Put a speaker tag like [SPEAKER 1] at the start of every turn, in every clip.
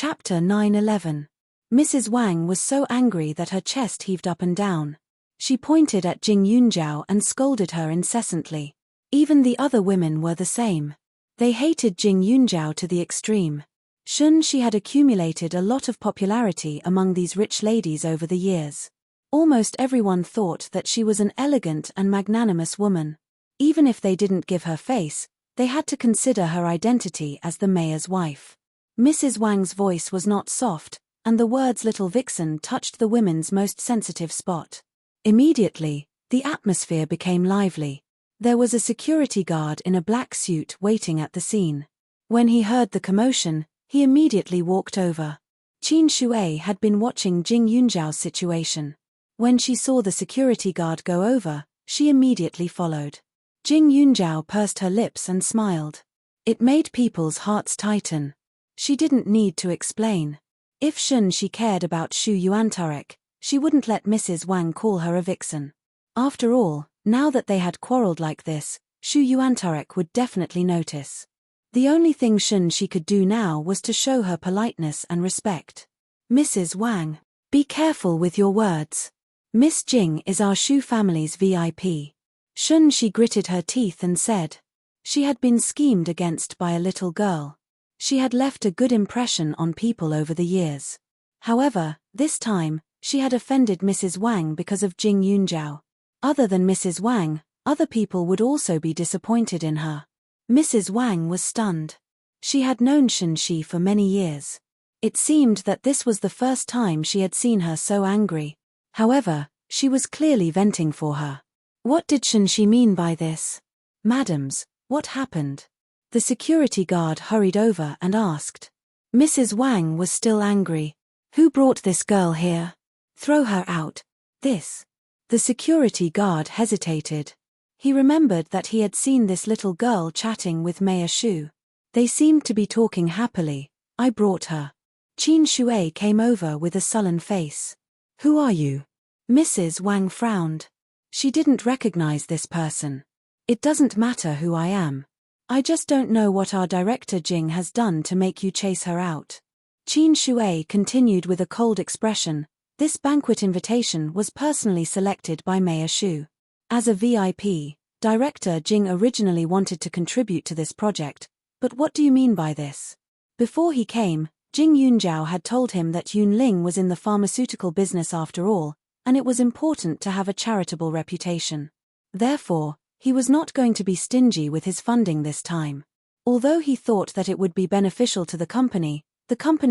[SPEAKER 1] Chapter 9:11. Mrs. Wang was so angry that her chest heaved up and down. She pointed at Jing Yunjiao and scolded her incessantly. Even the other women were the same. They hated Jing Yunjiao to the extreme. She had accumulated a lot of popularity among these rich ladies over the years. Almost everyone thought that she was an elegant and magnanimous woman. Even if they didn't give her face, they had to consider her identity as the mayor's wife. Mrs. Wang's voice was not soft, and the words "little vixen" touched the women's most sensitive spot. Immediately, the atmosphere became lively. There was a security guard in a black suit waiting at the scene. When he heard the commotion, he immediately walked over. Qin Shuai had been watching Jing Yunjiao's situation. When she saw the security guard go over, she immediately followed. Jing Yunjiao pursed her lips and smiled. It made people's hearts tighten. She didn't need to explain. If she cared about Shu Yuantarek, she wouldn't let Mrs. Wang call her a vixen. After all, now that they had quarreled like this, Shu Yuantarek would definitely notice. The only thing she could do now was to show her politeness and respect. "Mrs. Wang, be careful with your words. Miss Jing is our Shu family's VIP. She gritted her teeth and said. She had been schemed against by a little girl. She had left a good impression on people over the years. However, this time, she had offended Mrs. Wang because of Jing Yunjiao. Other than Mrs. Wang, other people would also be disappointed in her. Mrs. Wang was stunned. She had known Shi for many years. It seemed that this was the first time she had seen her so angry. However, she was clearly venting for her. What did Shi mean by this? "Madams, what happened?" The security guard hurried over and asked. Mrs. Wang was still angry. "Who brought this girl here? Throw her out." "This." The security guard hesitated. He remembered that he had seen this little girl chatting with Mayor Shu. They seemed to be talking happily. "I brought her." Qin Shuai came over with a sullen face. "Who are you?" Mrs. Wang frowned. She didn't recognize this person. "It doesn't matter who I am. I just don't know what our director Jing has done to make you chase her out." Qin Shuai continued with a cold expression. This banquet invitation was personally selected by Mayor Shu. As a VIP, Director Jing originally wanted to contribute to this project, but what do you mean by this? Before he came, Jing Yunjiao had told him that Yunling was in the pharmaceutical business after all, and it was important to have a charitable reputation. Therefore, he was not going to be stingy with his funding this time. Although he thought that it would be beneficial to the company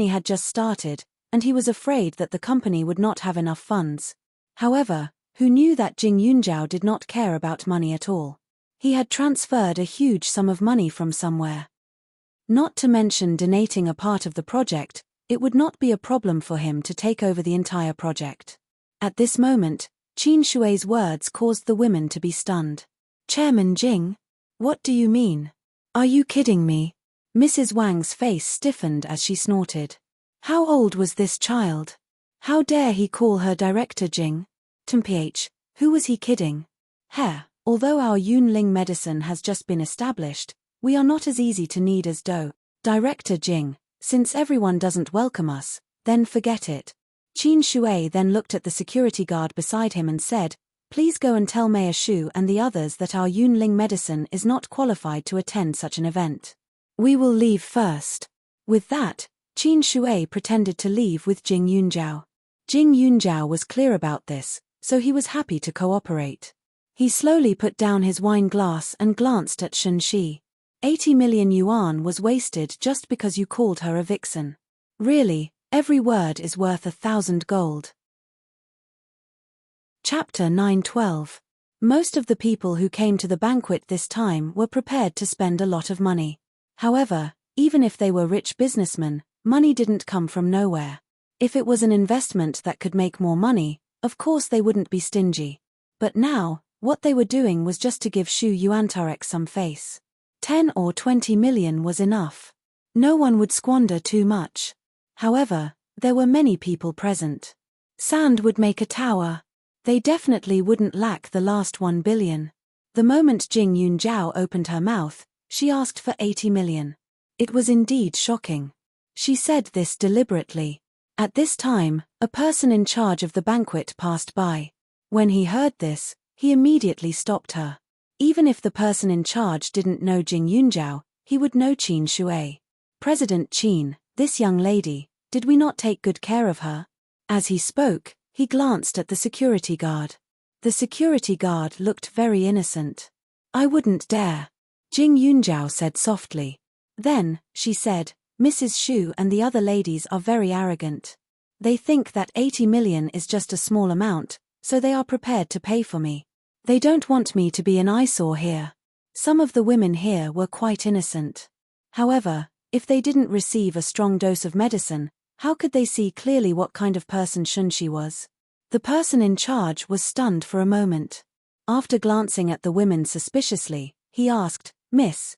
[SPEAKER 1] had just started, and he was afraid that the company would not have enough funds. However, who knew that Jing Yunjiao did not care about money at all? He had transferred a huge sum of money from somewhere. Not to mention donating a part of the project, it would not be a problem for him to take over the entire project. At this moment, Qin Shuai's words caused the women to be stunned. "Chairman Jing? What do you mean? Are you kidding me?" Mrs. Wang's face stiffened as she snorted. How old was this child? How dare he call her Director Jing? TMPH, who was he kidding? Although our Yunling medicine has just been established, we are not as easy to need as Director Jing. Since everyone doesn't welcome us, then forget it. Qin Shuai then looked at the security guard beside him and said, "Please go and tell Mayor Shu and the others that our Yunling medicine is not qualified to attend such an event. We will leave first." With that, Qin Shuai pretended to leave with Jing Yunjiao. Jing Yunjiao was clear about this, so he was happy to cooperate. He slowly put down his wine glass and glanced at Shi. 80 million yuan was wasted just because you called her a vixen. Really, every word is worth 1,000 gold. Chapter 9:12. Most of the people who came to the banquet this time were prepared to spend a lot of money. However, even if they were rich businessmen, money didn't come from nowhere. If it was an investment that could make more money, of course they wouldn't be stingy. But now, what they were doing was just to give Shu Yuantarek some face. 10 or 20 million was enough. No one would squander too much. However, there were many people present. Sand would make a tower. They definitely wouldn't lack the last 1 billion. The moment Jing Yunjiao opened her mouth, she asked for 80 million. It was indeed shocking. She said this deliberately. At this time, a person in charge of the banquet passed by. When he heard this, he immediately stopped her. Even if the person in charge didn't know Jing Yunjiao, he would know Qin Shui. President Qin, this young lady, did we not take good care of her? As he spoke, he glanced at the security guard. The security guard looked very innocent. I wouldn't dare. Jing Yunjiao said softly. Then, she said, Mrs. Xu and the other ladies are very arrogant. They think that 80 million is just a small amount, so they are prepared to pay for me. They don't want me to be an eyesore here. Some of the women here were quite innocent. However, if they didn't receive a strong dose of medicine, how could they see clearly what kind of person Shunshi was? The person in charge was stunned for a moment. After glancing at the women suspiciously, he asked, Miss,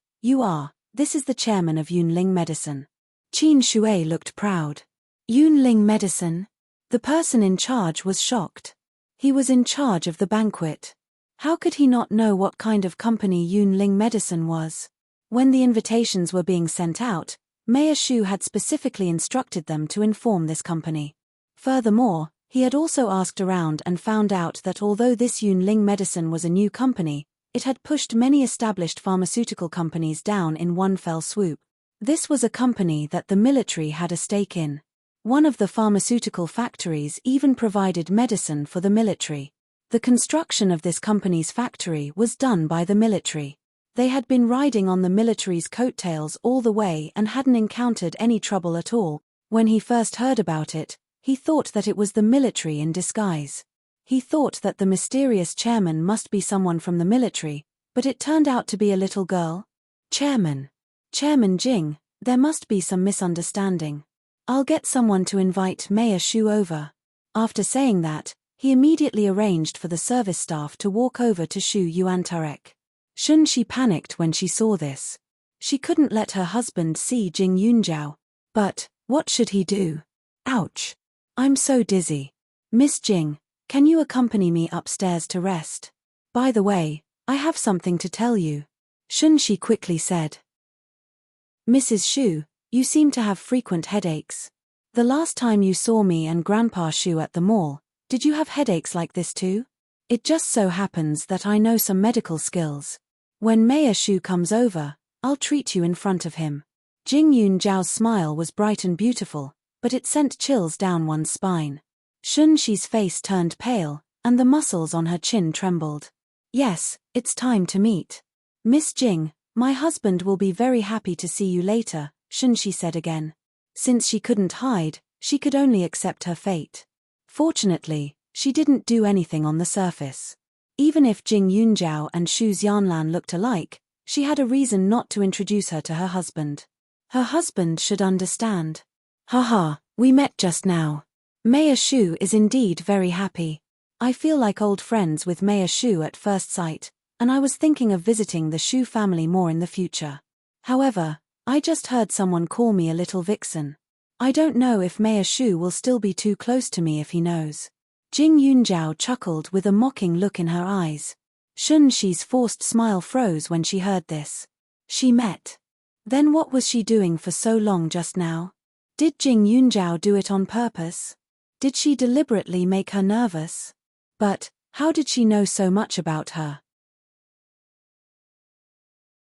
[SPEAKER 1] this is the chairman of Yunling Medicine. Qin Shui looked proud. Yunling Medicine? The person in charge was shocked. He was in charge of the banquet. How could he not know what kind of company Yunling Medicine was? When the invitations were being sent out, Mayor Xu had specifically instructed them to inform this company. Furthermore, he had also asked around and found out that although this Yunling Medicine was a new company, it had pushed many established pharmaceutical companies down in one fell swoop. This was a company that the military had a stake in. One of the pharmaceutical factories even provided medicine for the military. The construction of this company's factory was done by the military. They had been riding on the military's coattails all the way and hadn't encountered any trouble at all. When he first heard about it, he thought that it was the military in disguise. He thought that the mysterious chairman must be someone from the military, but it turned out to be a little girl. Chairman Jing, there must be some misunderstanding. I'll get someone to invite Mayor Xu over. After saying that, he immediately arranged for the service staff to walk over to Xu Yuantarek. Shunshi panicked when she saw this. She couldn't let her husband see Jing Yunjiao. But, what should he do? Ouch! I'm so dizzy. Miss Jing, can you accompany me upstairs to rest? By the way, I have something to tell you. Shunshi quickly said. Mrs. Xu, you seem to have frequent headaches. The last time you saw me and Grandpa Xu at the mall, did you have headaches like this too? It just so happens that I know some medical skills. When Mayor Xu comes over, I'll treat you in front of him. Jing Yunjiao's smile was bright and beautiful, but it sent chills down one's spine. Shunshi's face turned pale, and the muscles on her chin trembled. Yes, it's time to meet. Miss Jing, my husband will be very happy to see you later, Shunshi said again. Since she couldn't hide, she could only accept her fate. Fortunately, she didn't do anything on the surface. Even if Jing Yunjiao and Xu Xianlan looked alike, she had a reason not to introduce her to her husband. Her husband should understand. Haha, we met just now. Mayor Xu is indeed very happy. I feel like old friends with Mayor Xu at first sight, and I was thinking of visiting the Xu family more in the future. However, I just heard someone call me a little vixen. I don't know if Mayor Xu will still be too close to me if he knows. Jing Yunjiao chuckled with a mocking look in her eyes. Shunshi's forced smile froze when she heard this. She met. Then what was she doing for so long just now? Did Jing Yunjiao do it on purpose? Did she deliberately make her nervous? But, how did she know so much about her?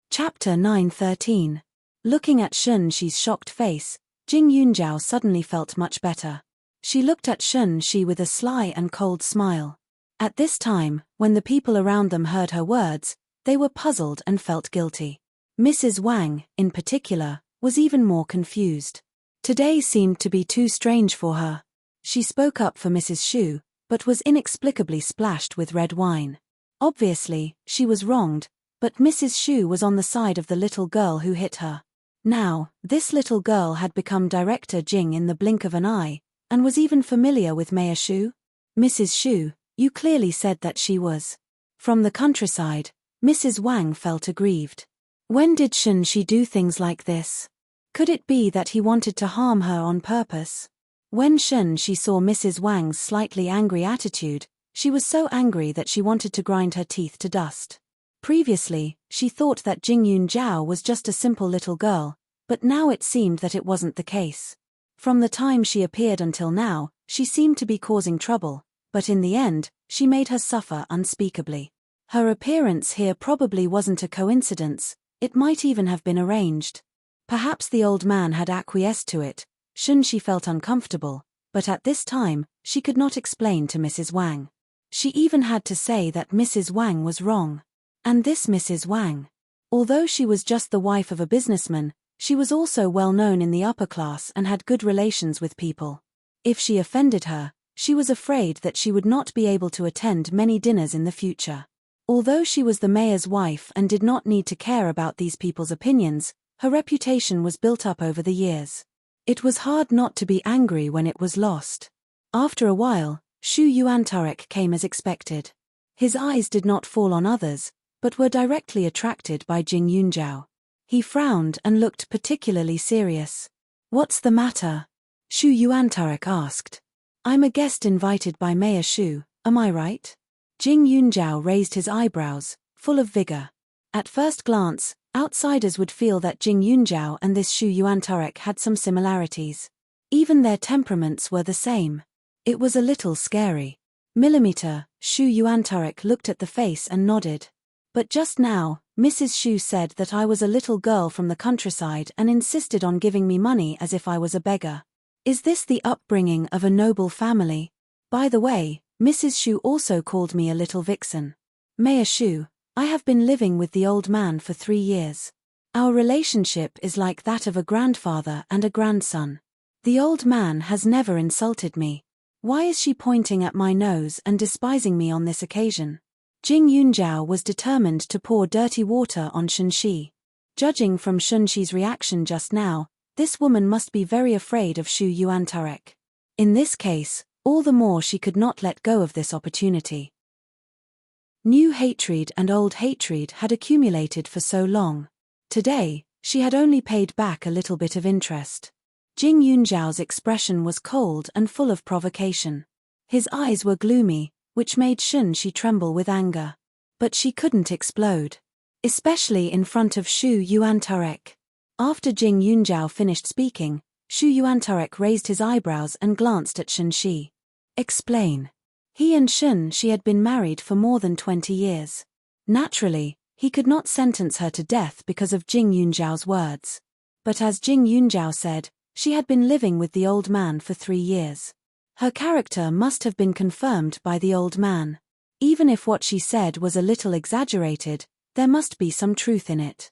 [SPEAKER 1] Chapter 9:13. Looking at Shunshi's shocked face, Jing Yunjiao suddenly felt much better. She looked at Shunshi with a sly and cold smile. At this time, when the people around them heard her words, they were puzzled and felt guilty. Mrs. Wang, in particular, was even more confused. Today seemed to be too strange for her. She spoke up for Mrs. Xu, but was inexplicably splashed with red wine. Obviously, she was wronged, but Mrs. Xu was on the side of the little girl who hit her. Now, this little girl had become Director Jing in the blink of an eye, and was even familiar with Mayor Xu. Mrs. Xu, you clearly said that she was. From the countryside, Mrs. Wang felt aggrieved. When did Shunshi do things like this? Could it be that he wanted to harm her on purpose? When Shunshi saw Mrs. Wang's slightly angry attitude, she was so angry that she wanted to grind her teeth to dust. Previously, she thought that Jing Yunjiao was just a simple little girl, But now it seemed that it wasn't the case. From the time she appeared until now, she seemed to be causing trouble, but in the end, she made her suffer unspeakably. Her appearance here probably wasn't a coincidence, it might even have been arranged. Perhaps the old man had acquiesced to it. Shunshi felt uncomfortable, but at this time, she could not explain to Mrs. Wang. She even had to say that Mrs. Wang was wrong. And this Mrs. Wang. Although she was just the wife of a businessman, she was also well known in the upper class and had good relations with people. If she offended her, she was afraid that she would not be able to attend many dinners in the future. Although she was the mayor's wife and did not need to care about these people's opinions, her reputation was built up over the years. It was hard not to be angry when it was lost. After a while, Shu Yuantarek came as expected. His eyes did not fall on others, but were directly attracted by Jing Yunjiao. He frowned and looked particularly serious. "What's the matter?" Shu Yuantarek asked. "I'm a guest invited by Mayor Shu, am I right?" Jing Yunjiao raised his eyebrows, full of vigor. At first glance, outsiders would feel that Jing Yunjiao and this Shu Yuantarek had some similarities. Even their temperaments were the same. It was a little scary. Shu Yuantarek looked at the face and nodded. "But just now, Mrs. Shu said that I was a little girl from the countryside and insisted on giving me money as if I was a beggar. Is this the upbringing of a noble family? By the way, Mrs. Shu also called me a little vixen. Mayor Shu, I have been living with the old man for 3 years. Our relationship is like that of a grandfather and a grandson. The old man has never insulted me. Why is she pointing at my nose and despising me on this occasion?" Jing Yunjiao was determined to pour dirty water on Shunshi. Judging from Shunshi's reaction just now, this woman must be very afraid of Shu Yuantarek. In this case, all the more she could not let go of this opportunity. New hatred and old hatred had accumulated for so long. Today, she had only paid back a little bit of interest. Jing Yunjiao's expression was cold and full of provocation. His eyes were gloomy, which made Shunshi tremble with anger. But she couldn't explode. Especially in front of Shu Yuantarek. After Jing Yunjiao finished speaking, Shu Yuantarek raised his eyebrows and glanced at Shunshi. "Explain." He and Shunshi had been married for more than 20 years. Naturally, he could not sentence her to death because of Jing Yunjiao's words. But as Jing Yunjiao said, she had been living with the old man for 3 years. Her character must have been confirmed by the old man. Even if what she said was a little exaggerated, there must be some truth in it.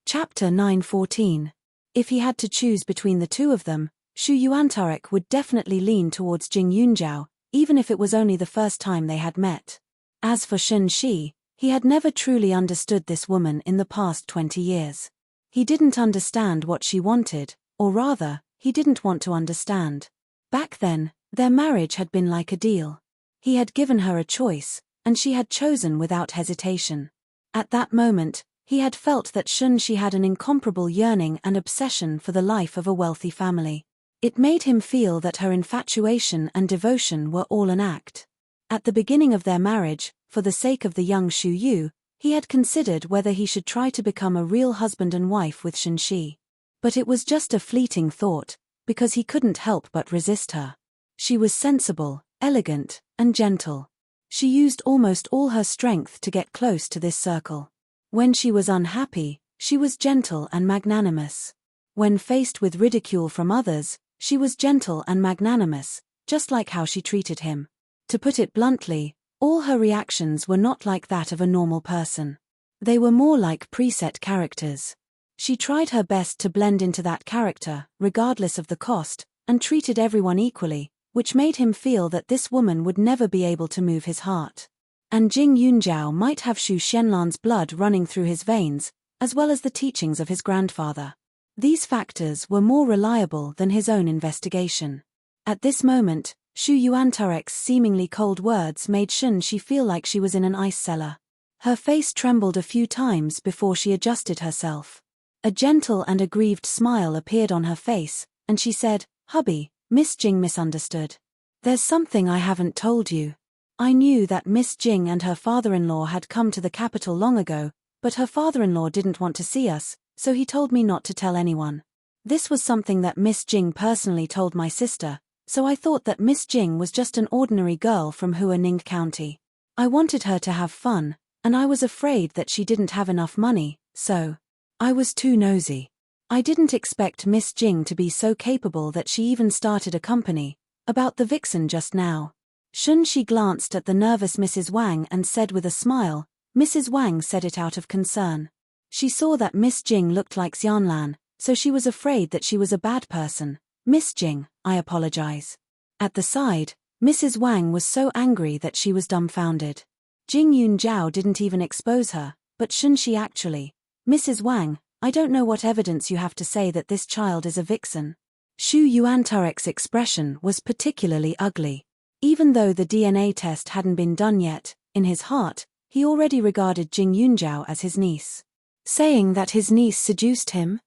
[SPEAKER 1] Chapter 9:14. If he had to choose between the two of them, Shu Yuantarek would definitely lean towards Jing Yunjiao, even if it was only the first time they had met. As for Shunshi, he had never truly understood this woman in the past 20 years. He didn't understand what she wanted, or rather, he didn't want to understand. Back then, their marriage had been like a deal. He had given her a choice, and she had chosen without hesitation. At that moment, he had felt that Shunshi had an incomparable yearning and obsession for the life of a wealthy family. It made him feel that her infatuation and devotion were all an act. At the beginning of their marriage, for the sake of the young Shu Yu, he had considered whether he should try to become a real husband and wife with Shunshi. But it was just a fleeting thought, because he couldn't help but resist her. She was sensible, elegant, and gentle. She used almost all her strength to get close to this circle. When she was unhappy, she was gentle and magnanimous. When faced with ridicule from others, she was gentle and magnanimous, just like how she treated him. To put it bluntly, all her reactions were not like that of a normal person. They were more like preset characters. She tried her best to blend into that character, regardless of the cost, and treated everyone equally, which made him feel that this woman would never be able to move his heart. And Jing Yunjiao might have Shu Xianlan's blood running through his veins, as well as the teachings of his grandfather. These factors were more reliable than his own investigation. At this moment, Shu Yuantarek's seemingly cold words made Shunshi feel like she was in an ice cellar. Her face trembled a few times before she adjusted herself. A gentle and aggrieved smile appeared on her face, and she said, "Hubby, Miss Jing misunderstood. There's something I haven't told you. I knew that Miss Jing and her father-in-law had come to the capital long ago, but her father-in-law didn't want to see us, so he told me not to tell anyone. This was something that Miss Jing personally told my sister, so I thought that Miss Jing was just an ordinary girl from Huaning County. I wanted her to have fun, and I was afraid that she didn't have enough money, so I was too nosy. I didn't expect Miss Jing to be so capable that she even started a company. About the vixen just now. She glanced at the nervous Mrs. Wang and said with a smile. Mrs. Wang said it out of concern. She saw that Miss Jing looked like Xianlan, so she was afraid that she was a bad person. Miss Jing, I apologize. At the side, Mrs. Wang was so angry that she was dumbfounded. Jing Yunjiao didn't even expose her, but shouldn't she actually? Mrs. Wang, I don't know what evidence you have to say that this child is a vixen. Shu Yuantarek's expression was particularly ugly. Even though the DNA test hadn't been done yet, in his heart, he already regarded Jing Yunjiao as his niece. Saying that his niece seduced him?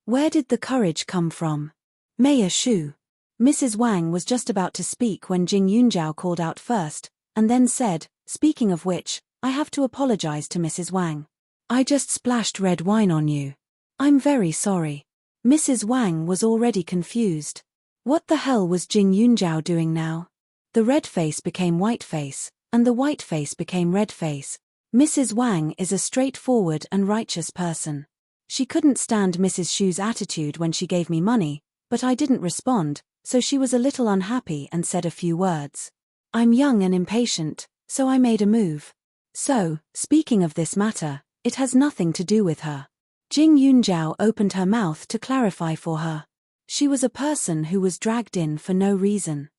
[SPEAKER 1] Where did the courage come from? Mayor Shu. Mrs. Wang was just about to speak when Jing Yunjiao called out first, and then said, speaking of which, I have to apologize to Mrs. Wang. I just splashed red wine on you. I'm very sorry. Mrs. Wang was already confused. What the hell was Jing Yunjiao doing now? The red face became white face, and the white face became red face. Mrs. Wang is a straightforward and righteous person. She couldn't stand Mrs. Shu's attitude when she gave me money, but I didn't respond, so she was a little unhappy and said a few words. I'm young and impatient, so I made a move. So, speaking of this matter, it has nothing to do with her. Jing Yunjiao opened her mouth to clarify for her. She was a person who was dragged in for no reason.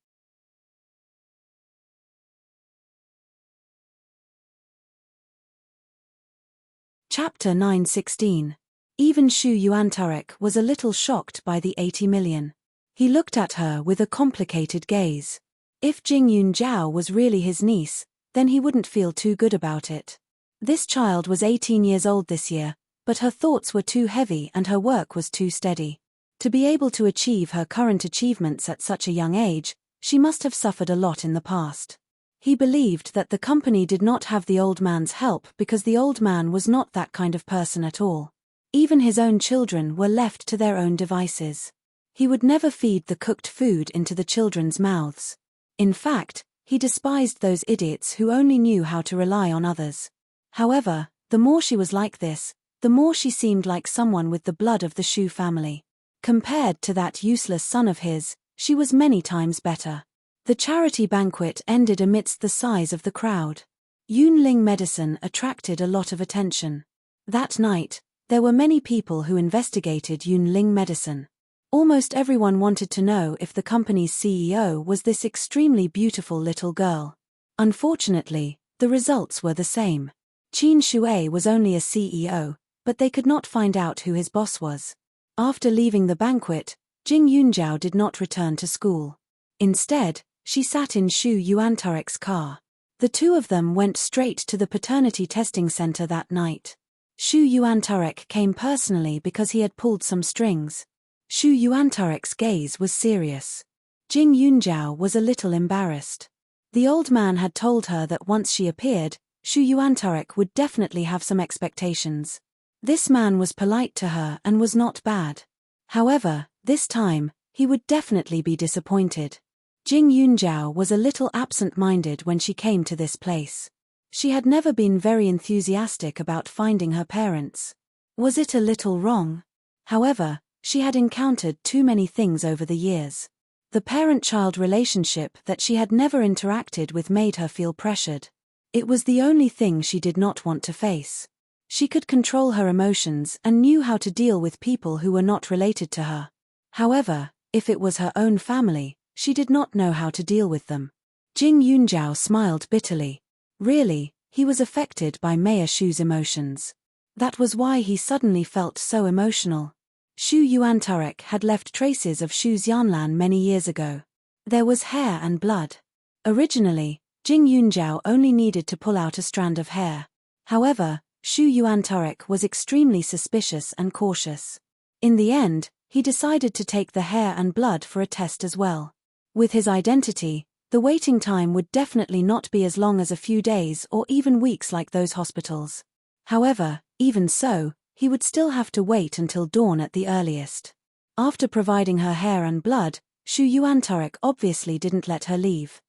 [SPEAKER 1] Chapter 9:16. Even Shu Yuantarek was a little shocked by the 80 million. He looked at her with a complicated gaze. If Jing Yunjiao was really his niece, then he wouldn't feel too good about it. This child was 18 years old this year, but her thoughts were too heavy and her work was too steady. To be able to achieve her current achievements at such a young age, she must have suffered a lot in the past. He believed that the company did not have the old man's help because the old man was not that kind of person at all. Even his own children were left to their own devices. He would never feed the cooked food into the children's mouths. In fact, he despised those idiots who only knew how to rely on others. However, the more she was like this, the more she seemed like someone with the blood of the Shu family. Compared to that useless son of his, she was many times better. The charity banquet ended amidst the sighs of the crowd. Yunling medicine attracted a lot of attention. That night, there were many people who investigated Yunling medicine. Almost everyone wanted to know if the company's CEO was this extremely beautiful little girl. Unfortunately, the results were the same. Qin Shui was only a CEO, but they could not find out who his boss was. After leaving the banquet, Jing Yunjiao did not return to school. Instead, she sat in Shu Yuantarek's car. The two of them went straight to the paternity testing center that night. Shu Yuantarek came personally because he had pulled some strings. Shu Yuantarek's gaze was serious. Jing Yunjiao was a little embarrassed. The old man had told her that once she appeared, Shu Yuantarek would definitely have some expectations. This man was polite to her and was not bad. However, this time, he would definitely be disappointed. Jing Yunjiao was a little absent-minded when she came to this place. She had never been very enthusiastic about finding her parents. Was it a little wrong? However, she had encountered too many things over the years. The parent-child relationship that she had never interacted with made her feel pressured. It was the only thing she did not want to face. She could control her emotions and knew how to deal with people who were not related to her. However, if it was her own family, she did not know how to deal with them. Jing Yunjiao smiled bitterly. Really, he was affected by Mayor Shu's emotions. That was why he suddenly felt so emotional. Shu Yuantarek had left traces of Shu Xianlan many years ago. There was hair and blood. Originally, Jing Yunjiao only needed to pull out a strand of hair. However, Shu Yuantarek was extremely suspicious and cautious. In the end, he decided to take the hair and blood for a test as well. With his identity, the waiting time would definitely not be as long as a few days or even weeks like those hospitals. However, even so, he would still have to wait until dawn at the earliest. After providing her hair and blood, Shu Yuantarek obviously didn't let her leave.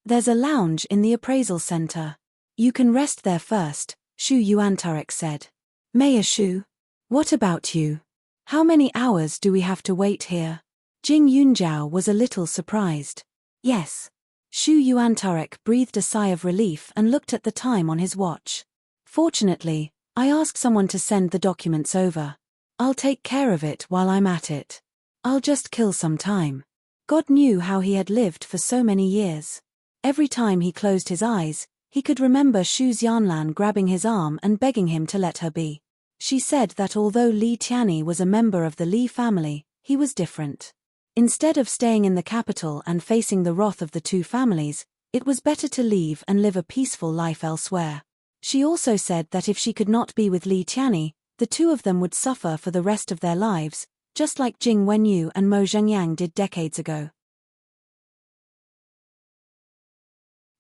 [SPEAKER 1] There's a lounge in the appraisal center. You can rest there first, Shu Yuantarek said. Mayor Shu? What about you? How many hours do we have to wait here? Jing Yunjiao was a little surprised. Yes. Shu Yuantarek breathed a sigh of relief and looked at the time on his watch. Fortunately, I asked someone to send the documents over. I'll take care of it while I'm at it. I'll just kill some time. God knew how he had lived for so many years. Every time he closed his eyes, he could remember Shu Xianlan grabbing his arm and begging him to let her be. She said that although Li Tianyi was a member of the Li family, he was different. Instead of staying in the capital and facing the wrath of the two families, it was better to leave and live a peaceful life elsewhere. She also said that if she could not be with Li Tianyi, the two of them would suffer for the rest of their lives, just like Jing Wenyu and Mo Zhengyang did decades ago.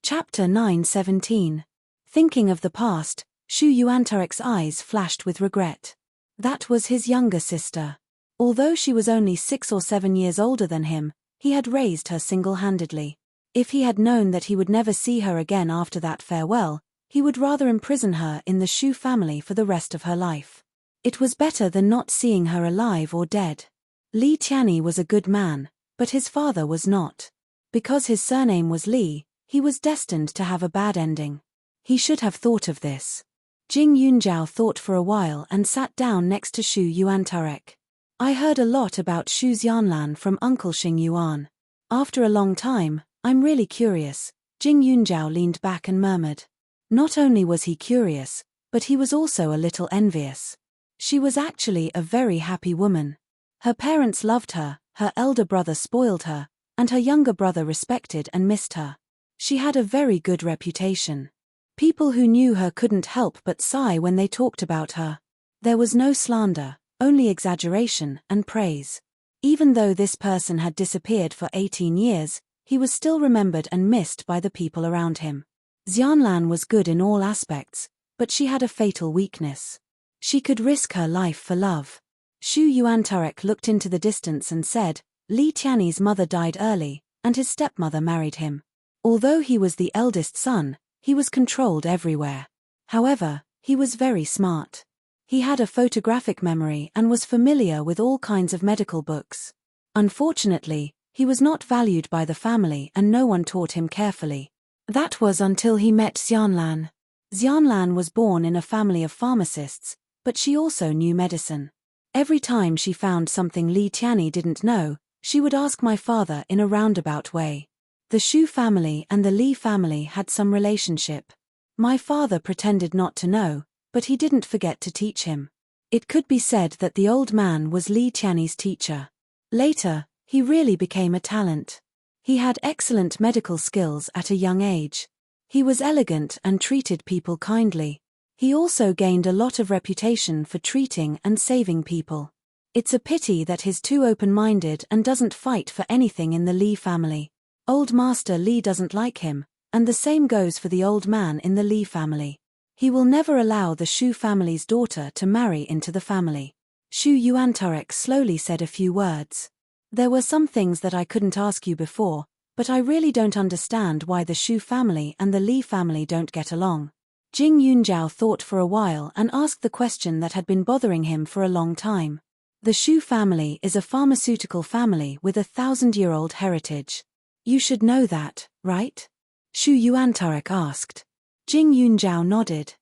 [SPEAKER 1] Chapter 9:17. Thinking of the past, Shu Yuantarek's eyes flashed with regret. That was his younger sister. Although she was only 6 or 7 years older than him, he had raised her single-handedly. If he had known that he would never see her again after that farewell, he would rather imprison her in the Shu family for the rest of her life. It was better than not seeing her alive or dead. Li Tianyi was a good man, but his father was not. Because his surname was Li, he was destined to have a bad ending. He should have thought of this. Jing Yunjiao thought for a while and sat down next to Shu Yuantarek. I heard a lot about Shu Xianlan from Uncle Xing Yuan. After a long time, I'm really curious. Jing Yunjiao leaned back and murmured. Not only was he curious, but he was also a little envious. She was actually a very happy woman. Her parents loved her, her elder brother spoiled her, and her younger brother respected and missed her. She had a very good reputation. People who knew her couldn't help but sigh when they talked about her. There was no slander, only exaggeration and praise. Even though this person had disappeared for 18 years, he was still remembered and missed by the people around him. Xianlan was good in all aspects, but she had a fatal weakness. She could risk her life for love. Shu Yuantarek looked into the distance and said, Li Tianyi's mother died early, and his stepmother married him. Although he was the eldest son, he was controlled everywhere. However, he was very smart. He had a photographic memory and was familiar with all kinds of medical books. Unfortunately, he was not valued by the family and no one taught him carefully. That was until he met Xianlan. Xianlan was born in a family of pharmacists, but she also knew medicine. Every time she found something Li Tianyi didn't know, she would ask my father in a roundabout way. The Shu family and the Li family had some relationship. My father pretended not to know, but he didn't forget to teach him. It could be said that the old man was Li Tianyi's teacher. Later, he really became a talent. He had excellent medical skills at a young age. He was elegant and treated people kindly. He also gained a lot of reputation for treating and saving people. It's a pity that he's too open-minded and doesn't fight for anything in the Li family. Old Master Li doesn't like him, and the same goes for the old man in the Li family. He will never allow the Shu family's daughter to marry into the family. Shu Yuantarek slowly said a few words. There were some things that I couldn't ask you before, but I really don't understand why the Shu family and the Li family don't get along. Jing Yunjiao thought for a while and asked the question that had been bothering him for a long time. The Shu family is a pharmaceutical family with a 1,000-year-old heritage. You should know that, right? Shu Yuantarek asked. Jing Yunjiao nodded.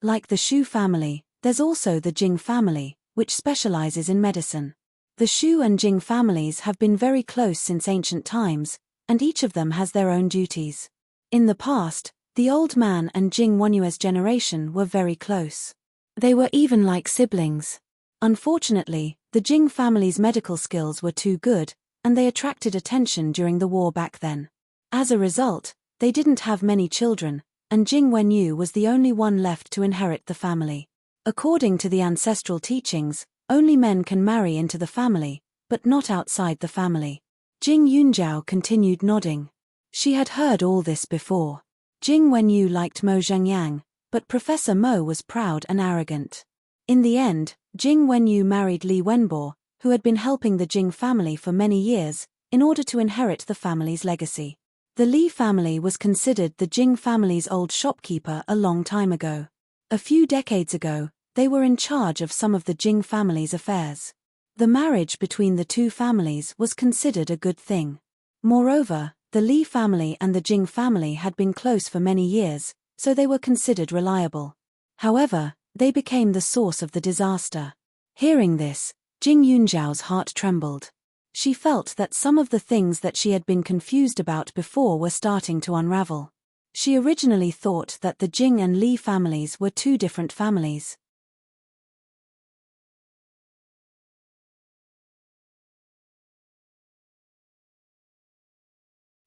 [SPEAKER 1] Like the Shu family, there's also the Jing family, which specializes in medicine. The Shu and Jing families have been very close since ancient times, and each of them has their own duties. In the past, the old man and Jing Wenyue's generation were very close. They were even like siblings. Unfortunately, the Jing family's medical skills were too good, and they attracted attention during the war back then. As a result, they didn't have many children, and Jing Wenyu was the only one left to inherit the family. According to the ancestral teachings, only men can marry into the family, but not outside the family. Jing Yunjiao continued nodding. She had heard all this before. Jing Wenyu liked Mo Zhengyang, But Professor Mo was proud and arrogant. In the end, Jing Wenyu married Li Wenbo, who had been helping the Jing family for many years, in order to inherit the family's legacy. The Li family was considered the Jing family's old shopkeeper a long time ago. A few decades ago, they were in charge of some of the Jing family's affairs. The marriage between the two families was considered a good thing. Moreover, the Li family and the Jing family had been close for many years, so they were considered reliable. However, they became the source of the disaster. Hearing this, Jing Yunzhao's heart trembled. She felt that some of the things that she had been confused about before were starting to unravel. She originally thought that the Jing and Li families were two different families.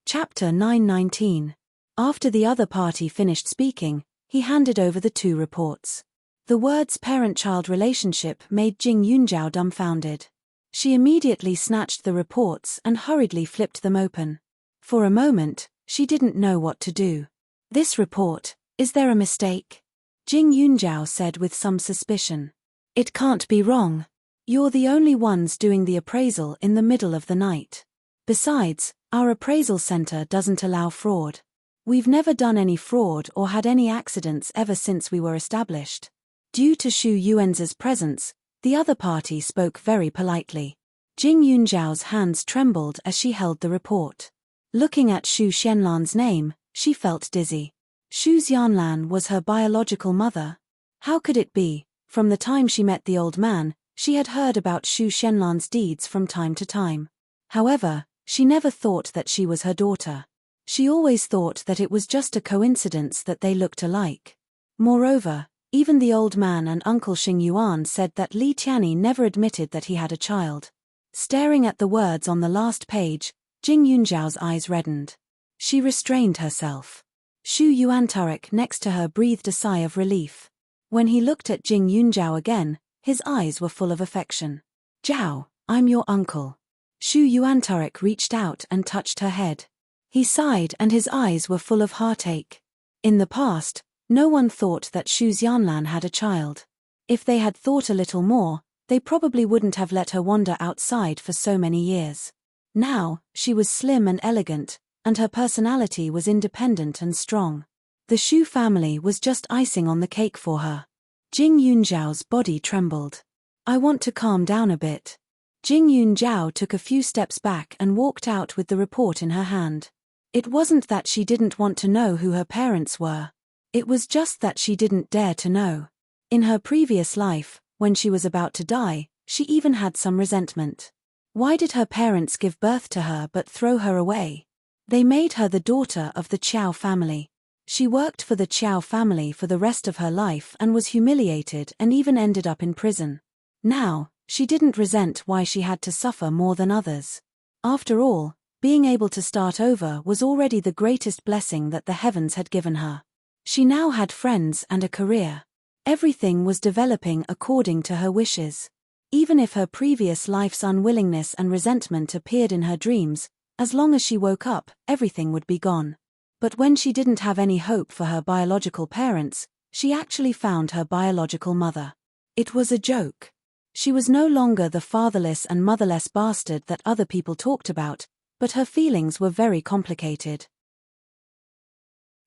[SPEAKER 1] Chapter 919. After the other party finished speaking, he handed over the two reports. The words parent-child relationship made Jing Yunzhao dumbfounded. She immediately snatched the reports and hurriedly flipped them open. For a moment, she didn't know what to do. This report, is there a mistake? Jing Yunzhao said with some suspicion. It can't be wrong. You're the only ones doing the appraisal in the middle of the night. Besides, our appraisal center doesn't allow fraud. We've never done any fraud or had any accidents ever since we were established. Due to Xu Yuanz's presence, the other party spoke very politely. Jing Yunzhao's hands trembled as she held the report. Looking at Xu Xianlan's name, she felt dizzy. Xu Xianlan was her biological mother. How could it be? From the time she met the old man, she had heard about Xu Xianlan's deeds from time to time. However, she never thought that she was her daughter. She always thought that it was just a coincidence that they looked alike. Moreover, even the old man and Uncle Xing Yuan said that Li Tianyi never admitted that he had a child. Staring at the words on the last page, Jing Yunzhao's eyes reddened. She restrained herself. Xu Yuantarek next to her breathed a sigh of relief. When he looked at Jing Yunzhao again, his eyes were full of affection. Zhao, I'm your uncle. Xu Yuantarek reached out and touched her head. He sighed and his eyes were full of heartache. In the past, no one thought that Xu Xianlan had a child. If they had thought a little more, they probably wouldn't have let her wander outside for so many years. Now, she was slim and elegant, and her personality was independent and strong. The Xu family was just icing on the cake for her. Jing Yunzhao's body trembled. I want to calm down a bit. Jing Yunzhao took a few steps back and walked out with the report in her hand. It wasn't that she didn't want to know who her parents were. It was just that she didn't dare to know. In her previous life, when she was about to die, she even had some resentment. Why did her parents give birth to her but throw her away? They made her the daughter of the Qiao family. She worked for the Qiao family for the rest of her life and was humiliated and even ended up in prison. Now, she didn't resent why she had to suffer more than others. After all, being able to start over was already the greatest blessing that the heavens had given her. She now had friends and a career. Everything was developing according to her wishes. Even if her previous life's unwillingness and resentment appeared in her dreams, as long as she woke up, everything would be gone. But when she didn't have any hope for her biological parents, she actually found her biological mother. It was a joke. She was no longer the fatherless and motherless bastard that other people talked about, but her feelings were very complicated.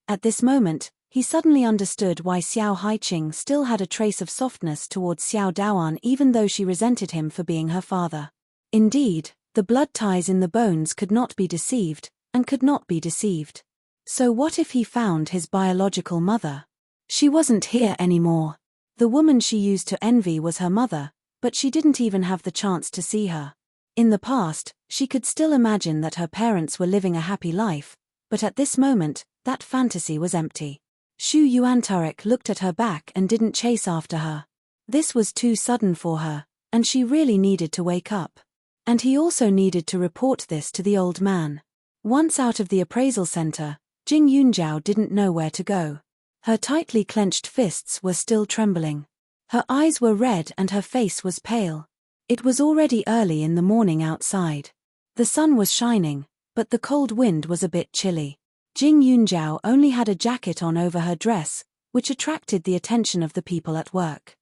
[SPEAKER 1] At this moment, he suddenly understood why Xiao Haiqing still had a trace of softness towards Xiao Daoan even though she resented him for being her father. Indeed, the blood ties in the bones could not be deceived, and could not be deceived. So what if he found his biological mother? She wasn't here anymore. The woman she used to envy was her mother, but she didn't even have the chance to see her. In the past, she could still imagine that her parents were living a happy life, but at this moment, that fantasy was empty. Xu Yuantarek looked at her back and didn't chase after her. This was too sudden for her, and she really needed to wake up. And he also needed to report this to the old man. Once out of the appraisal center, Jing Yunzhao didn't know where to go. Her tightly clenched fists were still trembling. Her eyes were red and her face was pale. It was already early in the morning outside. The sun was shining, but the cold wind was a bit chilly. Jing Yunzhao only had a jacket on over her dress, which attracted the attention of the people at work.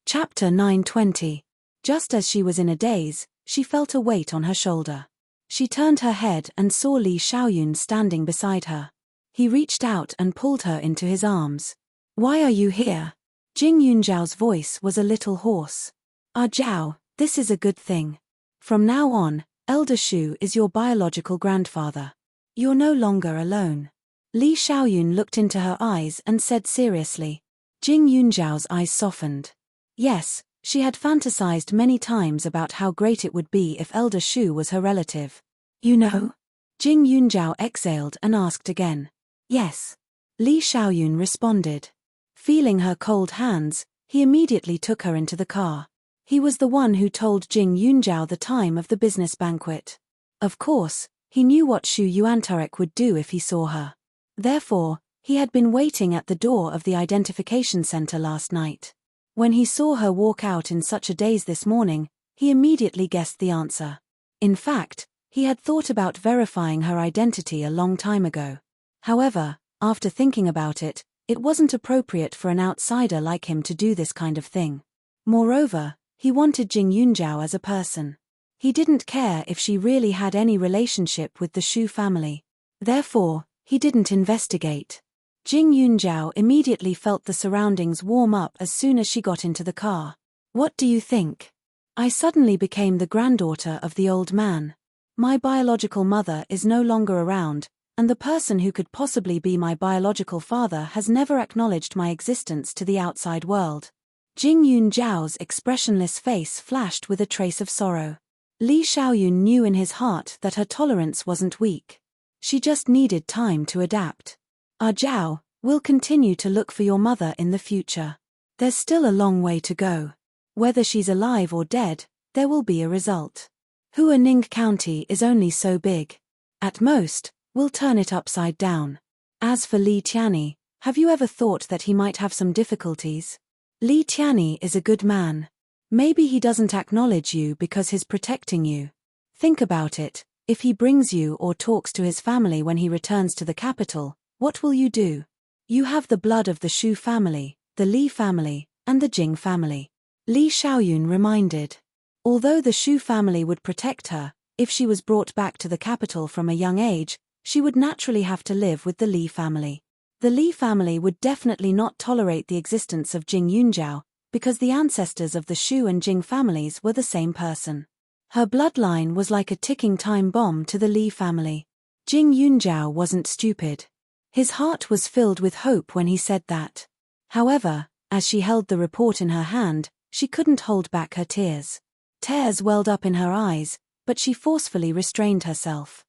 [SPEAKER 1] Chapter 9:20. Just as she was in a daze, she felt a weight on her shoulder. She turned her head and saw Li Xiaoyun standing beside her. He reached out and pulled her into his arms. "Why are you here?" Jing Yunzhao's voice was a little hoarse. "Ah Zhao, this is a good thing. From now on, Elder Shu is your biological grandfather. You're no longer alone." Li Xiaoyun looked into her eyes and said seriously. Jing Yunzhao's eyes softened. Yes, she had fantasized many times about how great it would be if Elder Shu was her relative. "You know?" Jing Yunzhao exhaled and asked again. "Yes." Li Xiaoyun responded. Feeling her cold hands, he immediately took her into the car. He was the one who told Jing Yunzhao the time of the business banquet. Of course, he knew what Shu Yuantarek would do if he saw her. Therefore, he had been waiting at the door of the identification center last night. When he saw her walk out in such a daze this morning, he immediately guessed the answer. In fact, he had thought about verifying her identity a long time ago. However, after thinking about it, it wasn't appropriate for an outsider like him to do this kind of thing. Moreover, he wanted Jing Yunzhao as a person. He didn't care if she really had any relationship with the Shu family. Therefore, he didn't investigate. Jing Yunzhao immediately felt the surroundings warm up as soon as she got into the car. "What do you think? I suddenly became the granddaughter of the old man. My biological mother is no longer around, and the person who could possibly be my biological father has never acknowledged my existence to the outside world." Jing Yunzhao's expressionless face flashed with a trace of sorrow. Li Xiaoyun knew in his heart that her tolerance wasn't weak. She just needed time to adapt. "Ah Zhao, we'll continue to look for your mother in the future. There's still a long way to go. Whether she's alive or dead, there will be a result. Huaning County is only so big. At most, we'll turn it upside down. As for Li Tianyi, have you ever thought that he might have some difficulties? Li Tianyi is a good man. Maybe he doesn't acknowledge you because he's protecting you. Think about it, if he brings you or talks to his family when he returns to the capital, what will you do? You have the blood of the Shu family, the Li family, and the Jing family." Li Xiaoyun reminded. Although the Shu family would protect her, if she was brought back to the capital from a young age, she would naturally have to live with the Li family. The Li family would definitely not tolerate the existence of Jing Yunzhao, because the ancestors of the Shu and Jing families were the same person. Her bloodline was like a ticking time bomb to the Li family. Jing Yunzhao wasn't stupid. His heart was filled with hope when he said that. However, as she held the report in her hand, she couldn't hold back her tears. Tears welled up in her eyes, but she forcefully restrained herself.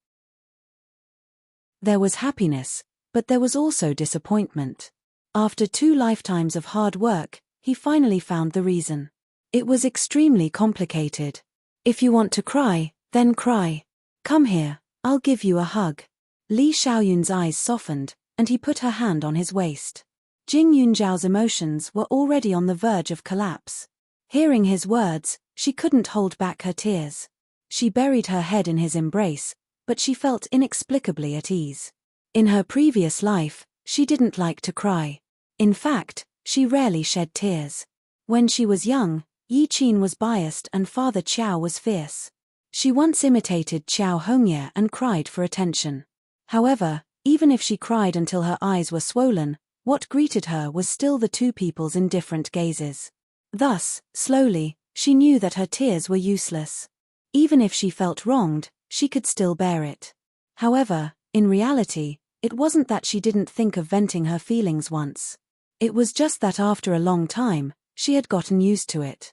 [SPEAKER 1] There was happiness, but there was also disappointment. After 2 lifetimes of hard work, he finally found the reason. It was extremely complicated. "If you want to cry, then cry. Come here, I'll give you a hug." Li Xiaoyun's eyes softened, and he put her hand on his waist. Jing Yunzhao's emotions were already on the verge of collapse. Hearing his words, she couldn't hold back her tears. She buried her head in his embrace, but she felt inexplicably at ease. In her previous life, she didn't like to cry. In fact, she rarely shed tears. When she was young, Yi Qin was biased and Father Qiao was fierce. She once imitated Qiao Hongye and cried for attention. However, even if she cried until her eyes were swollen, what greeted her was still the two people's indifferent gazes. Thus, slowly, she knew that her tears were useless. Even if she felt wronged, she could still bear it. However, in reality, it wasn't that she didn't think of venting her feelings once. It was just that after a long time, she had gotten used to it.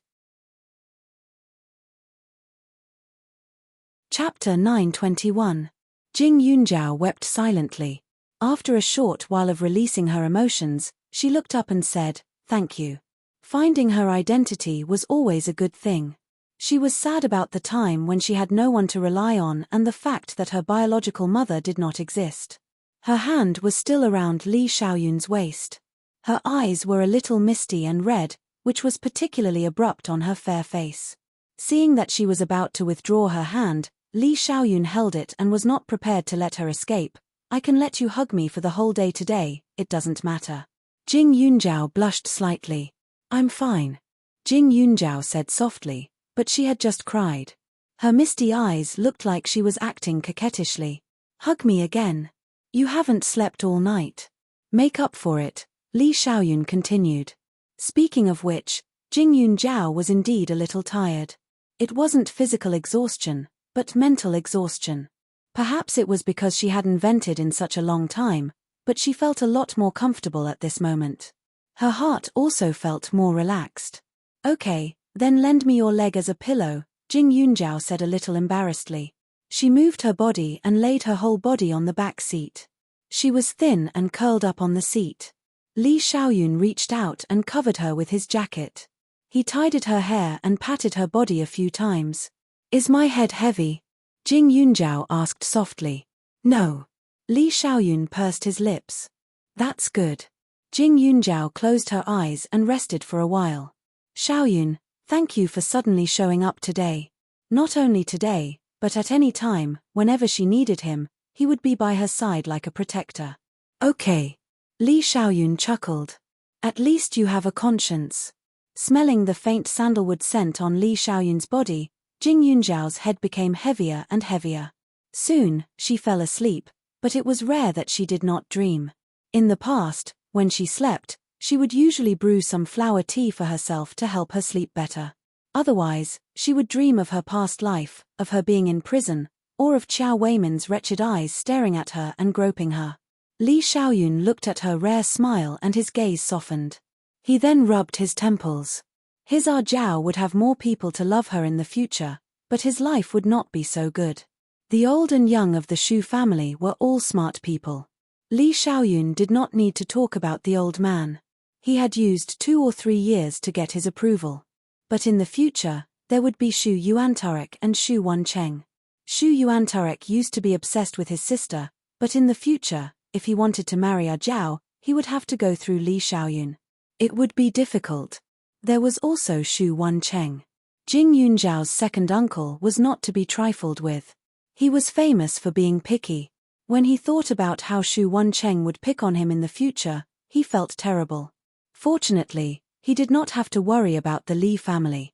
[SPEAKER 1] Chapter 9:21. Jing Yunzhao wept silently. After a short while of releasing her emotions, she looked up and said, "Thank you." Finding her identity was always a good thing. She was sad about the time when she had no one to rely on and the fact that her biological mother did not exist. Her hand was still around Li Xiaoyun's waist. Her eyes were a little misty and red, which was particularly abrupt on her fair face. Seeing that she was about to withdraw her hand, Li Xiaoyun held it and was not prepared to let her escape, I can let you hug me for the whole day today, it doesn't matter. Jing Yunjiao blushed slightly. I'm fine. Jing Yunjiao said softly, but she had just cried. Her misty eyes looked like she was acting coquettishly. Hug me again. You haven't slept all night. Make up for it, Li Xiaoyun continued. Speaking of which, Jing Yunjiao was indeed a little tired. It wasn't physical exhaustion, but mental exhaustion. Perhaps it was because she hadn't vented in such a long time, but she felt a lot more comfortable at this moment. Her heart also felt more relaxed. Okay, then lend me your leg as a pillow, Jing Yunjiao said a little embarrassedly. She moved her body and laid her whole body on the back seat. She was thin and curled up on the seat. Li Xiaoyun reached out and covered her with his jacket. He tidied her hair and patted her body a few times. Is my head heavy? Jing Yunjiao asked softly. No. Li Xiaoyun pursed his lips. That's good. Jing Yunjiao closed her eyes and rested for a while. Xiaoyun, thank you for suddenly showing up today. Not only today, but at any time, whenever she needed him, he would be by her side like a protector. Okay. Li Xiaoyun chuckled. At least you have a conscience. Smelling the faint sandalwood scent on Li Xiaoyun's body, Jing Yunjiao's head became heavier and heavier. Soon, she fell asleep, but it was rare that she did not dream. In the past, when she slept, she would usually brew some flower tea for herself to help her sleep better. Otherwise, she would dream of her past life, of her being in prison, or of Qiao Weiman's wretched eyes staring at her and groping her. Li Xiaoyun looked at her rare smile and his gaze softened. He then rubbed his temples. His Jiao would have more people to love her in the future, but his life would not be so good. The old and young of the Shu family were all smart people. Li Xiaoyun did not need to talk about the old man. He had used 2 or 3 years to get his approval. But in the future, there would be Shu Yuantarek and Shu Wancheng. Shu Yuantarek used to be obsessed with his sister, but in the future, if he wanted to marry Jiao, he would have to go through Li Xiaoyun. It would be difficult. There was also Shu Wancheng. Jing Yunjiao's second uncle was not to be trifled with. He was famous for being picky. When he thought about how Shu Wancheng would pick on him in the future, he felt terrible. Fortunately, he did not have to worry about the Li family.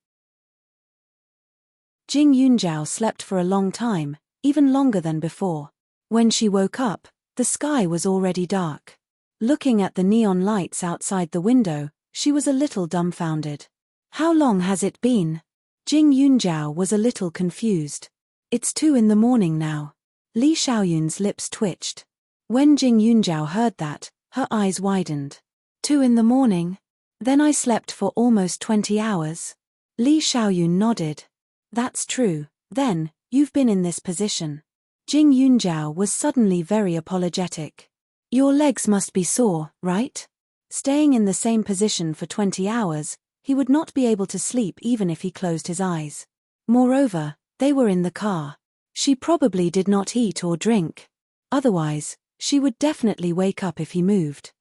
[SPEAKER 1] Jing Yunjiao slept for a long time, even longer than before. When she woke up, the sky was already dark. Looking at the neon lights outside the window, she was a little dumbfounded. How long has it been? Jing Yunjiao was a little confused. It's 2 in the morning now. Li Xiaoyun's lips twitched. When Jing Yunjiao heard that, her eyes widened. 2 in the morning? Then I slept for almost 20 hours. Li Xiaoyun nodded. That's true, then, you've been in this position. Jing Yunjiao was suddenly very apologetic. Your legs must be sore, right? Staying in the same position for 20 hours, he would not be able to sleep even if he closed his eyes. Moreover, they were in the car. She probably did not eat or drink. Otherwise, she would definitely wake up if he moved.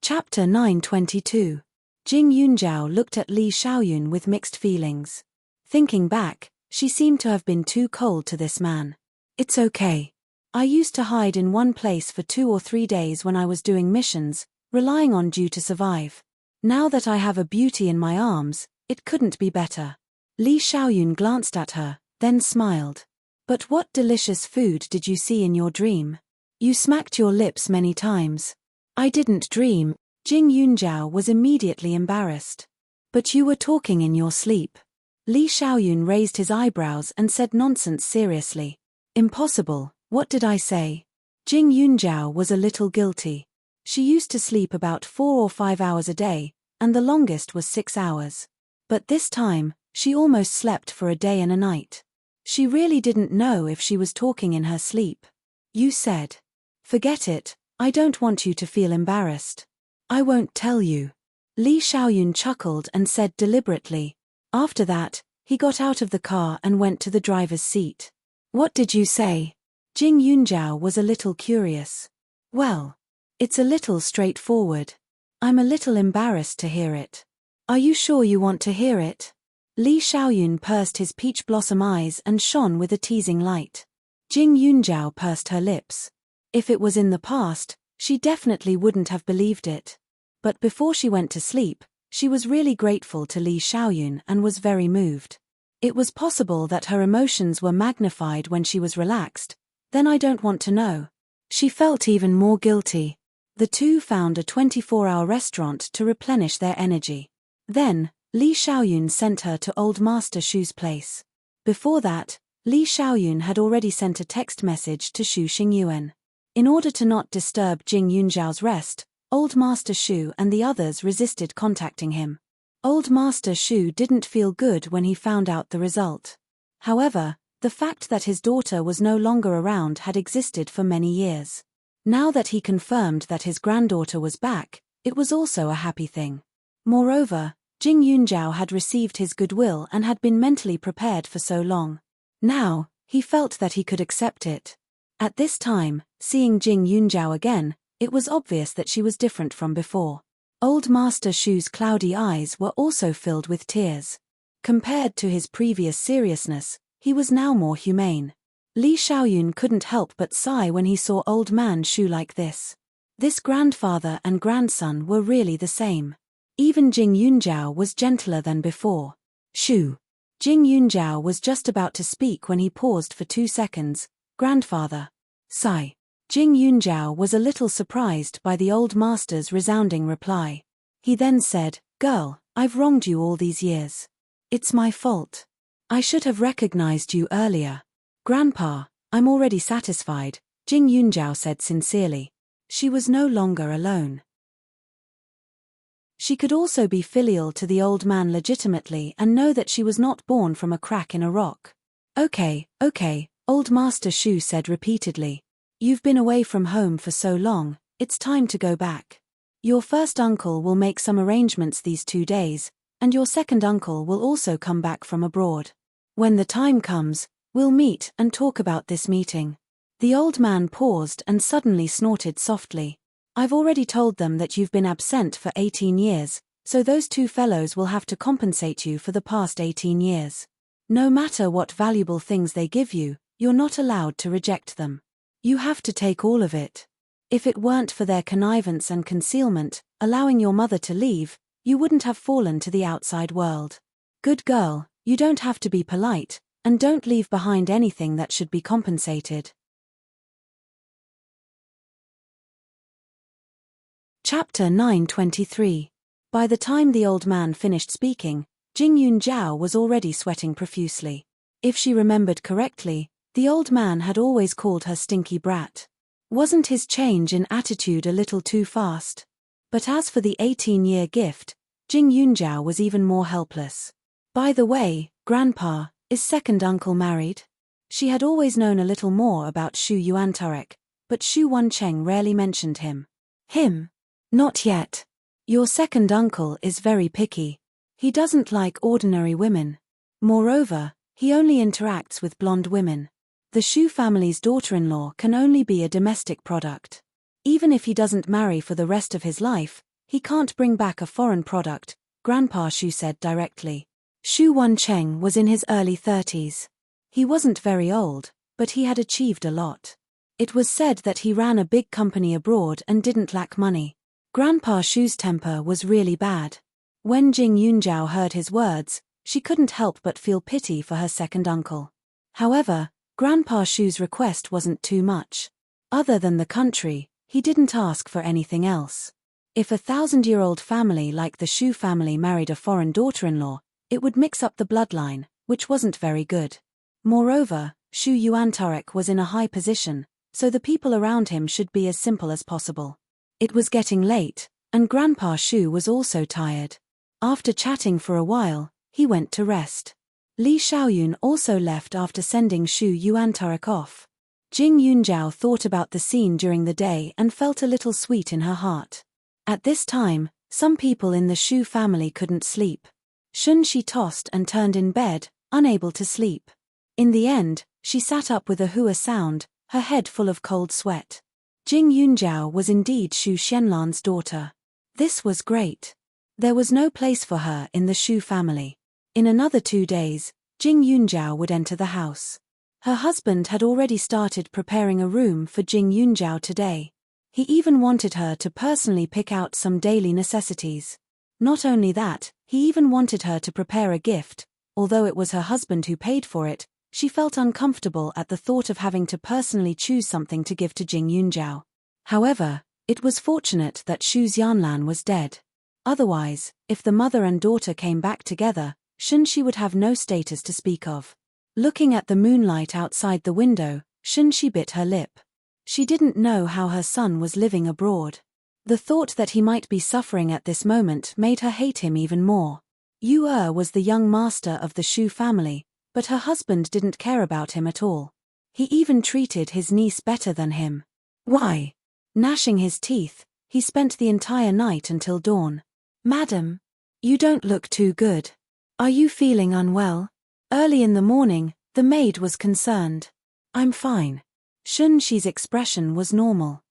[SPEAKER 1] Chapter 922. Jing Yunjiao looked at Li Xiaoyun with mixed feelings. Thinking back, she seemed to have been too cold to this man. It's okay. I used to hide in one place for 2 or 3 days when I was doing missions, relying on you to survive. Now that I have a beauty in my arms, it couldn't be better. Li Xiaoyun glanced at her, then smiled. But what delicious food did you see in your dream? You smacked your lips many times. I didn't dream. Jing Yunjiao was immediately embarrassed. But you were talking in your sleep. Li Xiaoyun raised his eyebrows and said nonsense seriously. Impossible, what did I say? Jing Yunjiao was a little guilty. She used to sleep about 4 or 5 hours a day, and the longest was 6 hours. But this time, she almost slept for a day and a night. She really didn't know if she was talking in her sleep. You said. Forget it, I don't want you to feel embarrassed. I won't tell you. Li Xiaoyun chuckled and said deliberately. After that, he got out of the car and went to the driver's seat. What did you say? Jing Yunjiao was a little curious. Well, it's a little straightforward. I'm a little embarrassed to hear it. Are you sure you want to hear it? Li Xiaoyun pursed his peach blossom eyes and shone with a teasing light. Jing Yunjiao pursed her lips. If it was in the past, she definitely wouldn't have believed it. But before she went to sleep, she was really grateful to Li Xiaoyun and was very moved. It was possible that her emotions were magnified when she was relaxed. Then I don't want to know. She felt even more guilty. The two found a 24-hour restaurant to replenish their energy. Then, Li Xiaoyun sent her to Old Master Shu's place. Before that, Li Xiaoyun had already sent a text message to Shu Xingyuan. In order to not disturb Jing Yunjiao's rest, Old Master Shu and the others resisted contacting him. Old Master Shu didn't feel good when he found out the result. However, the fact that his daughter was no longer around had existed for many years. Now that he confirmed that his granddaughter was back, it was also a happy thing. Moreover, Jing Yunjiao had received his goodwill and had been mentally prepared for so long. Now, he felt that he could accept it. At this time, seeing Jing Yunjiao again, it was obvious that she was different from before. Old Master Shu's cloudy eyes were also filled with tears. Compared to his previous seriousness, he was now more humane. Li Xiaoyun couldn't help but sigh when he saw Old Man Shu like this. This grandfather and grandson were really the same. Even Jing Yunjiao was gentler than before. Shu. Jing Yunjiao was just about to speak when he paused for 2 seconds. Grandfather. Sigh. Jing Yunjiao was a little surprised by the old master's resounding reply. He then said, "Girl, I've wronged you all these years. It's my fault. I should have recognized you earlier." "Grandpa, I'm already satisfied," Jing Yunjiao said sincerely. She was no longer alone. She could also be filial to the old man legitimately and know that she was not born from a crack in a rock. Okay, Old Master Shu said repeatedly. "You've been away from home for so long, it's time to go back. Your first uncle will make some arrangements these 2 days, and your second uncle will also come back from abroad. When the time comes, we'll meet and talk about this meeting." The old man paused and suddenly snorted softly. "I've already told them that you've been absent for 18 years, so those 2 fellows will have to compensate you for the past 18 years. No matter what valuable things they give you, you're not allowed to reject them. You have to take all of it. If it weren't for their connivance and concealment, allowing your mother to leave, you wouldn't have fallen to the outside world. Good girl, you don't have to be polite, and don't leave behind anything that should be compensated." Chapter 923. By the time the old man finished speaking, Jing Yunjiao was already sweating profusely. If she remembered correctly, the old man had always called her stinky brat. Wasn't his change in attitude a little too fast? But as for the 18-year gift, Jing Yunjiao was even more helpless. "By the way, Grandpa, is second uncle married?" She had always known a little more about Shu Yuantarek, but Shu Wancheng rarely mentioned him. "Him? Not yet. Your second uncle is very picky. He doesn't like ordinary women. Moreover, he only interacts with blonde women. The Shu family's daughter-in-law can only be a domestic product. Even if he doesn't marry for the rest of his life, he can't bring back a foreign product," Grandpa Shu said directly. Shu Wancheng was in his early 30s. He wasn't very old, but he had achieved a lot. It was said that he ran a big company abroad and didn't lack money. Grandpa Shu's temper was really bad. When Jing Yunjiao heard his words, she couldn't help but feel pity for her second uncle. However, Grandpa Shu's request wasn't too much. Other than the country, he didn't ask for anything else. If a 1,000-year-old family like the Shu family married a foreign daughter-in-law, it would mix up the bloodline, which wasn't very good. Moreover, Shu Yuantarek was in a high position, so the people around him should be as simple as possible. It was getting late, and Grandpa Shu was also tired. After chatting for a while, he went to rest. Li Xiaoyun also left after sending Shu Yuantarek off. Jing Yunjiao thought about the scene during the day and felt a little sweet in her heart. At this time, some people in the Shu family couldn't sleep. Shunxi tossed and turned in bed, unable to sleep. In the end, she sat up with a hua sound, her head full of cold sweat. Jing Yunjiao was indeed Shu Xianlan's daughter. This was great. There was no place for her in the Shu family. In another 2 days, Jing Yunjiao would enter the house. Her husband had already started preparing a room for Jing Yunjiao today. He even wanted her to personally pick out some daily necessities. Not only that, he even wanted her to prepare a gift. Although it was her husband who paid for it, she felt uncomfortable at the thought of having to personally choose something to give to Jing Yunjiao. However, it was fortunate that Shu Xianlan was dead. Otherwise, if the mother and daughter came back together, Shunshi would have no status to speak of. Looking at the moonlight outside the window, Shunshi bit her lip. She didn't know how her son was living abroad. The thought that he might be suffering at this moment made her hate him even more. Yu was the young master of the Shu family, but her husband didn't care about him at all. He even treated his niece better than him. Why? Gnashing his teeth, he spent the entire night until dawn. Madam, you don't look too good. Are you feeling unwell? Early in the morning, the maid was concerned. I'm fine. Shunshi's expression was normal.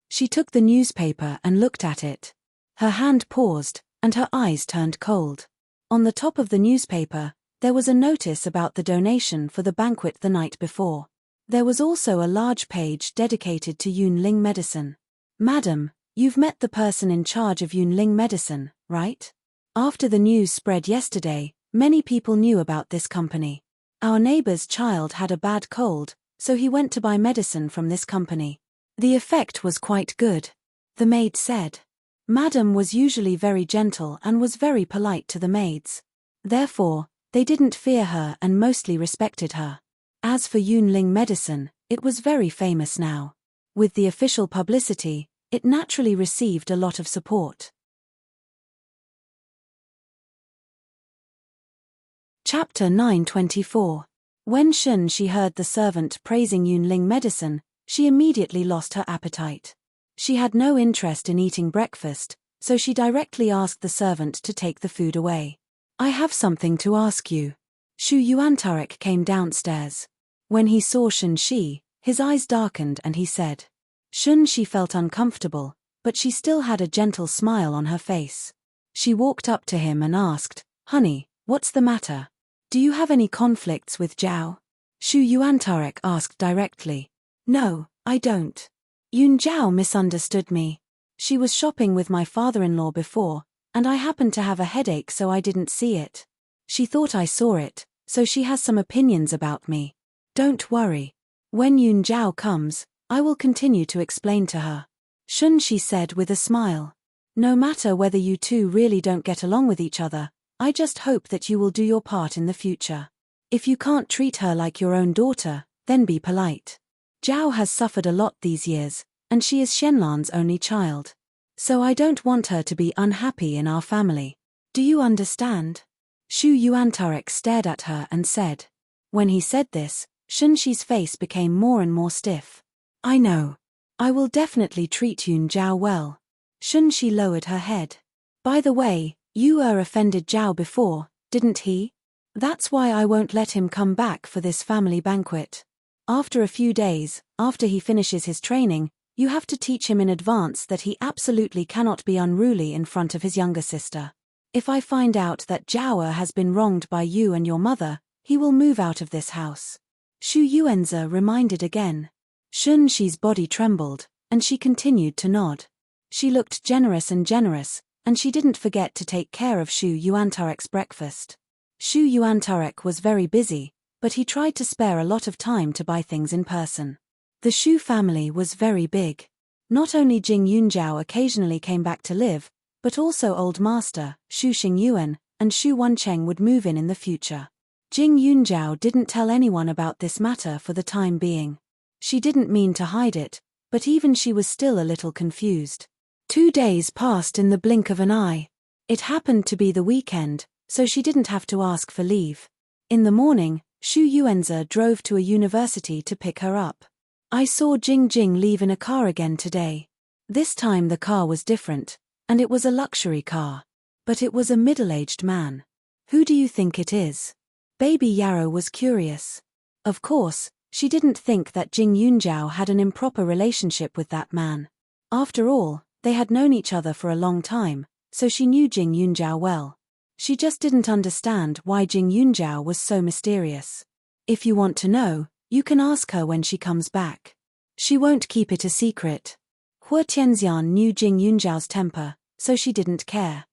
[SPEAKER 1] She took the newspaper and looked at it. Her hand paused, and her eyes turned cold. On the top of the newspaper, there was a notice about the donation for the banquet the night before. There was also a large page dedicated to Yunling medicine. Madam, you've met the person in charge of Yunling medicine, right? After the news spread yesterday, many people knew about this company. Our neighbor's child had a bad cold, so he went to buy medicine from this company. The effect was quite good. The maid said. Madam was usually very gentle and was very polite to the maids. Therefore, they didn't fear her and mostly respected her. As for Yunling medicine, it was very famous now. With the official publicity, it naturally received a lot of support. Chapter 924. When Shunshi heard the servant praising Yunling medicine, she immediately lost her appetite. She had no interest in eating breakfast, so she directly asked the servant to take the food away. I have something to ask you. Shu Yuantarek came downstairs. When he saw Shunshi, his eyes darkened and he said. Shunshi felt uncomfortable, but she still had a gentle smile on her face. She walked up to him and asked, Honey, what's the matter? Do you have any conflicts with Zhao? Shu Yuantarek asked directly. No, I don't. Yun Zhao misunderstood me. She was shopping with my father-in-law before, and I happened to have a headache so I didn't see it. She thought I saw it, so she has some opinions about me. Don't worry. When Yun Zhao comes, I will continue to explain to her. Shunshi said with a smile. No matter whether you two really don't get along with each other, I just hope that you will do your part in the future. If you can't treat her like your own daughter, then be polite. Zhao has suffered a lot these years, and she is Shenlan's only child. So I don't want her to be unhappy in our family. Do you understand? Shu Yuantarek stared at her and said. When he said this, Shunshi's face became more and more stiff. I know. I will definitely treat Yun Zhao well. Shunshi lowered her head. By the way, Yu offended Zhao before, didn't he? That's why I won't let him come back for this family banquet. After a few days, after he finishes his training, you have to teach him in advance that he absolutely cannot be unruly in front of his younger sister. If I find out that Zhao has been wronged by you and your mother, he will move out of this house. Shu Yuanzi reminded again. Shunshi's body trembled, and she continued to nod. She looked generous, and she didn't forget to take care of Shu Yuantarek's breakfast. Shu Yuantarek was very busy, but he tried to spare a lot of time to buy things in person. The Shu family was very big. Not only Jing Yunjiao occasionally came back to live, but also Old Master, Shu Xingyuan, and Shu Wancheng would move in the future. Jing Yunjiao didn't tell anyone about this matter for the time being. She didn't mean to hide it, but even she was still a little confused. 2 days passed in the blink of an eye. It happened to be the weekend, so she didn't have to ask for leave. In the morning, Shu Yuanzi drove to a university to pick her up. I saw Jing leave in a car again today. This time the car was different, and it was a luxury car. But it was a middle-aged man. Who do you think it is? Baby Yarrow was curious. Of course, she didn't think that Jing Yunjiao had an improper relationship with that man. After all, they had known each other for a long time, so she knew Jing Yunjiao well. She just didn't understand why Jing Yunjiao was so mysterious. If you want to know, you can ask her when she comes back. She won't keep it a secret. Hua Tianxian knew Jing Yunjiao's temper, so she didn't care.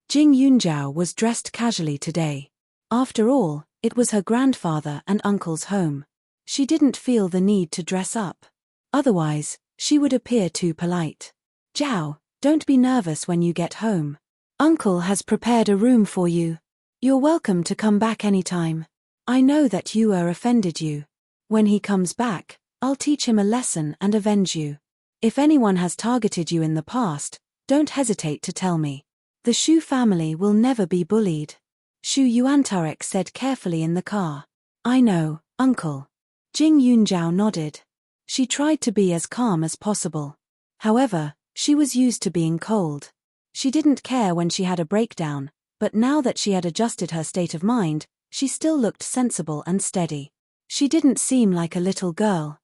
[SPEAKER 1] Jing Yunjiao was dressed casually today. After all, it was her grandfather and uncle's home. She didn't feel the need to dress up. Otherwise, she would appear too polite. Jiao, don't be nervous when you get home. Uncle has prepared a room for you. You're welcome to come back anytime. I know that Yu offended you. When he comes back, I'll teach him a lesson and avenge you. If anyone has targeted you in the past, don't hesitate to tell me. The Shu family will never be bullied. Shu Yuantarek said carefully in the car. I know, uncle. Jing Yunjiao nodded. She tried to be as calm as possible. However, she was used to being cold. She didn't care when she had a breakdown, but now that she had adjusted her state of mind, she still looked sensible and steady. She didn't seem like a little girl.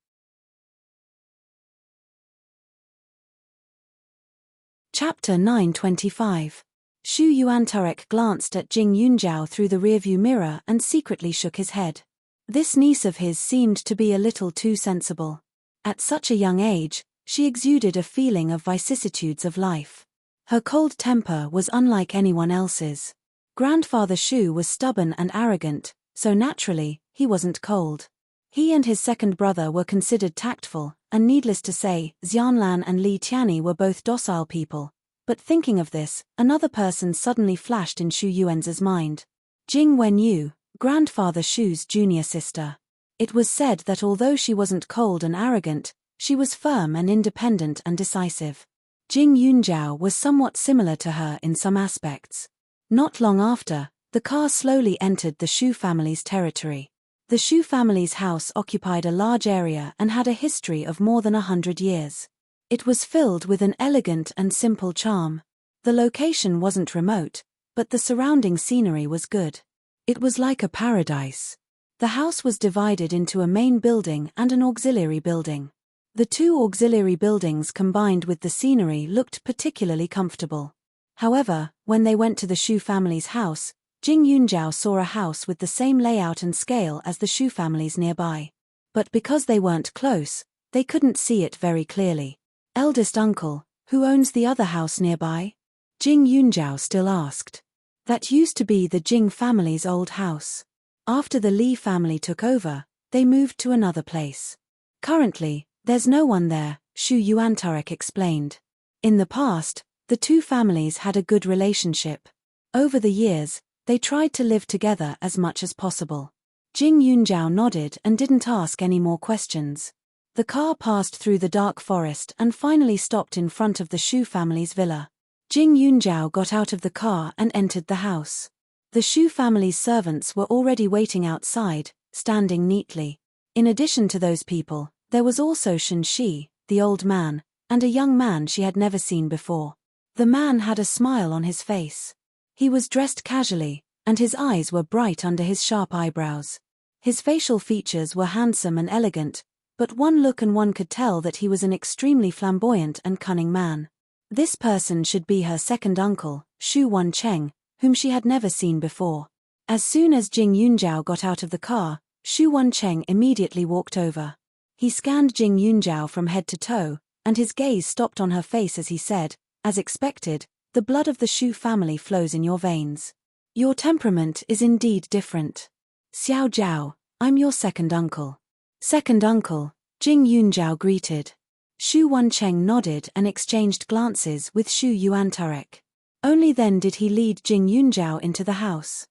[SPEAKER 1] Chapter 925. Shu Yuantarek glanced at Jing Yunjiao through the rearview mirror and secretly shook his head. This niece of his seemed to be a little too sensible. At such a young age, she exuded a feeling of vicissitudes of life. Her cold temper was unlike anyone else's. Grandfather Shu was stubborn and arrogant, so naturally, he wasn't cold. He and his second brother were considered tactful, and needless to say, Xianlan and Li Tianyi were both docile people. But thinking of this, another person suddenly flashed in Shu Yuan's mind. Jing Wenyu, Grandfather Shu's junior sister. It was said that although she wasn't cold and arrogant, she was firm and independent and decisive. Jing Yunjiao was somewhat similar to her in some aspects. Not long after, the car slowly entered the Shu family's territory. The Shu family's house occupied a large area and had a history of more than 100 years. It was filled with an elegant and simple charm. The location wasn't remote, but the surrounding scenery was good. It was like a paradise. The house was divided into a main building and an auxiliary building. The two auxiliary buildings combined with the scenery looked particularly comfortable. However, when they went to the Shu family's house, Jing Yunjiao saw a house with the same layout and scale as the Shu family's nearby. But because they weren't close, they couldn't see it very clearly. Eldest uncle, who owns the other house nearby? Jing Yunjiao still asked. That used to be the Jing family's old house. After the Li family took over, they moved to another place. Currently, there's no one there, Shu Yuantarek explained. In the past, the two families had a good relationship. Over the years, they tried to live together as much as possible. Jing Yunjiao nodded and didn't ask any more questions. The car passed through the dark forest and finally stopped in front of the Shu family's villa. Jing Yunjiao got out of the car and entered the house. The Shu family's servants were already waiting outside, standing neatly. In addition to those people, there was also Shen Shi, the old man, and a young man she had never seen before. The man had a smile on his face. He was dressed casually, and his eyes were bright under his sharp eyebrows. His facial features were handsome and elegant, but one look and one could tell that he was an extremely flamboyant and cunning man. This person should be her second uncle, Shu Wancheng, whom she had never seen before. As soon as Jing Yunjiao got out of the car, Shu Wancheng immediately walked over. He scanned Jing Yunjiao from head to toe, and his gaze stopped on her face as he said, as expected, the blood of the Shu family flows in your veins. Your temperament is indeed different. Xiao Jiao, I'm your second uncle. Second uncle, Jing Yunjiao greeted. Shu Wancheng nodded and exchanged glances with Shu Yuantarek. Only then did he lead Jing Yunjiao into the house.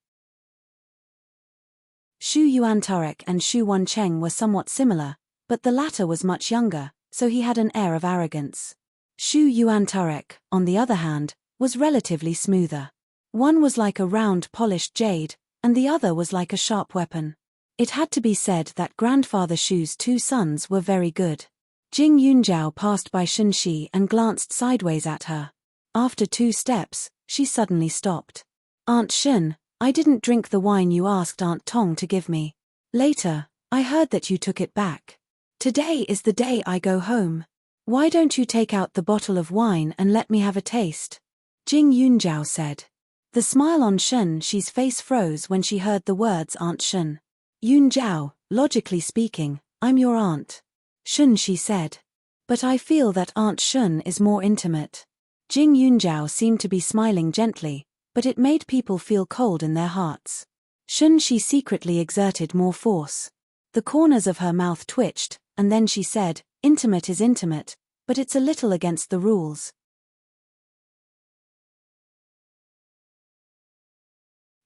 [SPEAKER 1] Shu Yuantarek and Shu Wancheng were somewhat similar, but the latter was much younger, so he had an air of arrogance. Shu Yuantarek, on the other hand, was relatively smoother. One was like a round polished jade, and the other was like a sharp weapon. It had to be said that Grandfather Shu's two sons were very good. Jing Yunjiao passed by Shen Shi and glanced sideways at her. After 2 steps, she suddenly stopped. Aunt Shen, I didn't drink the wine you asked Aunt Tong to give me. Later, I heard that you took it back. Today is the day I go home. Why don't you take out the bottle of wine and let me have a taste? Jing Yunjiao said. The smile on Shun Shi's face froze when she heard the words Aunt Shun. Yunjiao, logically speaking, I'm your aunt. Shun Shi said. But I feel that Aunt Shun is more intimate. Jing Yunjiao seemed to be smiling gently, but it made people feel cold in their hearts. Shun Shi secretly exerted more force. The corners of her mouth twitched, and then she said, intimate is intimate, but it's a little against the rules.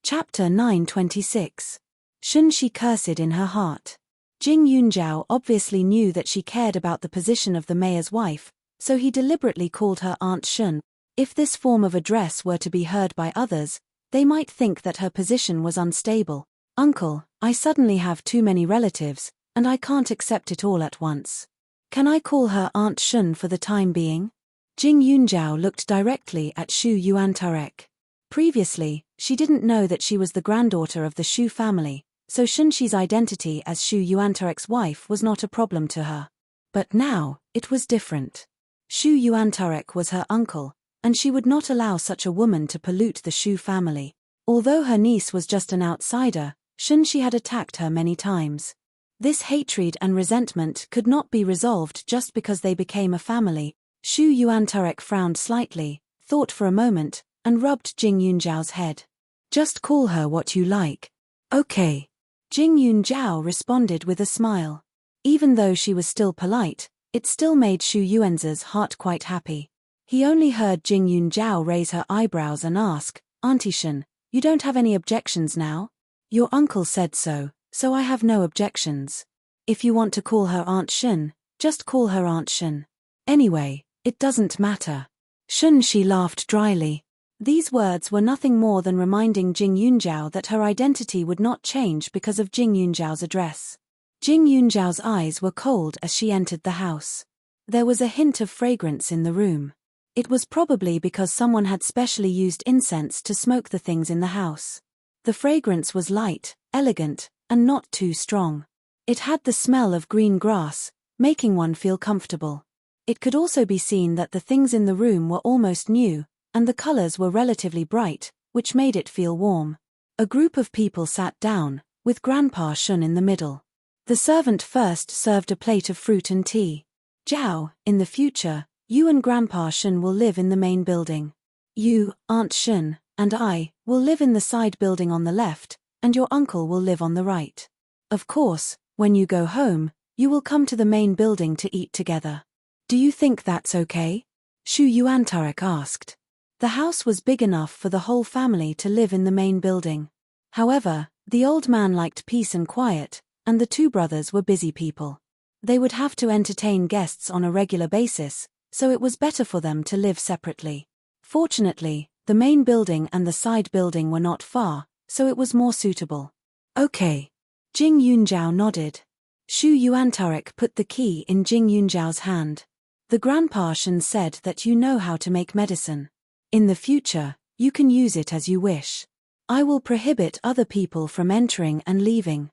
[SPEAKER 1] Chapter 9:26. Shun Shi cursed in her heart. Jing Yunjiao obviously knew that she cared about the position of the mayor's wife, so he deliberately called her Aunt Shun. If this form of address were to be heard by others, they might think that her position was unstable. Uncle, I suddenly have too many relatives, and I can't accept it all at once. Can I call her Aunt Shun for the time being? Jing Yunjiao looked directly at Shu Yuantarek. Previously, she didn't know that she was the granddaughter of the Shu family, so Shun Shi's identity as Shu Yuantarek's wife was not a problem to her. But now, it was different. Shu Yuantarek was her uncle, and she would not allow such a woman to pollute the Shu family. Although her niece was just an outsider, Shun Shi had attacked her many times. This hatred and resentment could not be resolved just because they became a family. Shu Yuantarek frowned slightly, thought for a moment, and rubbed Jing Yunjiao's head. Just call her what you like. Okay. Jing Yunjiao responded with a smile. Even though she was still polite, it still made Shu Yuanza's heart quite happy. He only heard Jing Yunjiao raise her eyebrows and ask, Auntie Shun, you don't have any objections now? Your uncle said so I have no objections. If you want to call her Aunt Shun, just call her Aunt Shun. Anyway, it doesn't matter. Shun Shi laughed dryly. These words were nothing more than reminding Jing Yunjiao that her identity would not change because of Jing Yunjiao's address. Jing Yunjiao's eyes were cold as she entered the house. There was a hint of fragrance in the room. It was probably because someone had specially used incense to smoke the things in the house. The fragrance was light, elegant, and not too strong. It had the smell of green grass, making one feel comfortable. It could also be seen that the things in the room were almost new, and the colors were relatively bright, which made it feel warm. A group of people sat down, with Grandpa Shun in the middle. The servant first served a plate of fruit and tea. Jiao, in the future, you and Grandpa Shun will live in the main building. You, Aunt Shun, and I, will live in the side building on the left, and your uncle will live on the right. Of course, when you go home, you will come to the main building to eat together. Do you think that's okay? Shu Yuantarek asked. The house was big enough for the whole family to live in the main building. However, the old man liked peace and quiet, and the two brothers were busy people. They would have to entertain guests on a regular basis, so it was better for them to live separately. Fortunately, the main building and the side building were not far, so it was more suitable. Okay. Jing Yunjiao nodded. Shu Yuantarek put the key in Jing Yunjiao's hand. The Grandpa Shun said that you know how to make medicine. In the future, you can use it as you wish. I will prohibit other people from entering and leaving.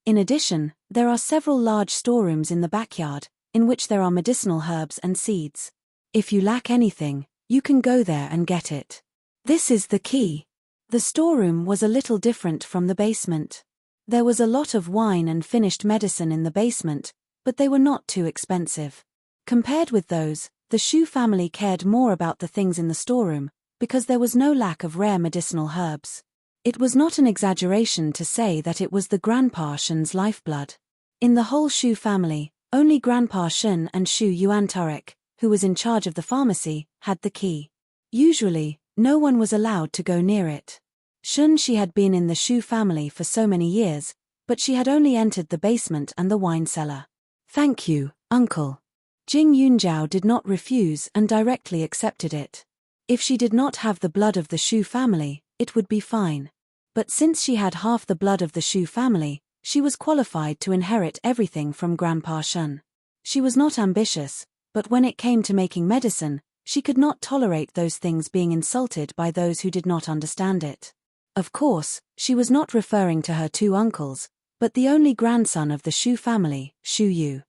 [SPEAKER 1] In addition, there are several large storerooms in the backyard, in which there are medicinal herbs and seeds. If you lack anything, you can go there and get it. This is the key. The storeroom was a little different from the basement. There was a lot of wine and finished medicine in the basement, but they were not too expensive. Compared with those, the Shu family cared more about the things in the storeroom, because there was no lack of rare medicinal herbs. It was not an exaggeration to say that it was the Grandpa Shun's lifeblood. In the whole Shu family, only Grandpa Shun and Shu Yuantarek, who was in charge of the pharmacy, had the key. Usually, no one was allowed to go near it. Shun Shi had been in the Shu family for so many years, but she had only entered the basement and the wine cellar. Thank you, uncle. Jing Yunjiao did not refuse and directly accepted it. If she did not have the blood of the Shu family, it would be fine. But since she had half the blood of the Shu family, she was qualified to inherit everything from Grandpa Shun. She was not ambitious, but when it came to making medicine, she could not tolerate those things being insulted by those who did not understand it. Of course, she was not referring to her two uncles, but the only grandson of the Shu family, Shu Yu.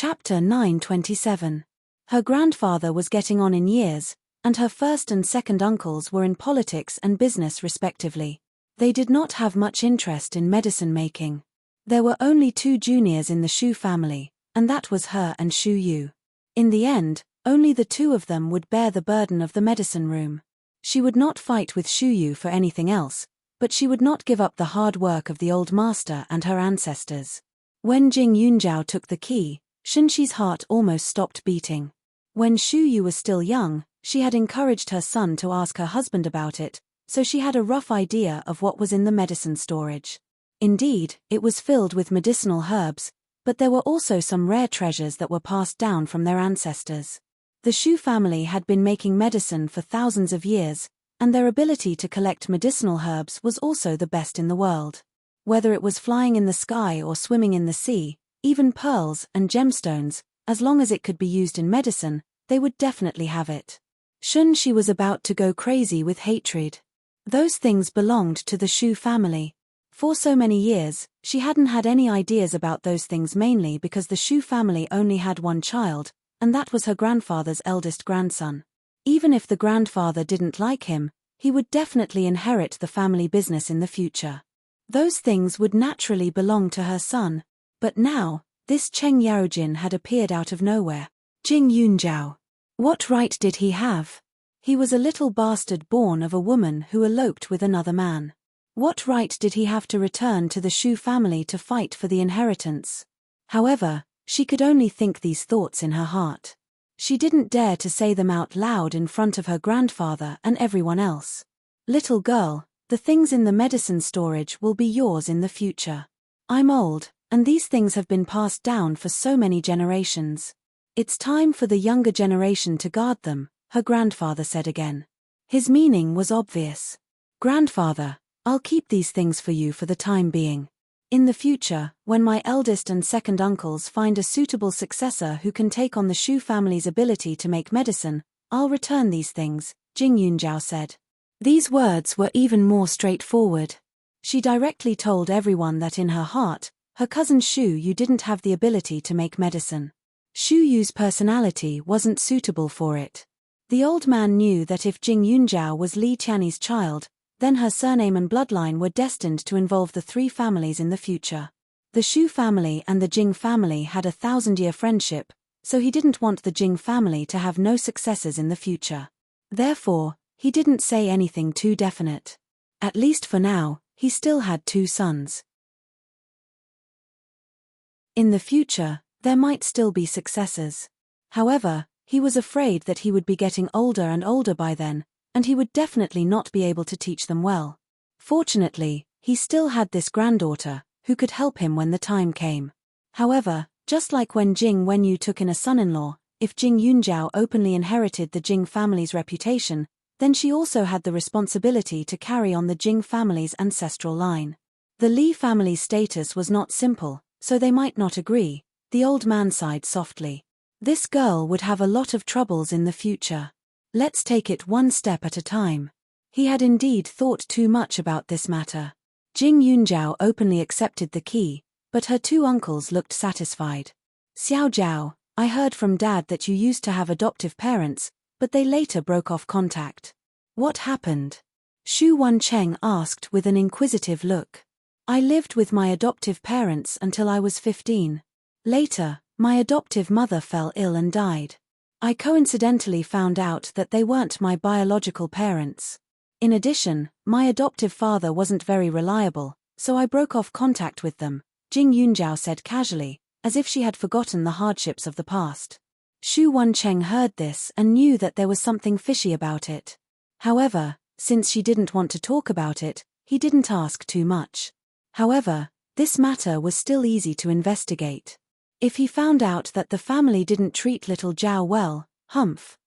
[SPEAKER 1] Chapter 927. Her grandfather was getting on in years, and her first and second uncles were in politics and business respectively. They did not have much interest in medicine making. There were only 2 juniors in the Shu family, and that was her and Shu Yu. In the end, only the 2 of them would bear the burden of the medicine room. She would not fight with Shu Yu for anything else, but she would not give up the hard work of the old master and her ancestors. When Jing Yunjiao took the key, Shenxi's heart almost stopped beating. When Shu Yu was still young, she had encouraged her son to ask her husband about it, so she had a rough idea of what was in the medicine storage. Indeed, it was filled with medicinal herbs, but there were also some rare treasures that were passed down from their ancestors. The Shu family had been making medicine for thousands of years, and their ability to collect medicinal herbs was also the best in the world. Whether it was flying in the sky or swimming in the sea, even pearls and gemstones, as long as it could be used in medicine, they would definitely have it. She was about to go crazy with hatred. Those things belonged to the Shu family. For so many years, she hadn't had any ideas about those things, mainly because the Shu family only had one child, and that was her grandfather's eldest grandson. Even if the grandfather didn't like him, he would definitely inherit the family business in the future. Those things would naturally belong to her son, but now, this Cheng Yaojin had appeared out of nowhere. Jing Yunjiao. What right did he have? He was a little bastard born of a woman who eloped with another man. What right did he have to return to the Shu family to fight for the inheritance? However, she could only think these thoughts in her heart. She didn't dare to say them out loud in front of her grandfather and everyone else. Little girl, the things in the medicine storage will be yours in the future. I'm old, and these things have been passed down for so many generations. It's time for the younger generation to guard them, her grandfather said again. His meaning was obvious. Grandfather, I'll keep these things for you for the time being. In the future, when my eldest and second uncles find a suitable successor who can take on the Shu family's ability to make medicine, I'll return these things, Jing Yunjiao said. These words were even more straightforward. She directly told everyone that in her heart, her cousin Shu Yu didn't have the ability to make medicine. Shu Yu's personality wasn't suitable for it. The old man knew that if Jing Yunjiao was Li Tianyi's child, then her surname and bloodline were destined to involve the 3 families in the future. The Shu family and the Jing family had a 1,000-year friendship, so he didn't want the Jing family to have no successors in the future. Therefore, he didn't say anything too definite. At least for now, he still had 2 sons. In the future, there might still be successors. However, he was afraid that he would be getting older and older by then, and he would definitely not be able to teach them well. Fortunately, he still had this granddaughter, who could help him when the time came. However, just like when Jing Wenyu took in a son-in-law, if Jing Yunjiao openly inherited the Jing family's reputation, then she also had the responsibility to carry on the Jing family's ancestral line. The Li family's status was not simple, so they might not agree, the old man sighed softly. This girl would have a lot of troubles in the future. Let's take it one step at a time. He had indeed thought too much about this matter. Jing Yunjiao openly accepted the key, but her 2 uncles looked satisfied. Xiao Jiao, I heard from Dad that you used to have adoptive parents, but they later broke off contact. What happened? Xu Wancheng asked with an inquisitive look. I lived with my adoptive parents until I was 15. Later, my adoptive mother fell ill and died. I coincidentally found out that they weren't my biological parents. In addition, my adoptive father wasn't very reliable, so I broke off contact with them, Jing Yunjiao said casually, as if she had forgotten the hardships of the past. Xu Wancheng heard this and knew that there was something fishy about it. However, since she didn't want to talk about it, he didn't ask too much. However, this matter was still easy to investigate. If he found out that the family didn't treat little Zhao well, humph.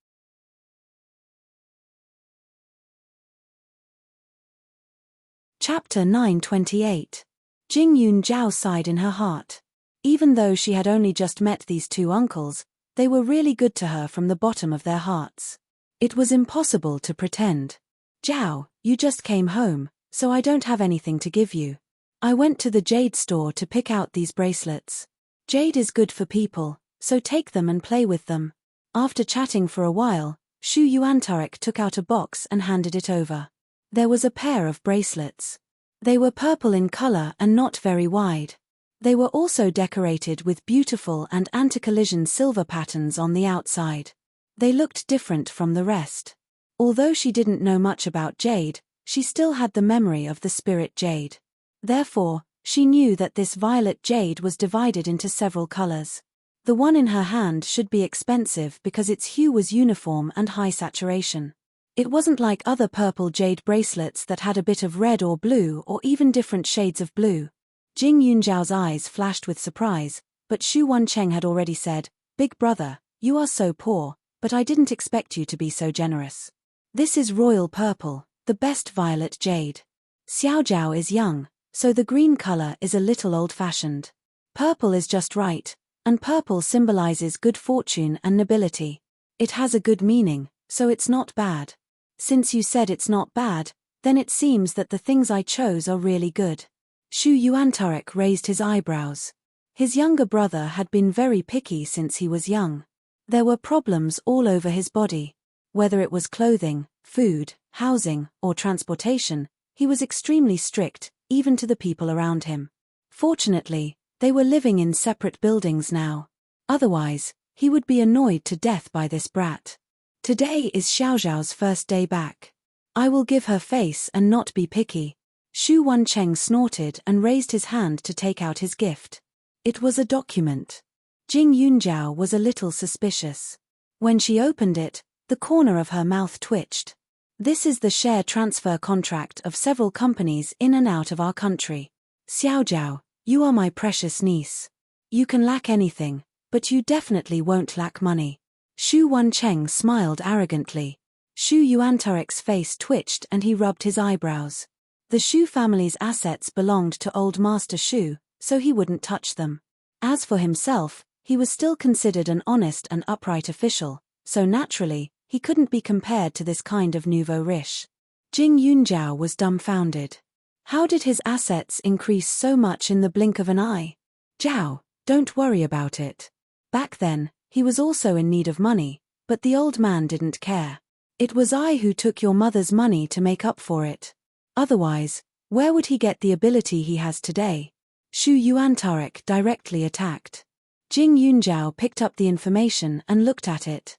[SPEAKER 1] Chapter 928. Jing Yunjiao sighed in her heart. Even though she had only just met these 2 uncles, they were really good to her from the bottom of their hearts. It was impossible to pretend. Zhao, you just came home, so I don't have anything to give you. I went to the jade store to pick out these bracelets. Jade is good for people, so take them and play with them. After chatting for a while, Shu Yuantarek took out a box and handed it over. There was a pair of bracelets. They were purple in color and not very wide. They were also decorated with beautiful and anti-collision silver patterns on the outside. They looked different from the rest. Although she didn't know much about jade, she still had the memory of the spirit jade. Therefore, she knew that this violet jade was divided into several colors. The one in her hand should be expensive because its hue was uniform and high saturation. It wasn't like other purple jade bracelets that had a bit of red or blue or even different shades of blue. Jing Yunjiao's eyes flashed with surprise, but Xu Wancheng had already said, "Big brother, you are so poor, but I didn't expect you to be so generous. This is royal purple, the best violet jade. Xiaojiao is young, so the green color is a little old-fashioned. Purple is just right, and purple symbolizes good fortune and nobility. It has a good meaning, so it's not bad. Since you said it's not bad, then it seems that the things I chose are really good." Shu Yuantarek raised his eyebrows. His younger brother had been very picky since he was young. There were problems all over his body. Whether it was clothing, food, housing, or transportation, he was extremely strict, even to the people around him. Fortunately, they were living in separate buildings now. Otherwise, he would be annoyed to death by this brat. Today is Xiaojiao's first day back. I will give her face and not be picky. Xu Wancheng snorted and raised his hand to take out his gift. It was a document. Jing Yunjiao was a little suspicious. When she opened it, the corner of her mouth twitched. "This is the share transfer contract of several companies in and out of our country. Xiaojiao, you are my precious niece. You can lack anything, but you definitely won't lack money." Xu Wancheng smiled arrogantly. Xu Yuantarek's face twitched and he rubbed his eyebrows. The Xu family's assets belonged to old Master Xu, so he wouldn't touch them. As for himself, he was still considered an honest and upright official, so naturally, he couldn't be compared to this kind of nouveau riche. Jing Yunjiao was dumbfounded. How did his assets increase so much in the blink of an eye? "Jiao, don't worry about it. Back then, he was also in need of money, but the old man didn't care. It was I who took your mother's money to make up for it. Otherwise, where would he get the ability he has today?" Shu Yuantarek directly attacked. Jing Yunjiao picked up the information and looked at it.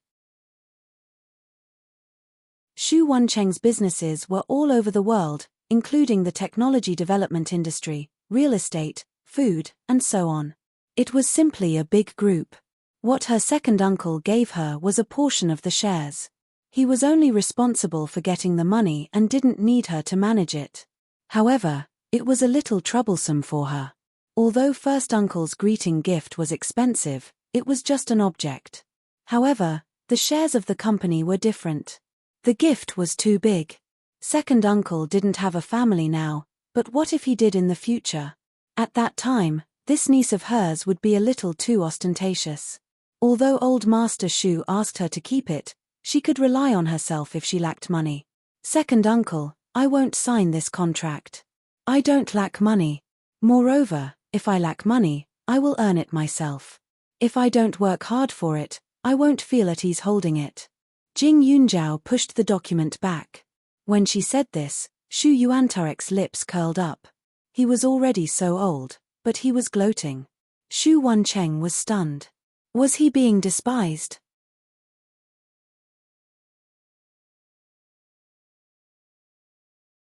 [SPEAKER 1] Xu Wancheng's businesses were all over the world, including the technology development industry, real estate, food, and so on. It was simply a big group. What her second uncle gave her was a portion of the shares. He was only responsible for getting the money and didn't need her to manage it. However, it was a little troublesome for her. Although first uncle's greeting gift was expensive, it was just an object. However, the shares of the company were different. The gift was too big. Second uncle didn't have a family now, but what if he did in the future? At that time, this niece of hers would be a little too ostentatious. Although old Master Xu asked her to keep it, she could rely on herself if she lacked money. "Second uncle, I won't sign this contract. I don't lack money. Moreover, if I lack money, I will earn it myself. If I don't work hard for it, I won't feel at ease holding it." Jing Yunjiao pushed the document back. When she said this, Xu Yuantarek's lips curled up. He was already so old, but he was gloating. Xu Wancheng was stunned. Was he being despised?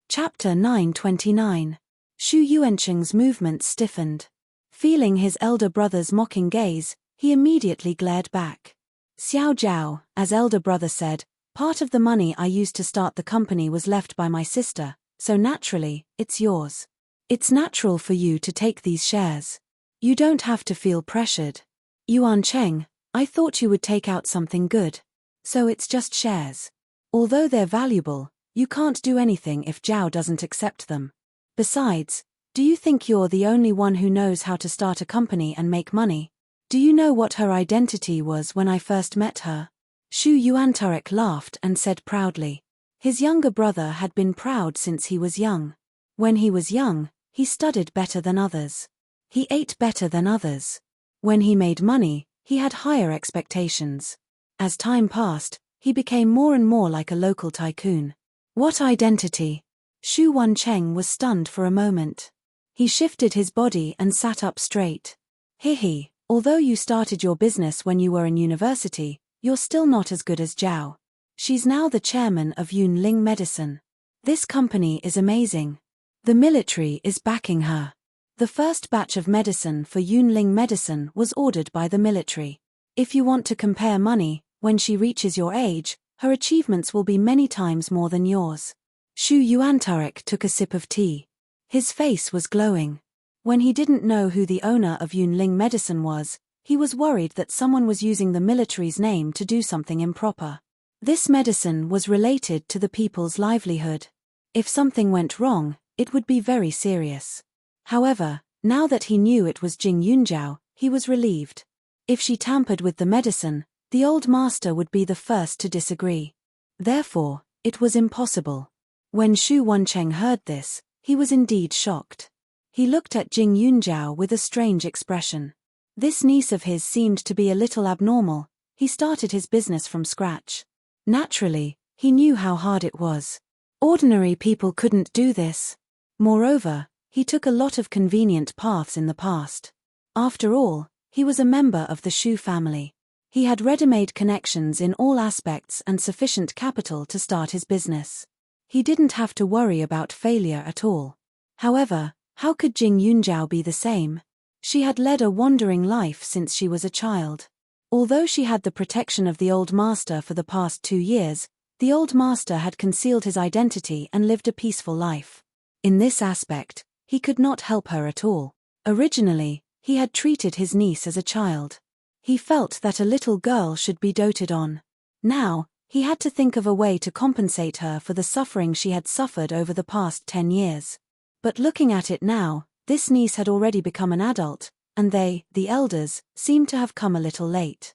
[SPEAKER 1] Chapter 929. Xu Yuancheng's movements stiffened. Feeling his elder brother's mocking gaze, he immediately glared back. "Xiaojiao," as elder brother said, "part of the money I used to start the company was left by my sister, so naturally, it's yours. It's natural for you to take these shares. You don't have to feel pressured. Yuan Cheng, I thought you would take out something good. So it's just shares. Although they're valuable, you can't do anything if Zhao doesn't accept them. Besides, do you think you're the only one who knows how to start a company and make money? Do you know what her identity was when I first met her?" Xu Yuantarek laughed and said proudly. His younger brother had been proud since he was young. When he was young, he studied better than others. He ate better than others. When he made money, He had higher expectations. As time passed, he became more and more like a local tycoon. What identity? Xu Wancheng was stunned for a moment. He shifted his body and sat up straight. Hihi, although you started your business when you were in university, you're still not as good as Zhao. She's now the chairman of Yunling Medicine. This company is amazing. The military is backing her. The first batch of medicine for Yunling Medicine was ordered by the military. If you want to compare money, when she reaches your age, her achievements will be many times more than yours. Xu Yuantarek took a sip of tea. His face was glowing. When he didn't know who the owner of Yunling Medicine was, he was worried that someone was using the military's name to do something improper. This medicine was related to the people's livelihood. If something went wrong, it would be very serious. However, now that he knew it was Jing Yunjiao, he was relieved. If she tampered with the medicine, the old master would be the first to disagree. Therefore, it was impossible. When Xu Wancheng heard this, he was indeed shocked. He looked at Jing Yunjiao with a strange expression. This niece of his seemed to be a little abnormal. He started his business from scratch. Naturally, he knew how hard it was. Ordinary people couldn't do this. Moreover, he took a lot of convenient paths in the past. After all, he was a member of the Xu family. He had ready-made connections in all aspects and sufficient capital to start his business. He didn't have to worry about failure at all. However, how could Jing Yunjiao be the same? She had led a wandering life since she was a child. Although she had the protection of the old master for the past 2 years, the old master had concealed his identity and lived a peaceful life. In this aspect, he could not help her at all. Originally, he had treated his niece as a child. He felt that a little girl should be doted on. Now, he had to think of a way to compensate her for the suffering she had suffered over the past 10 years. But looking at it now, this niece had already become an adult, and they, the elders, seemed to have come a little late.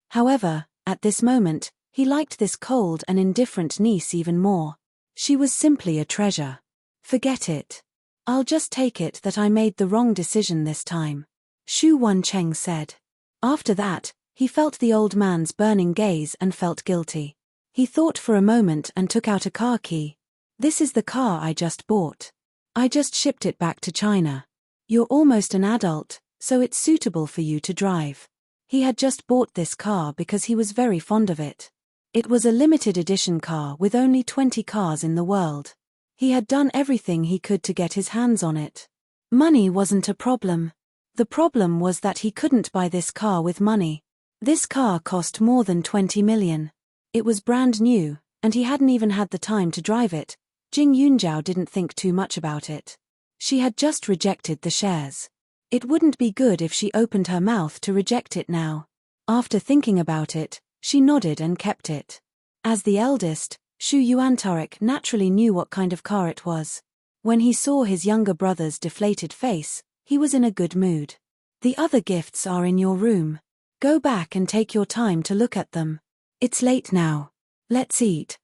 [SPEAKER 1] However, at this moment, he liked this cold and indifferent niece even more. She was simply a treasure. Forget it. I'll just take it that I made the wrong decision this time, Xu Wancheng said. After that, he felt the old man's burning gaze and felt guilty. He thought for a moment and took out a car key. This is the car I just bought. I just shipped it back to China. You're almost an adult, so it's suitable for you to drive. He had just bought this car because he was very fond of it. It was a limited edition car with only 20 cars in the world. He had done everything he could to get his hands on it. Money wasn't a problem. The problem was that he couldn't buy this car with money. This car cost more than 20 million. It was brand new, and he hadn't even had the time to drive it. Jing Yunjiao didn't think too much about it. She had just rejected the shares. It wouldn't be good if she opened her mouth to reject it now. After thinking about it, she nodded and kept it. As the eldest, Xu Yuantarek naturally knew what kind of car it was. When he saw his younger brother's deflated face, he was in a good mood. The other gifts are in your room. Go back and take your time to look at them. It's late now. Let's eat.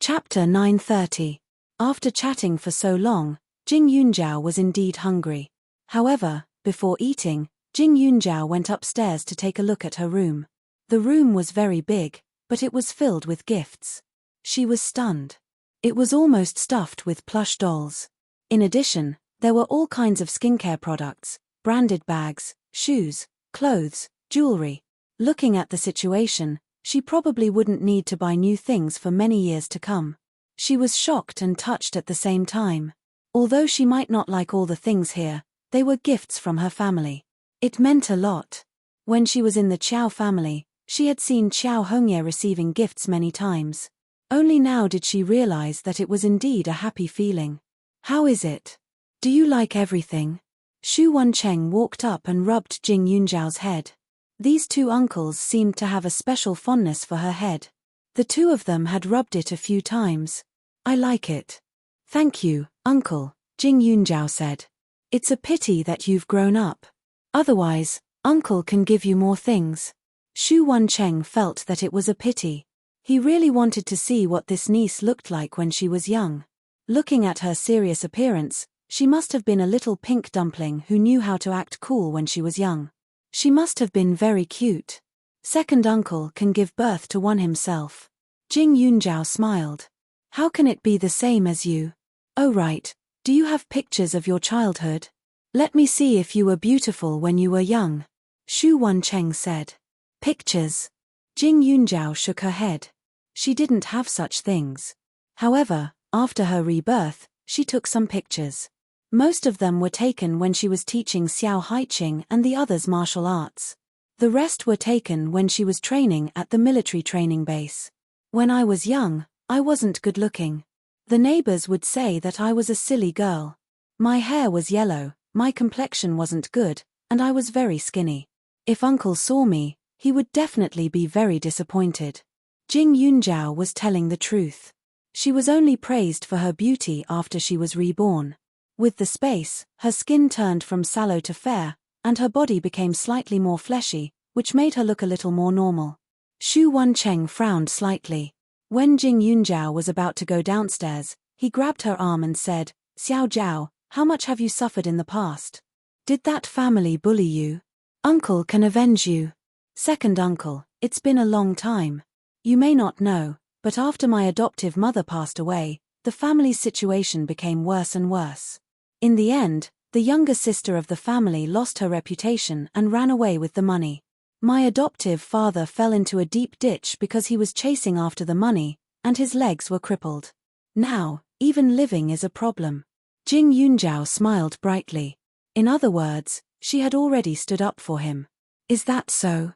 [SPEAKER 1] Chapter 930. After chatting for so long, Jing Yunjiao was indeed hungry. However, before eating, Jing Yunjiao went upstairs to take a look at her room. The room was very big, but it was filled with gifts. She was stunned. It was almost stuffed with plush dolls. In addition, there were all kinds of skincare products, branded bags, shoes, clothes, jewelry. Looking at the situation, she probably wouldn't need to buy new things for many years to come. She was shocked and touched at the same time. Although she might not like all the things here, they were gifts from her family. It meant a lot. When she was in the Qiao family, she had seen Qiao Hongye receiving gifts many times. Only now did she realize that it was indeed a happy feeling. How is it? Do you like everything? Xu Wancheng walked up and rubbed Jing Yunjiao's head. These two uncles seemed to have a special fondness for her head. The two of them had rubbed it a few times. I like it. Thank you, uncle, Jing Yunjiao said. It's a pity that you've grown up. Otherwise, uncle can give you more things. Xu Wancheng felt that it was a pity. He really wanted to see what this niece looked like when she was young. Looking at her serious appearance, she must have been a little pink dumpling who knew how to act cool when she was young. She must have been very cute. Second uncle can give birth to one himself. Jing Yunjiao smiled. How can it be the same as you? Oh right, do you have pictures of your childhood? Let me see if you were beautiful when you were young. Xu Wancheng said. Pictures? Jing Yunjiao shook her head. She didn't have such things. However, after her rebirth, she took some pictures. Most of them were taken when she was teaching Xiao Haiqing and the others martial arts. The rest were taken when she was training at the military training base. When I was young, I wasn't good looking. The neighbors would say that I was a silly girl. My hair was yellow, my complexion wasn't good, and I was very skinny. If uncle saw me, he would definitely be very disappointed. Jing Yunjiao was telling the truth. She was only praised for her beauty after she was reborn. With the space, her skin turned from sallow to fair, and her body became slightly more fleshy, which made her look a little more normal. Xu Wancheng frowned slightly. When Jing Yunjiao was about to go downstairs, he grabbed her arm and said, Xiao Jiao, how much have you suffered in the past? Did that family bully you? Uncle can avenge you. Second uncle, it's been a long time. You may not know, but after my adoptive mother passed away, the family's situation became worse and worse. In the end, the younger sister of the family lost her reputation and ran away with the money. My adoptive father fell into a deep ditch because he was chasing after the money, and his legs were crippled. Now, even living is a problem. Jing Yunjiao smiled brightly. In other words, she had already stood up for him. Is that so?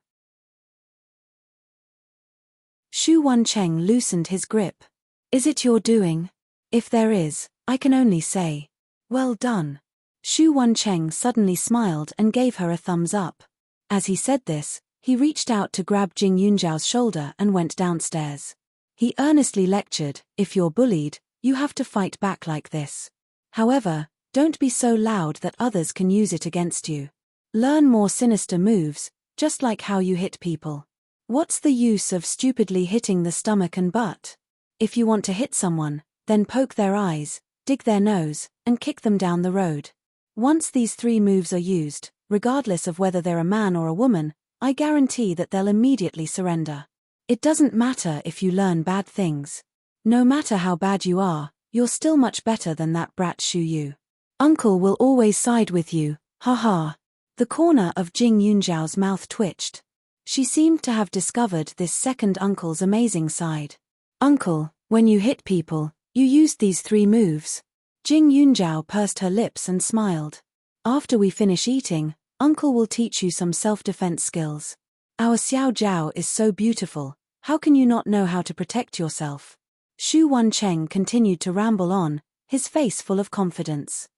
[SPEAKER 1] Xu Wancheng loosened his grip. Is it your doing? If there is, I can only say, well done. Xu Wancheng suddenly smiled and gave her a thumbs up. As he said this, he reached out to grab Jing Yunjiao's shoulder and went downstairs. He earnestly lectured, if you're bullied, you have to fight back like this. However, don't be so loud that others can use it against you. Learn more sinister moves, just like how you hit people. What's the use of stupidly hitting the stomach and butt? If you want to hit someone, then poke their eyes, dig their nose, and kick them down the road. Once these 3 moves are used, regardless of whether they're a man or a woman, I guarantee that they'll immediately surrender. It doesn't matter if you learn bad things. No matter how bad you are, you're still much better than that brat Xu Yu. Uncle will always side with you, haha. The corner of Jing Yunjiao's mouth twitched. She seemed to have discovered this second uncle's amazing side. Uncle, when you hit people, you used these 3 moves. Jing Yunjiao pursed her lips and smiled. After we finish eating, Uncle will teach you some self-defense skills. Our Xiao Jiao is so beautiful, how can you not know how to protect yourself? Xu Wancheng continued to ramble on, his face full of confidence.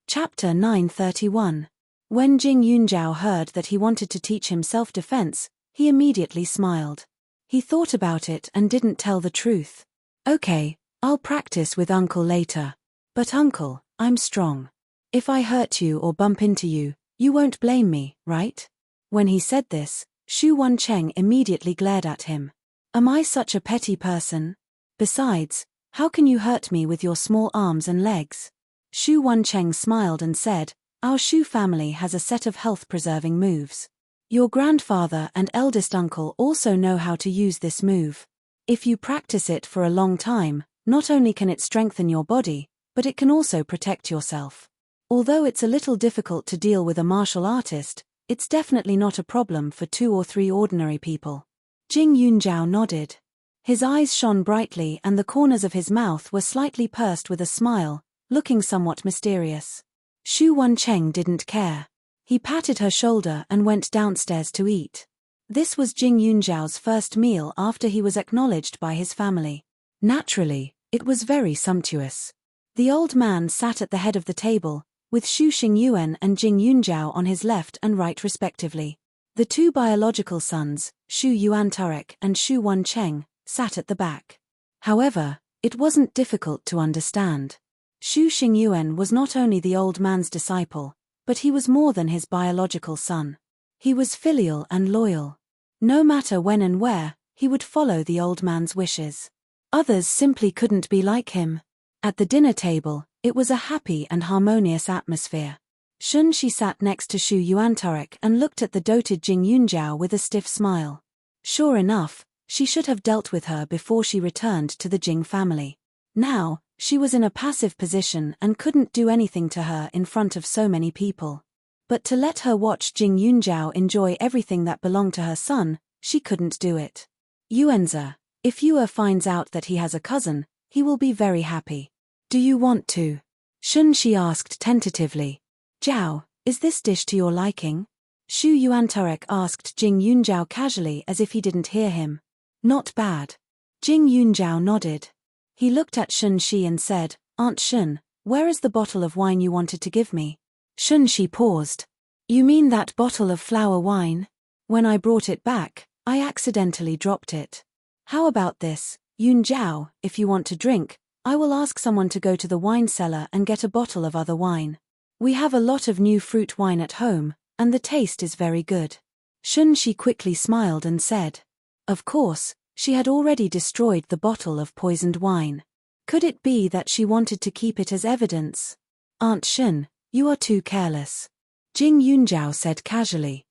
[SPEAKER 1] Chapter 931. When Jing Yunjiao heard that he wanted to teach him self-defense, he immediately smiled. He thought about it and didn't tell the truth. Okay, I'll practice with Uncle later. But Uncle, I'm strong. If I hurt you or bump into you, you won't blame me, right? When he said this, Xu Wancheng immediately glared at him. Am I such a petty person? Besides, how can you hurt me with your small arms and legs? Xu Wancheng smiled and said, our Xu family has a set of health-preserving moves. Your grandfather and eldest uncle also know how to use this move. If you practice it for a long time, not only can it strengthen your body, but it can also protect yourself. Although it's a little difficult to deal with a martial artist, it's definitely not a problem for 2 or 3 ordinary people. Jing Yunjiao nodded. His eyes shone brightly and the corners of his mouth were slightly pursed with a smile, looking somewhat mysterious. Xu Wancheng didn't care. He patted her shoulder and went downstairs to eat. This was Jing Yunjiao's first meal after he was acknowledged by his family. Naturally, it was very sumptuous. The old man sat at the head of the table, with Xu Xingyuan and Jing Yunjiao on his left and right respectively. The 2 biological sons, Xu Yuanturek and Xu Wancheng, sat at the back. However, it wasn't difficult to understand. Xu Xingyuan was not only the old man's disciple, but he was more than his biological son. He was filial and loyal. No matter when and where, he would follow the old man's wishes. Others simply couldn't be like him. At the dinner table, it was a happy and harmonious atmosphere. Shunshi sat next to Shu Yuantorek and looked at the doted Jing Yunjiao with a stiff smile. Sure enough, she should have dealt with her before she returned to the Jing family. Now, she was in a passive position and couldn't do anything to her in front of so many people. But to let her watch Jing Yunjiao enjoy everything that belonged to her son, she couldn't do it. Yuanzi, if Yue finds out that he has a cousin, he will be very happy. Do you want to? Shunshi asked tentatively. Jiao, is this dish to your liking? Shu Yuantorek asked Jing Yunjiao casually as if he didn't hear him. Not bad. Jing Yunjiao nodded. He looked at Shunshi and said, Aunt Shun, where is the bottle of wine you wanted to give me? Shunshi paused. You mean that bottle of flower wine? When I brought it back, I accidentally dropped it. How about this, Yunjiao, if you want to drink, I will ask someone to go to the wine cellar and get a bottle of other wine. We have a lot of new fruit wine at home, and the taste is very good. Shunshi quickly smiled and said. Of course, she had already destroyed the bottle of poisoned wine. Could it be that she wanted to keep it as evidence? Aunt Shun, you are too careless. Jing Yunjiao said casually.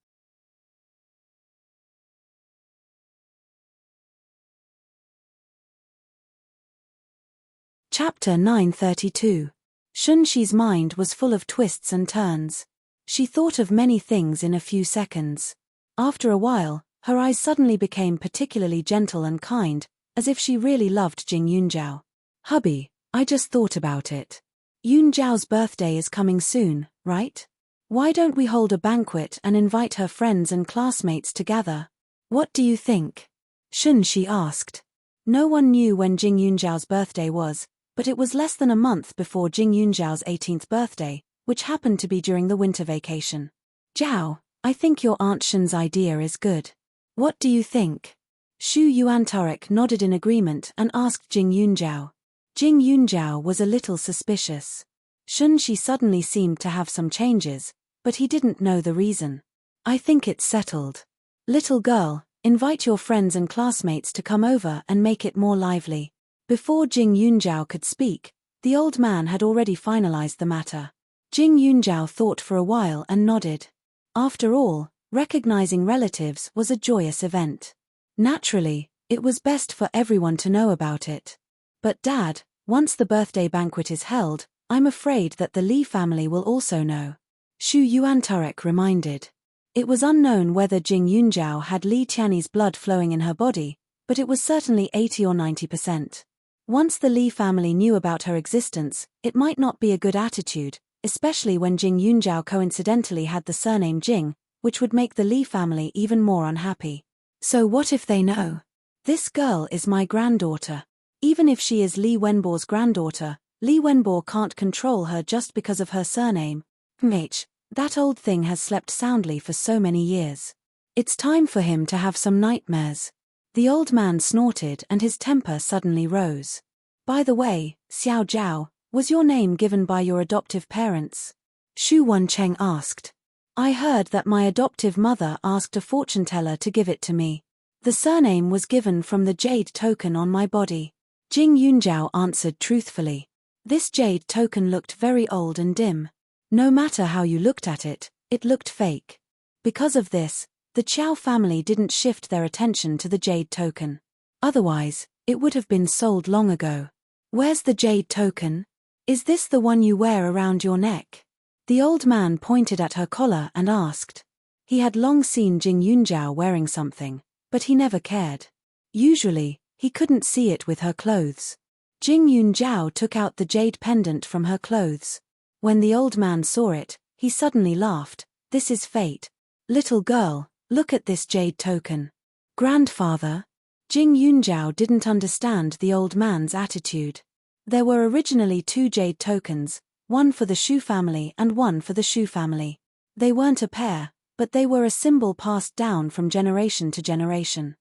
[SPEAKER 1] Chapter 932. Shunshi's mind was full of twists and turns. She thought of many things in a few seconds. After a while, her eyes suddenly became particularly gentle and kind, as if she really loved Jing Yunjiao. Hubby, I just thought about it. Yunjiao's birthday is coming soon, right? Why don't we hold a banquet and invite her friends and classmates to gather? What do you think? Shunshi asked. No one knew when Jing Yunjiao's birthday was, but it was less than a month before Jing Yunjiao's 18th birthday, which happened to be during the winter vacation. Jiao, I think your Aunt Shun's idea is good. What do you think? Shu Yuantorek nodded in agreement and asked Jing Yunjiao. Jing Yunjiao was a little suspicious. Shunshi suddenly seemed to have some changes, but he didn't know the reason. I think it's settled. Little girl, invite your friends and classmates to come over and make it more lively. Before Jing Yunjiao could speak, the old man had already finalized the matter. Jing Yunjiao thought for a while and nodded. After all, recognizing relatives was a joyous event. Naturally, it was best for everyone to know about it. But Dad, once the birthday banquet is held, I'm afraid that the Li family will also know. Shu Yuantorek reminded. It was unknown whether Jing Yunjiao had Li Tianyi's blood flowing in her body, but it was certainly 80 or 90%. Once the Li family knew about her existence, it might not be a good attitude, especially when Jing Yunjiao coincidentally had the surname Jing, which would make the Li family even more unhappy. So what if they know? This girl is my granddaughter. Even if she is Li Wenbo's granddaughter, Li Wenbo can't control her just because of her surname. That old thing has slept soundly for so many years. It's time for him to have some nightmares. The old man snorted and his temper suddenly rose. By the way, Xiao Jiao, was your name given by your adoptive parents? Shu Wancheng asked. I heard that my adoptive mother asked a fortune teller to give it to me. The surname was given from the jade token on my body. Jing Yunjiao answered truthfully. This jade token looked very old and dim. No matter how you looked at it, it looked fake. Because of this, the Qiao family didn't shift their attention to the jade token. Otherwise, it would have been sold long ago. Where's the jade token? Is this the one you wear around your neck? The old man pointed at her collar and asked. He had long seen Jing Yunjiao wearing something, but he never cared. Usually, he couldn't see it with her clothes. Jing Yunjiao took out the jade pendant from her clothes. When the old man saw it, he suddenly laughed. This is fate. Little girl, look at this jade token. Grandfather? Jing Yunjiao didn't understand the old man's attitude. There were originally 2 jade tokens, one for the Shu family and one for the Shu family. They weren't a pair, but they were a symbol passed down from generation to generation.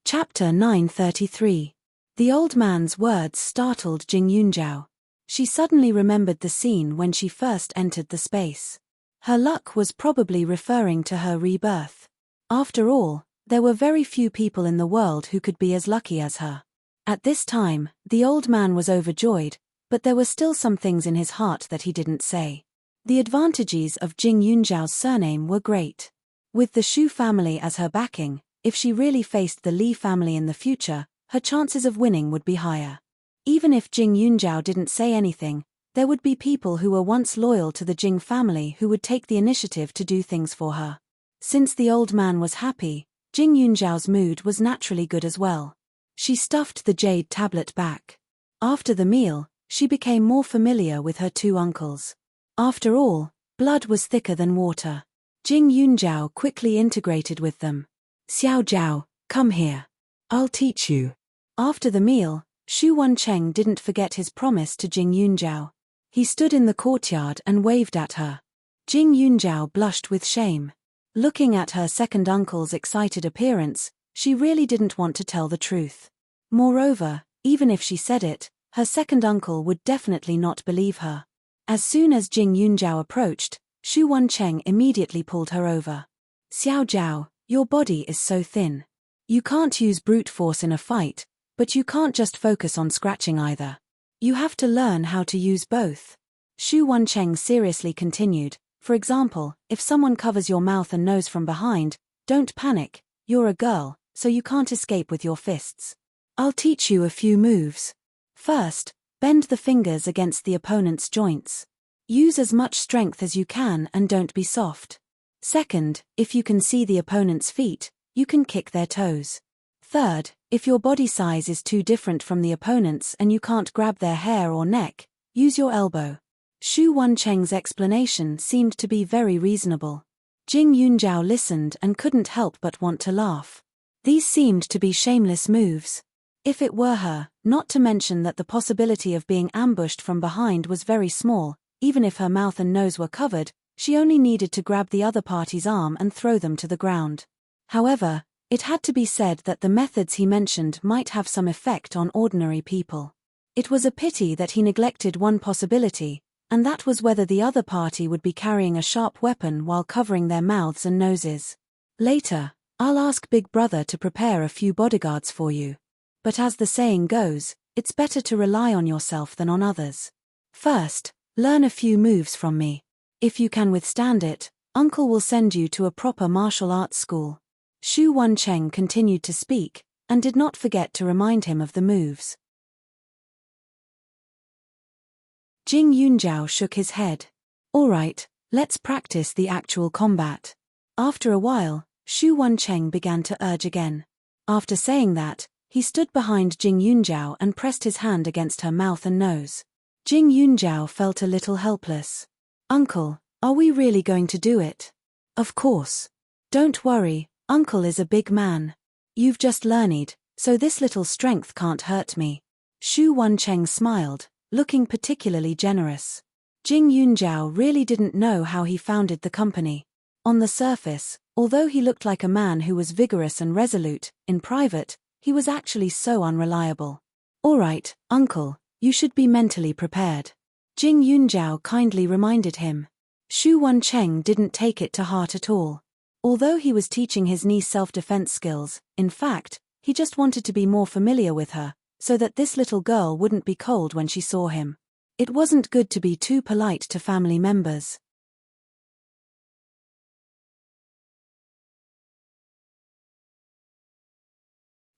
[SPEAKER 1] Chapter 933. The old man's words startled Jing Yunjiao. She suddenly remembered the scene when she first entered the space. Her luck was probably referring to her rebirth. After all, there were very few people in the world who could be as lucky as her. At this time, the old man was overjoyed, but there were still some things in his heart that he didn't say. The advantages of Jing Yunjiao's surname were great. With the Shu family as her backing, if she really faced the Li family in the future, her chances of winning would be higher. Even if Jing Yunjiao didn't say anything, there would be people who were once loyal to the Jing family who would take the initiative to do things for her. Since the old man was happy, Jing Yunjiao's mood was naturally good as well. She stuffed the jade tablet back. After the meal, she became more familiar with her two uncles. After all, blood was thicker than water. Jing Yunjiao quickly integrated with them. Xiao Jiao, come here. I'll teach you. After the meal, Shu Wencheng didn't forget his promise to Jing Yunjiao. He stood in the courtyard and waved at her. Jing Yunjiao blushed with shame. Looking at her second uncle's excited appearance, she really didn't want to tell the truth. Moreover, even if she said it, her second uncle would definitely not believe her. As soon as Jing Yunjiao approached, Shu Wencheng immediately pulled her over. Xiao Jiao, your body is so thin. You can't use brute force in a fight, but you can't just focus on scratching either. You have to learn how to use both. Shu Wencheng seriously continued, for example, if someone covers your mouth and nose from behind, don't panic, you're a girl, so you can't escape with your fists. I'll teach you a few moves. First, bend the fingers against the opponent's joints. Use as much strength as you can and don't be soft. Second, if you can see the opponent's feet, you can kick their toes. Third, if your body size is too different from the opponent's and you can't grab their hair or neck, use your elbow. Shu Wencheng's explanation seemed to be very reasonable. Jing Yunjiao listened and couldn't help but want to laugh. These seemed to be shameless moves. If it were her, not to mention that the possibility of being ambushed from behind was very small, even if her mouth and nose were covered, she only needed to grab the other party's arm and throw them to the ground. However, it had to be said that the methods he mentioned might have some effect on ordinary people. It was a pity that he neglected one possibility, and that was whether the other party would be carrying a sharp weapon while covering their mouths and noses. Later, I'll ask Big Brother to prepare a few bodyguards for you. But as the saying goes, it's better to rely on yourself than on others. First, learn a few moves from me. If you can withstand it, Uncle will send you to a proper martial arts school. Shu Wencheng continued to speak, and did not forget to remind him of the moves. Jing Yunjiao shook his head. All right, let's practice the actual combat. After a while, Shu Wencheng began to urge again. After saying that, he stood behind Jing Yunjiao and pressed his hand against her mouth and nose. Jing Yunjiao felt a little helpless. Uncle, are we really going to do it? Of course. Don't worry, Uncle is a big man. You've just learned, so this little strength can't hurt me. Shu Wencheng smiled, looking particularly generous. Jing Yunjiao really didn't know how he founded the company. On the surface, although he looked like a man who was vigorous and resolute, in private, he was actually so unreliable. All right, Uncle, you should be mentally prepared. Jing Yunjiao kindly reminded him. Shu Wencheng didn't take it to heart at all. Although he was teaching his niece self-defense skills, in fact, he just wanted to be more familiar with her, so that this little girl wouldn't be cold when she saw him. It wasn't good to be too polite to family members.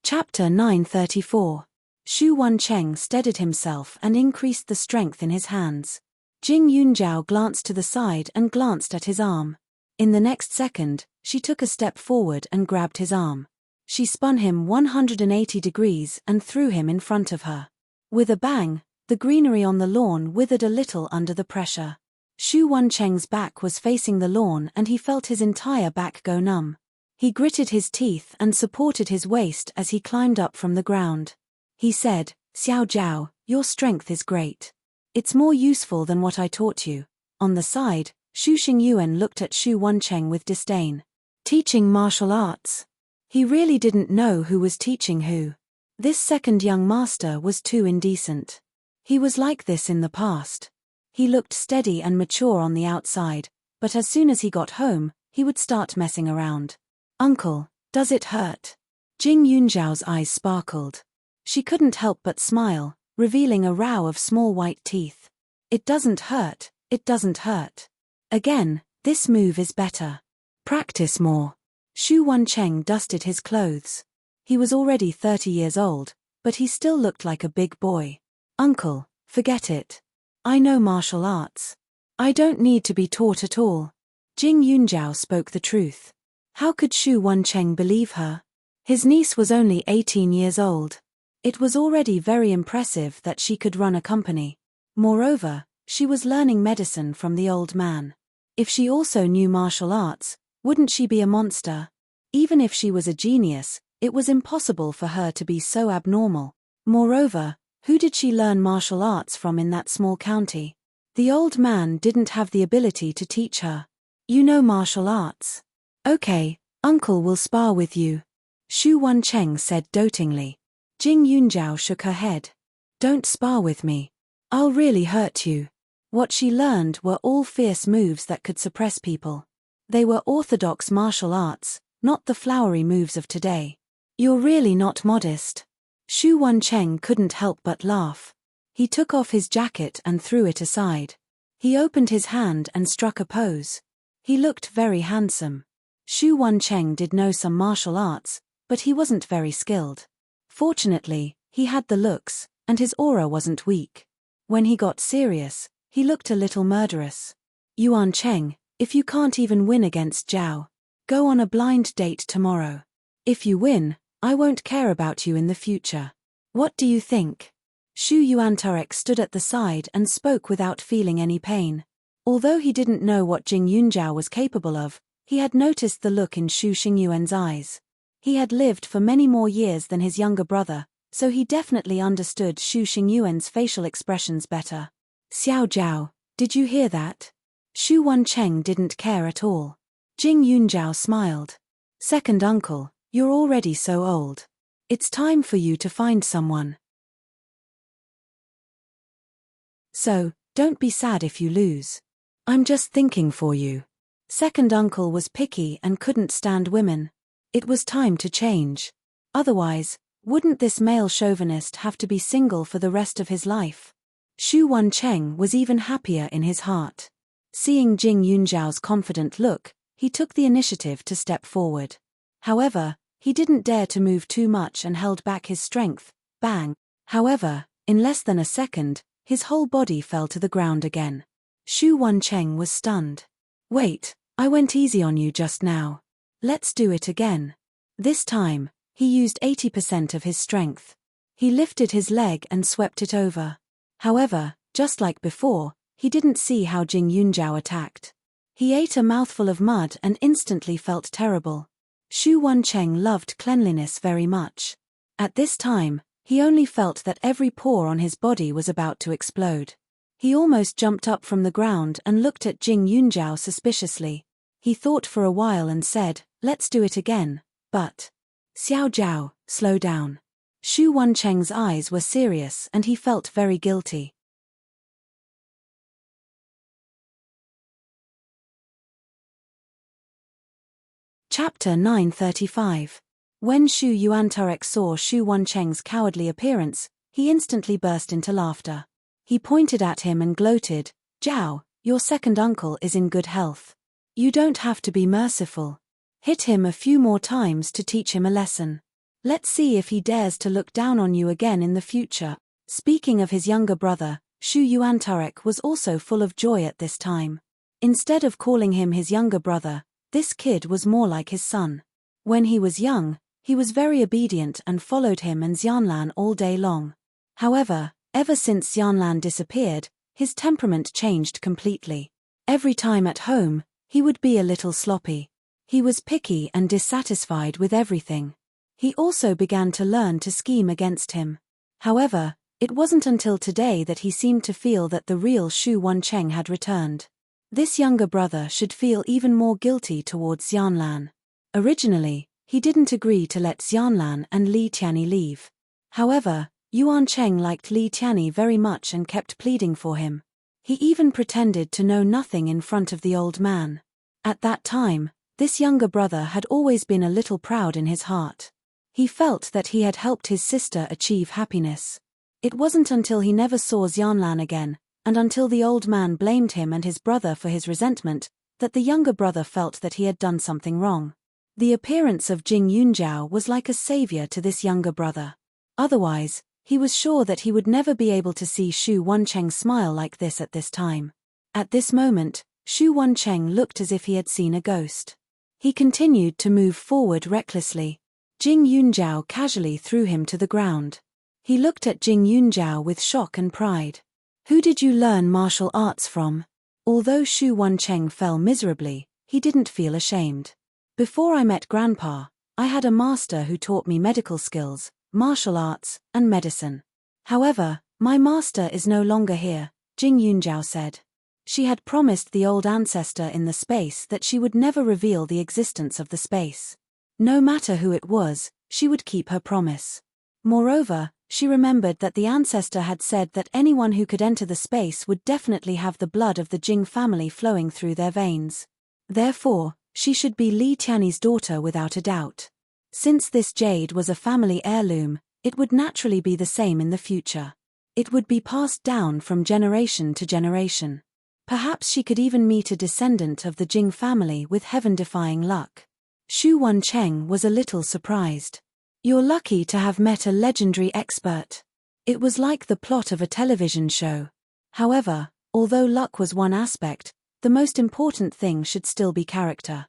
[SPEAKER 1] Chapter 934. Shu Wencheng steadied himself and increased the strength in his hands. Jing Yunjiao glanced to the side and glanced at his arm. In the next second, she took a step forward and grabbed his arm. She spun him 180 degrees and threw him in front of her. With a bang, the greenery on the lawn withered a little under the pressure. Shu Wencheng's back was facing the lawn and he felt his entire back go numb. He gritted his teeth and supported his waist as he climbed up from the ground. He said, Xiao Jiao, your strength is great. It's more useful than what I taught you. On the side, Xu Xingyuan looked at Shu Wencheng with disdain. Teaching martial arts? He really didn't know who was teaching who. This second young master was too indecent. He was like this in the past. He looked steady and mature on the outside, but as soon as he got home, he would start messing around. "Uncle, does it hurt?" Jing Yunzhao's eyes sparkled. She couldn't help but smile, revealing a row of small white teeth. "It doesn't hurt, it doesn't hurt. Again, this move is better. Practice more." Xu Wancheng dusted his clothes. He was already 30 years old, but he still looked like a big boy. "Uncle, forget it. I know martial arts. I don't need to be taught at all." Jing Yunzhao spoke the truth. How could Xu Wancheng believe her? His niece was only 18 years old. It was already very impressive that she could run a company. Moreover, she was learning medicine from the old man. If she also knew martial arts, wouldn't she be a monster? Even if she was a genius, it was impossible for her to be so abnormal. Moreover, who did she learn martial arts from in that small county? The old man didn't have the ability to teach her. "You know martial arts? Okay, uncle will spar with you," Xu Wancheng said dotingly. Jing Yunzhao shook her head. "Don't spar with me. I'll really hurt you." What she learned were all fierce moves that could suppress people. They were orthodox martial arts, not the flowery moves of today. "You're really not modest." Xu Wancheng couldn't help but laugh. He took off his jacket and threw it aside. He opened his hand and struck a pose. He looked very handsome. Xu Wancheng did know some martial arts, but he wasn't very skilled. Fortunately, he had the looks, and his aura wasn't weak. When he got serious, he looked a little murderous. "Yuan Cheng, if you can't even win against Zhao, go on a blind date tomorrow. If you win, I won't care about you in the future. What do you think?" Xu Yuantarek stood at the side and spoke without feeling any pain. Although he didn't know what Jing Yunzhao was capable of, he had noticed the look in Xu Xingyuan's eyes. He had lived for many more years than his younger brother, so he definitely understood Xu Xingyuan's facial expressions better. "Xiao Zhao, did you hear that?" Xu Wancheng didn't care at all. Jing Yunzhao smiled. "Second uncle, you're already so old. It's time for you to find someone. So, don't be sad if you lose. I'm just thinking for you." Second uncle was picky and couldn't stand women. It was time to change. Otherwise, wouldn't this male chauvinist have to be single for the rest of his life? Xu Wancheng was even happier in his heart. Seeing Jing Yunzhao's confident look, he took the initiative to step forward. However, he didn't dare to move too much and held back his strength. Bang! However, in less than a second, his whole body fell to the ground again. Xu Wancheng was stunned. "Wait, I went easy on you just now. Let's do it again." This time, he used 80% of his strength. He lifted his leg and swept it over. However, just like before, he didn't see how Jing Yunzhao attacked. He ate a mouthful of mud and instantly felt terrible. Xu Wancheng loved cleanliness very much. At this time, he only felt that every pore on his body was about to explode. He almost jumped up from the ground and looked at Jing Yunzhao suspiciously. He thought for a while and said, "Let's do it again, but..." "Xiao Zhao, slow down." Xu Wancheng's eyes were serious and he felt very guilty. Chapter 935. When Xu Yuantarek saw Xu Wancheng's cowardly appearance, he instantly burst into laughter. He pointed at him and gloated, "Zhao, your second uncle is in good health. You don't have to be merciful. Hit him a few more times to teach him a lesson. Let's see if he dares to look down on you again in the future." Speaking of his younger brother, Xu Yuantarek was also full of joy at this time. Instead of calling him his younger brother, this kid was more like his son. When he was young, he was very obedient and followed him and Xianlan all day long. However, ever since Xianlan disappeared, his temperament changed completely. Every time at home, he would be a little sloppy. He was picky and dissatisfied with everything. He also began to learn to scheme against him. However, it wasn't until today that he seemed to feel that the real Xu Wancheng had returned. This younger brother should feel even more guilty towards Xianlan. Originally, he didn't agree to let Xianlan and Li Tianyi leave. However, Yuan Cheng liked Li Tianyi very much and kept pleading for him. He even pretended to know nothing in front of the old man. At that time, this younger brother had always been a little proud in his heart. He felt that he had helped his sister achieve happiness. It wasn't until he never saw Xianlan again, and until the old man blamed him and his brother for his resentment, that the younger brother felt that he had done something wrong. The appearance of Jing Yunjiao was like a savior to this younger brother. Otherwise, he was sure that he would never be able to see Xu Wancheng smile like this at this time. At this moment, Xu Wancheng looked as if he had seen a ghost. He continued to move forward recklessly. Jing Yunjiao casually threw him to the ground. He looked at Jing Yunjiao with shock and pride. Who did you learn martial arts from? Although Xu Wancheng fell miserably, he didn't feel ashamed. Before I met Grandpa, I had a master who taught me medical skills, martial arts, and medicine. However, my master is no longer here, Jing Yunjiao said. She had promised the old ancestor in the space that she would never reveal the existence of the space. No matter who it was, she would keep her promise. Moreover, she remembered that the ancestor had said that anyone who could enter the space would definitely have the blood of the Jing family flowing through their veins. Therefore, she should be Li Tianyi's daughter without a doubt. Since this jade was a family heirloom, it would naturally be the same in the future. It would be passed down from generation to generation. Perhaps she could even meet a descendant of the Jing family with heaven-defying luck. Xu Wancheng was a little surprised. You're lucky to have met a legendary expert. It was like the plot of a television show. However, although luck was one aspect, the most important thing should still be character.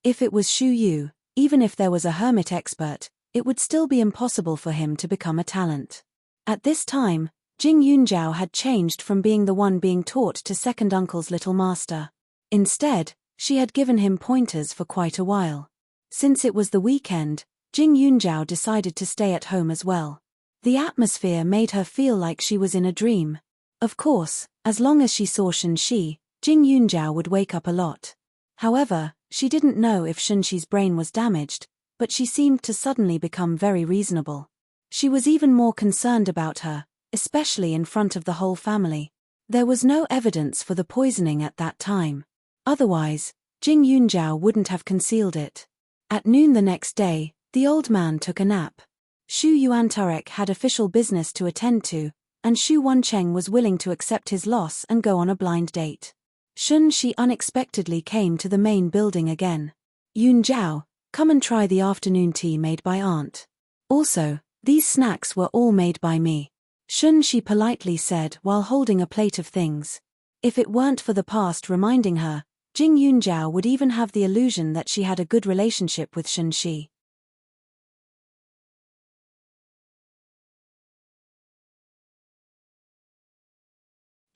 [SPEAKER 1] If it was Xu Yu, even if there was a hermit expert, it would still be impossible for him to become a talent. At this time, Jing Yunjiao had changed from being the one being taught to second uncle's little master. Instead, she had given him pointers for quite a while. Since it was the weekend, Jing Yunjiao decided to stay at home as well. The atmosphere made her feel like she was in a dream. Of course, as long as she saw Shunxi, Jing Yunjiao would wake up a lot. However, she didn't know if Shunxi's brain was damaged, but she seemed to suddenly become very reasonable. She was even more concerned about her, especially in front of the whole family. There was no evidence for the poisoning at that time. Otherwise, Jing Yunjiao wouldn't have concealed it. At noon the next day, the old man took a nap. Xu Yuantarek had official business to attend to, and Xu Wancheng was willing to accept his loss and go on a blind date. Shunxi unexpectedly came to the main building again. Yunjiao, come and try the afternoon tea made by Aunt. Also, these snacks were all made by me. Shunxi politely said while holding a plate of things. If it weren't for the past reminding her, Jing Yunjiao would even have the illusion that she had a good relationship with Shunxi.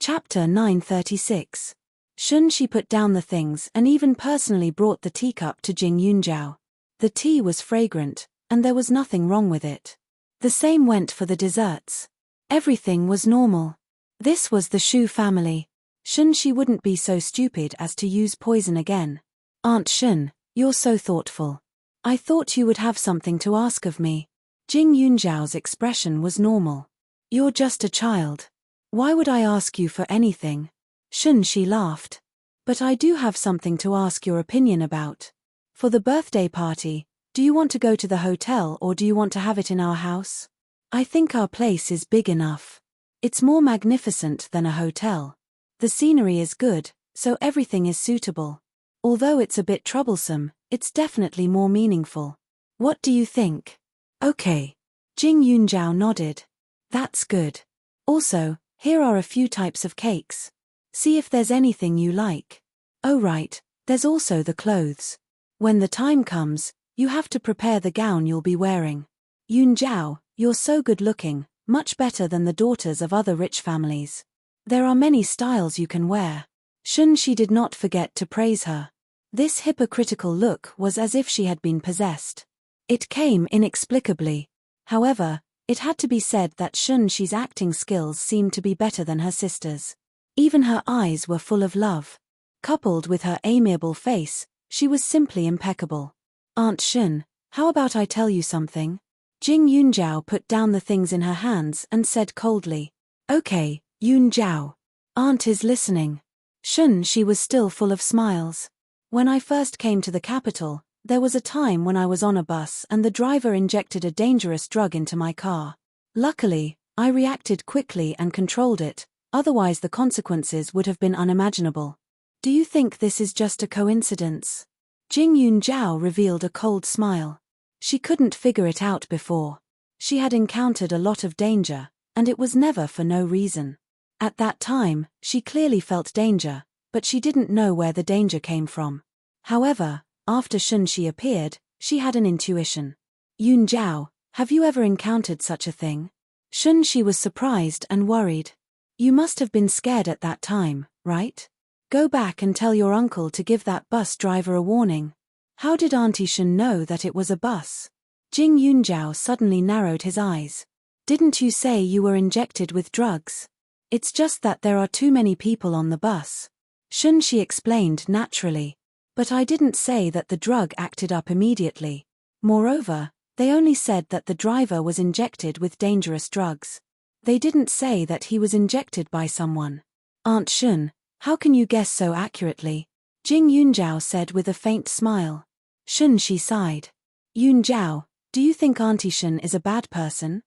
[SPEAKER 1] Chapter 936. Shunxi put down the things and even personally brought the teacup to Jing Yunjiao. The tea was fragrant, and there was nothing wrong with it. The same went for the desserts. Everything was normal. This was the Xu family. Shunxi wouldn't be so stupid as to use poison again. Aunt Shun, you're so thoughtful. I thought you would have something to ask of me. Jing Yunjiao's expression was normal. You're just a child. Why would I ask you for anything? Shunxi laughed. But I do have something to ask your opinion about. For the birthday party, do you want to go to the hotel or do you want to have it in our house? I think our place is big enough. It's more magnificent than a hotel. The scenery is good, so everything is suitable. Although it's a bit troublesome, it's definitely more meaningful. What do you think? Okay. Jing Yunjiao nodded. That's good. Also, here are a few types of cakes. See if there's anything you like. Oh right, there's also the clothes. When the time comes, you have to prepare the gown you'll be wearing. Yunjiao, you're so good looking, much better than the daughters of other rich families. There are many styles you can wear. Shunxi did not forget to praise her. This hypocritical look was as if she had been possessed. It came inexplicably. However, it had to be said that Shunxi's acting skills seemed to be better than her sister's. Even her eyes were full of love. Coupled with her amiable face, she was simply impeccable. Aunt Shun, How about I tell you something? Jing Yunjiao put down the things in her hands and said coldly. Okay, Yunjiao. Aunt is listening. She was still full of smiles. When I first came to the capital, there was a time when I was on a bus and the driver injected a dangerous drug into my car. Luckily, I reacted quickly and controlled it, otherwise the consequences would have been unimaginable. Do you think this is just a coincidence? Jing Yunjiao revealed a cold smile. She couldn't figure it out before. She had encountered a lot of danger, and it was never for no reason. At that time, she clearly felt danger, but she didn't know where the danger came from. However, after Shunshi appeared, she had an intuition. Yunjiao, have you ever encountered such a thing? Shunshi was surprised and worried. You must have been scared at that time, right? Go back and tell your uncle to give that bus driver a warning. How did Auntie Shun know that it was a bus? Jing Yunjiao suddenly narrowed his eyes. Didn't you say you were injected with drugs? It's just that there are too many people on the bus. Shunshi explained naturally. But I didn't say that the drug acted up immediately. Moreover, they only said that the driver was injected with dangerous drugs. They didn't say that he was injected by someone. Aunt Shun, how can you guess so accurately? Jing Yunjiao said with a faint smile. Shunshi sighed. Yunjiao, do you think Auntie Shun is a bad person?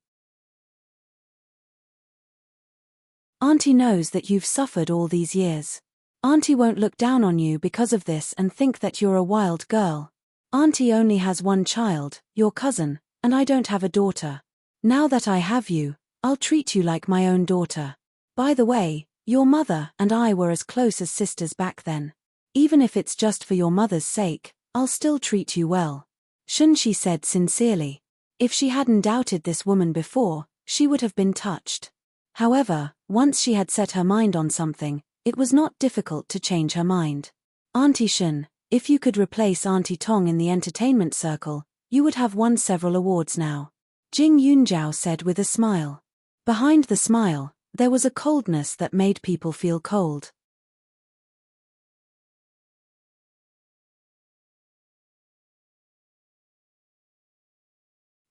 [SPEAKER 1] Auntie knows that you've suffered all these years. Auntie won't look down on you because of this and think that you're a wild girl. Auntie only has one child, your cousin, and I don't have a daughter. Now that I have you, I'll treat you like my own daughter. By the way, your mother and I were as close as sisters back then. Even if it's just for your mother's sake, I'll still treat you well. Shunshi said sincerely. If she hadn't doubted this woman before, she would have been touched. However, once she had set her mind on something, it was not difficult to change her mind. Auntie Shun, if you could replace Auntie Tong in the entertainment circle, you would have won several awards now. Jing Yunjiao said with a smile. Behind the smile, there was a coldness that made people feel cold.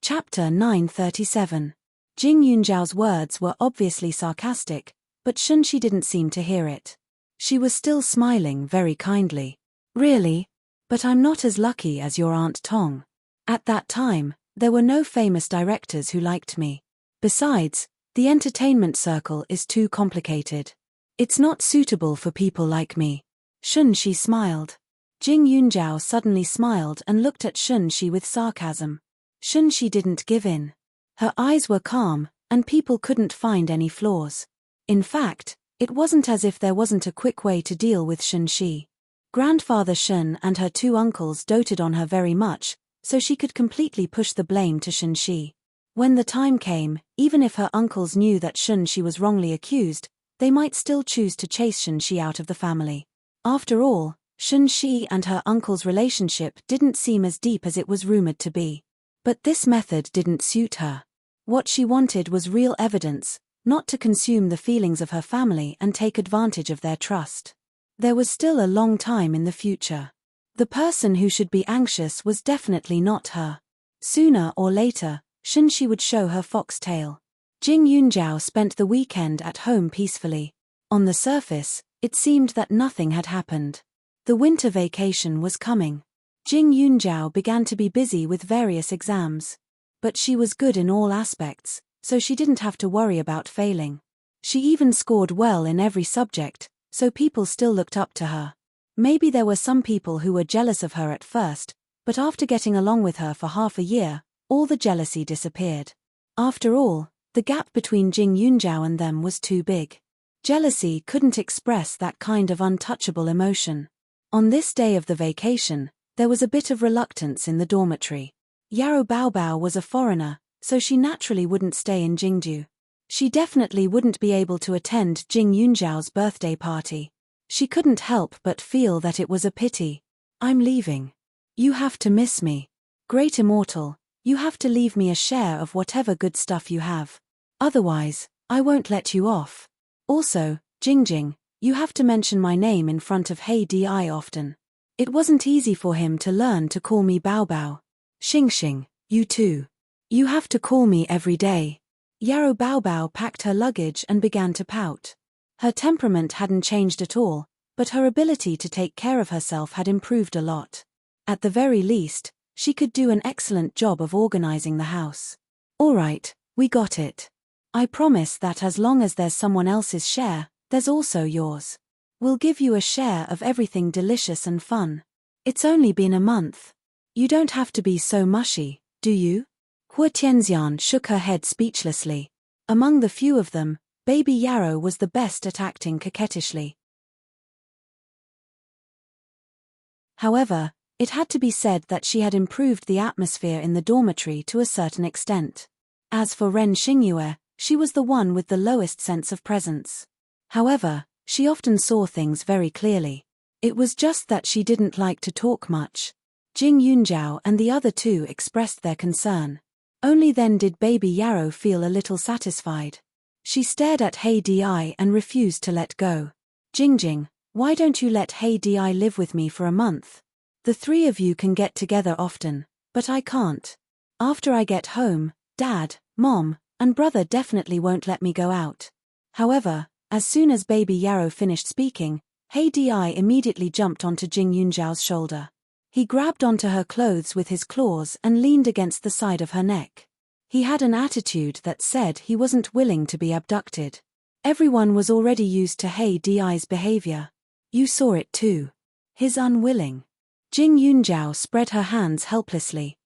[SPEAKER 1] Chapter 937. Jing Yunjiao's words were obviously sarcastic, but Shunshi didn't seem to hear it. She was still smiling very kindly. Really? But I'm not as lucky as your Aunt Tong. At that time, there were no famous directors who liked me. Besides, the entertainment circle is too complicated. It's not suitable for people like me. Shunshi smiled. Jing Yunjiao suddenly smiled and looked at Shunshi with sarcasm. Shunshi didn't give in. Her eyes were calm, and people couldn't find any flaws. In fact, it wasn't as if there wasn't a quick way to deal with Shunshi. Grandfather Shun and her two uncles doted on her very much, so she could completely push the blame to Shunshi. When the time came, even if her uncles knew that Shunshi was wrongly accused, they might still choose to chase Shunshi out of the family. After all, Shunshi and her uncle's relationship didn't seem as deep as it was rumored to be. But this method didn't suit her. What she wanted was real evidence, not to consume the feelings of her family and take advantage of their trust. There was still a long time in the future. The person who should be anxious was definitely not her. Sooner or later, Shunshi would show her foxtail. Jing Yunjiao spent the weekend at home peacefully. On the surface, it seemed that nothing had happened. The winter vacation was coming. Jing Yunjiao began to be busy with various exams. But she was good in all aspects, so she didn't have to worry about failing. She even scored well in every subject, so people still looked up to her. Maybe there were some people who were jealous of her at first, but after getting along with her for half a year, all the jealousy disappeared. After all, the gap between Jing Yunjiao and them was too big. Jealousy couldn't express that kind of untouchable emotion. On this day of the vacation, there was a bit of reluctance in the dormitory. Yarrow Baobao was a foreigner, so she naturally wouldn't stay in Jingju. She definitely wouldn't be able to attend Jing Yunjiao's birthday party. She couldn't help but feel that it was a pity. I'm leaving. You have to miss me. Great Immortal, you have to leave me a share of whatever good stuff you have. Otherwise, I won't let you off. Also, Jingjing, you have to mention my name in front of Hey Di often. It wasn't easy for him to learn to call me Baobao. Xing, you too. You have to call me every day. Yarrow Baobao packed her luggage and began to pout. Her temperament hadn't changed at all, but her ability to take care of herself had improved a lot. At the very least, she could do an excellent job of organizing the house. All right, we got it. I promise that as long as there's someone else's share, there's also yours. We'll give you a share of everything delicious and fun. It's only been a month. You don't have to be so mushy, do you? Hua Tianxian shook her head speechlessly. Among the few of them, baby Yarrow was the best at acting coquettishly. However, it had to be said that she had improved the atmosphere in the dormitory to a certain extent. As for Ren Xingyue, she was the one with the lowest sense of presence. However, she often saw things very clearly. It was just that she didn't like to talk much. Jing Yunjiao and the other two expressed their concern. Only then did baby Yarrow feel a little satisfied. She stared at Hei Di and refused to let go. Jingjing, why don't you let Hei Di live with me for a month? The three of you can get together often, but I can't. After I get home, Dad, Mom, and Brother definitely won't let me go out. However, as soon as baby Yarrow finished speaking, Hei Di immediately jumped onto Jing Yunjiao's shoulder. He grabbed onto her clothes with his claws and leaned against the side of her neck. He had an attitude that said he wasn't willing to be abducted. Everyone was already used to Hei Di's behavior. You saw it too. His unwilling. Jing Yunjiao spread her hands helplessly.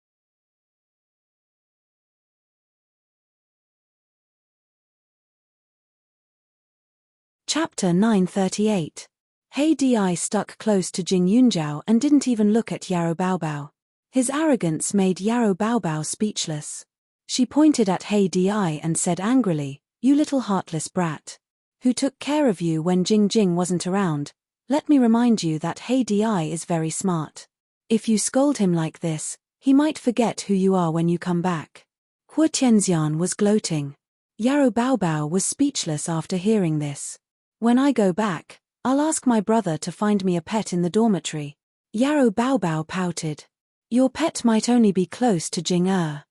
[SPEAKER 1] Chapter 938. Hei Di stuck close to Jing Yunjiao and didn't even look at Yarrow Baobao. His arrogance made Yarrow Baobao speechless. She pointed at Hei Di and said angrily, "You little heartless brat. Who took care of you when Jing Jing wasn't around? Let me remind you that Hei Di is very smart. If you scold him like this, he might forget who you are when you come back." Hua Tianxian was gloating. Yarrow Baobao was speechless after hearing this. When I go back, I'll ask my brother to find me a pet in the dormitory. Yarrow Baobao pouted. Your pet might only be close to Jing Er.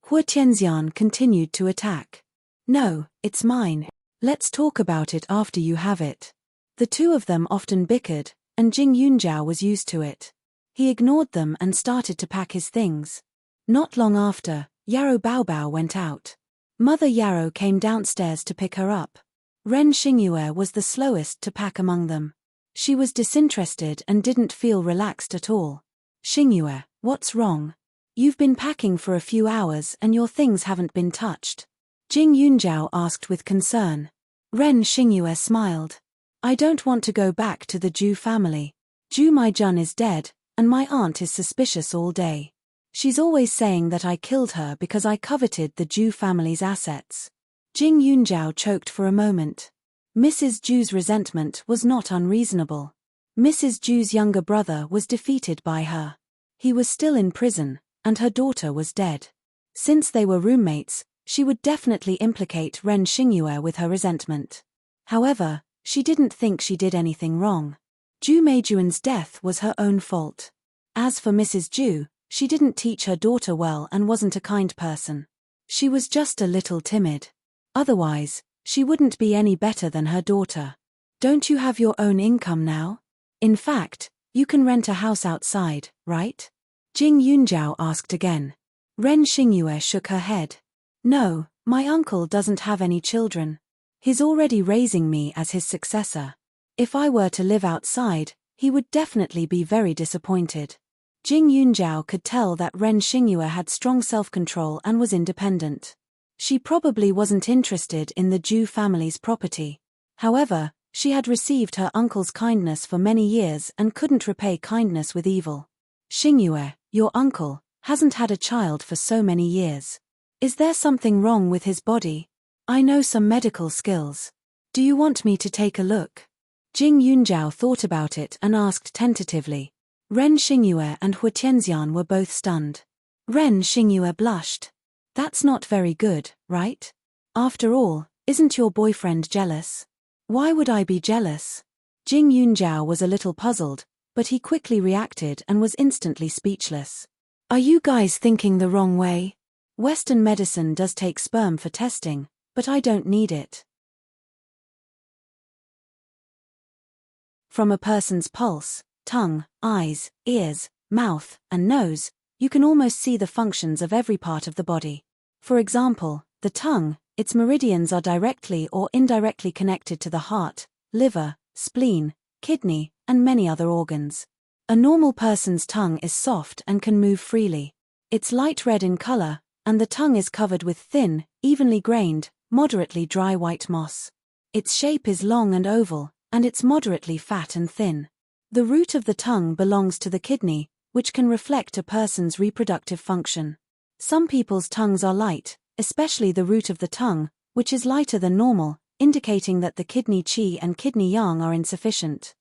[SPEAKER 1] Hua Tianxian continued to attack. No, it's mine. Let's talk about it after you have it. The two of them often bickered, and Jing Yunjiao was used to it. He ignored them and started to pack his things. Not long after, Yarrow Baobao went out. Mother Yarrow came downstairs to pick her up. Ren Xingyue was the slowest to pack among them. She was disinterested and didn't feel relaxed at all. Xingyue, what's wrong? You've been packing for a few hours and your things haven't been touched. Jing Yunjiao asked with concern. Ren Xingyue smiled. I don't want to go back to the Zhu family. Zhu Maijun is dead, and my aunt is suspicious all day. She's always saying that I killed her because I coveted the Zhu family's assets. Jing Yunjiao choked for a moment. Mrs. Zhu's resentment was not unreasonable. Mrs. Zhu's younger brother was defeated by her. He was still in prison, and her daughter was dead. Since they were roommates, she would definitely implicate Ren Xingyue with her resentment. However, she didn't think she did anything wrong. Zhu Meijuan's death was her own fault. As for Mrs. Zhu, she didn't teach her daughter well and wasn't a kind person. She was just a little timid. Otherwise, she wouldn't be any better than her daughter. Don't you have your own income now? In fact, you can rent a house outside, right? Jing Yunjiao asked again. Ren Xingyue shook her head. No, my uncle doesn't have any children. He's already raising me as his successor. If I were to live outside, he would definitely be very disappointed. Jing Yunjiao could tell that Ren Xingyue had strong self-control and was independent. She probably wasn't interested in the Zhu family's property. However, she had received her uncle's kindness for many years and couldn't repay kindness with evil. Xingyue, your uncle, hasn't had a child for so many years. Is there something wrong with his body? I know some medical skills. Do you want me to take a look? Jing Yunjiao thought about it and asked tentatively. Ren Xingyue and Hua Tianxian were both stunned. Ren Xingyue blushed. That's not very good, right? After all, isn't your boyfriend jealous? Why would I be jealous? Jing Yunjiao was a little puzzled, but he quickly reacted and was instantly speechless. Are you guys thinking the wrong way? Western medicine does take sperm for testing, but I don't need it. From a person's pulse, tongue, eyes, ears, mouth, and nose, you can almost see the functions of every part of the body. For example, the tongue, its meridians are directly or indirectly connected to the heart, liver, spleen, kidney, and many other organs. A normal person's tongue is soft and can move freely. It's light red in color, and the tongue is covered with thin, evenly grained, moderately dry white moss. Its shape is long and oval, and it's moderately fat and thin. The root of the tongue belongs to the kidney, which can reflect a person's reproductive function. Some people's tongues are light, especially the root of the tongue, which is lighter than normal, indicating that the kidney qi and kidney yang are insufficient.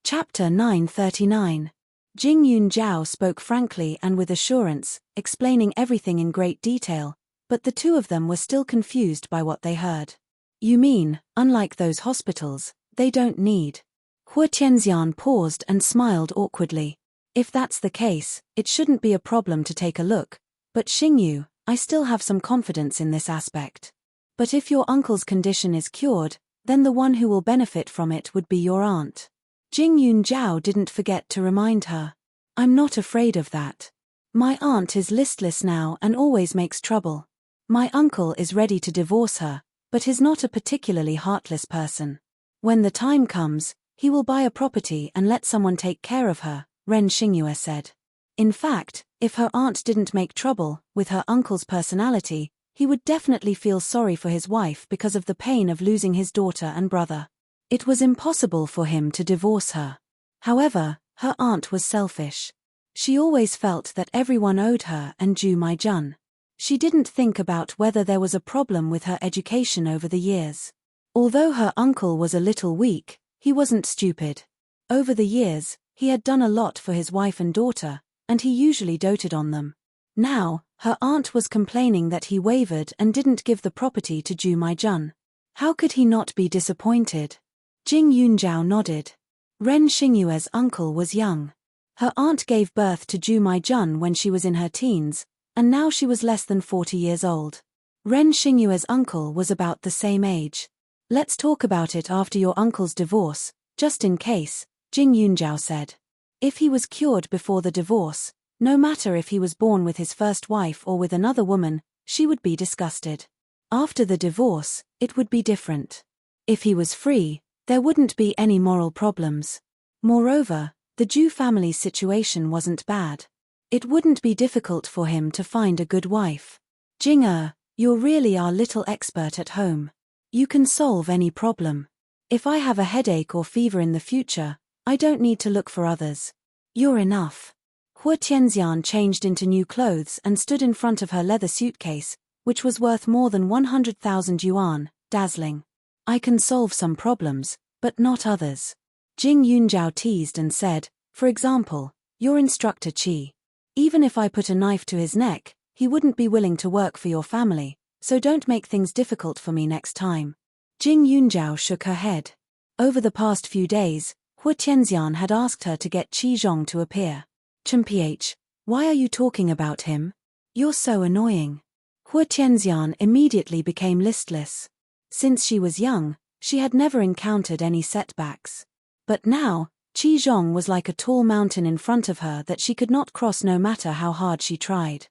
[SPEAKER 1] Chapter 939. Jing Yunjiao spoke frankly and with assurance, explaining everything in great detail, but the two of them were still confused by what they heard. You mean, unlike those hospitals, they don't need? Hua Tianxian paused and smiled awkwardly. If that's the case, it shouldn't be a problem to take a look, but Xingyu, I still have some confidence in this aspect. But if your uncle's condition is cured, then the one who will benefit from it would be your aunt. Jing Yunjiao didn't forget to remind her. I'm not afraid of that. My aunt is listless now and always makes trouble. My uncle is ready to divorce her, but is not a particularly heartless person. When the time comes, he will buy a property and let someone take care of her, Ren Xingyue said. In fact, if her aunt didn't make trouble, with her uncle's personality, he would definitely feel sorry for his wife because of the pain of losing his daughter and brother. It was impossible for him to divorce her. However, her aunt was selfish. She always felt that everyone owed her and Ju Maijun. She didn't think about whether there was a problem with her education over the years. Although her uncle was a little weak, he wasn't stupid. Over the years, he had done a lot for his wife and daughter, and he usually doted on them. Now, her aunt was complaining that he wavered and didn't give the property to Ju Maijun. How could he not be disappointed? Jing Yunjiao nodded. Ren Xingyue's uncle was young. Her aunt gave birth to Ju Maijun when she was in her teens, and now she was less than 40 years old. Ren Xingyue's uncle was about the same age. Let's talk about it after your uncle's divorce, just in case, Jing Yunjiao said. If he was cured before the divorce, no matter if he was born with his first wife or with another woman, she would be disgusted. After the divorce, it would be different. If he was free, there wouldn't be any moral problems. Moreover, the Ju family's situation wasn't bad. It wouldn't be difficult for him to find a good wife. Jing you're really our little expert at home. You can solve any problem. If I have a headache or fever in the future, I don't need to look for others. You're enough. Hua Tianxian changed into new clothes and stood in front of her leather suitcase, which was worth more than 100,000 yuan, dazzling. I can solve some problems, but not others. Jing Yunjiao teased and said, for example, your instructor Qi. Even if I put a knife to his neck, he wouldn't be willing to work for your family, so don't make things difficult for me next time. Jing Yunjiao shook her head. Over the past few days, Hua Tianxian had asked her to get Qi Zhong to appear. Chen-ph, why are you talking about him? You're so annoying. Hua Tianxian immediately became listless. Since she was young, she had never encountered any setbacks. But now, Qi Zhong was like a tall mountain in front of her that she could not cross no matter how hard she tried.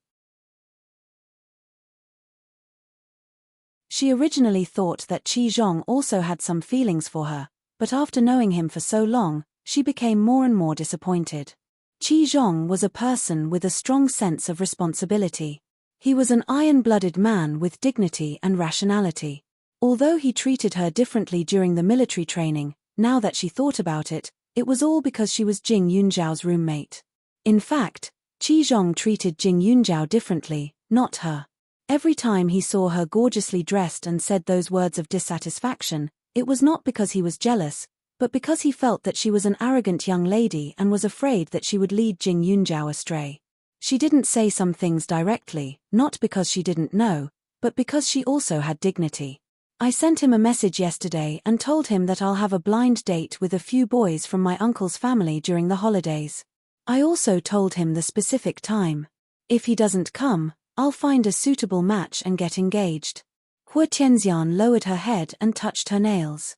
[SPEAKER 1] She originally thought that Qi Zhong also had some feelings for her, but after knowing him for so long, she became more and more disappointed. Qi Zhong was a person with a strong sense of responsibility. He was an iron-blooded man with dignity and rationality. Although he treated her differently during the military training, now that she thought about it, it was all because she was Jing Yunjiao's roommate. In fact, Qi Zhong treated Jing Yunjiao differently, not her. Every time he saw her gorgeously dressed and said those words of dissatisfaction, it was not because he was jealous, but because he felt that she was an arrogant young lady and was afraid that she would lead Jing Yunjiao astray. She didn't say some things directly, not because she didn't know, but because she also had dignity. I sent him a message yesterday and told him that I'll have a blind date with a few boys from my uncle's family during the holidays. I also told him the specific time. If he doesn't come, I'll find a suitable match and get engaged. Hu Tianxian lowered her head and touched her nails.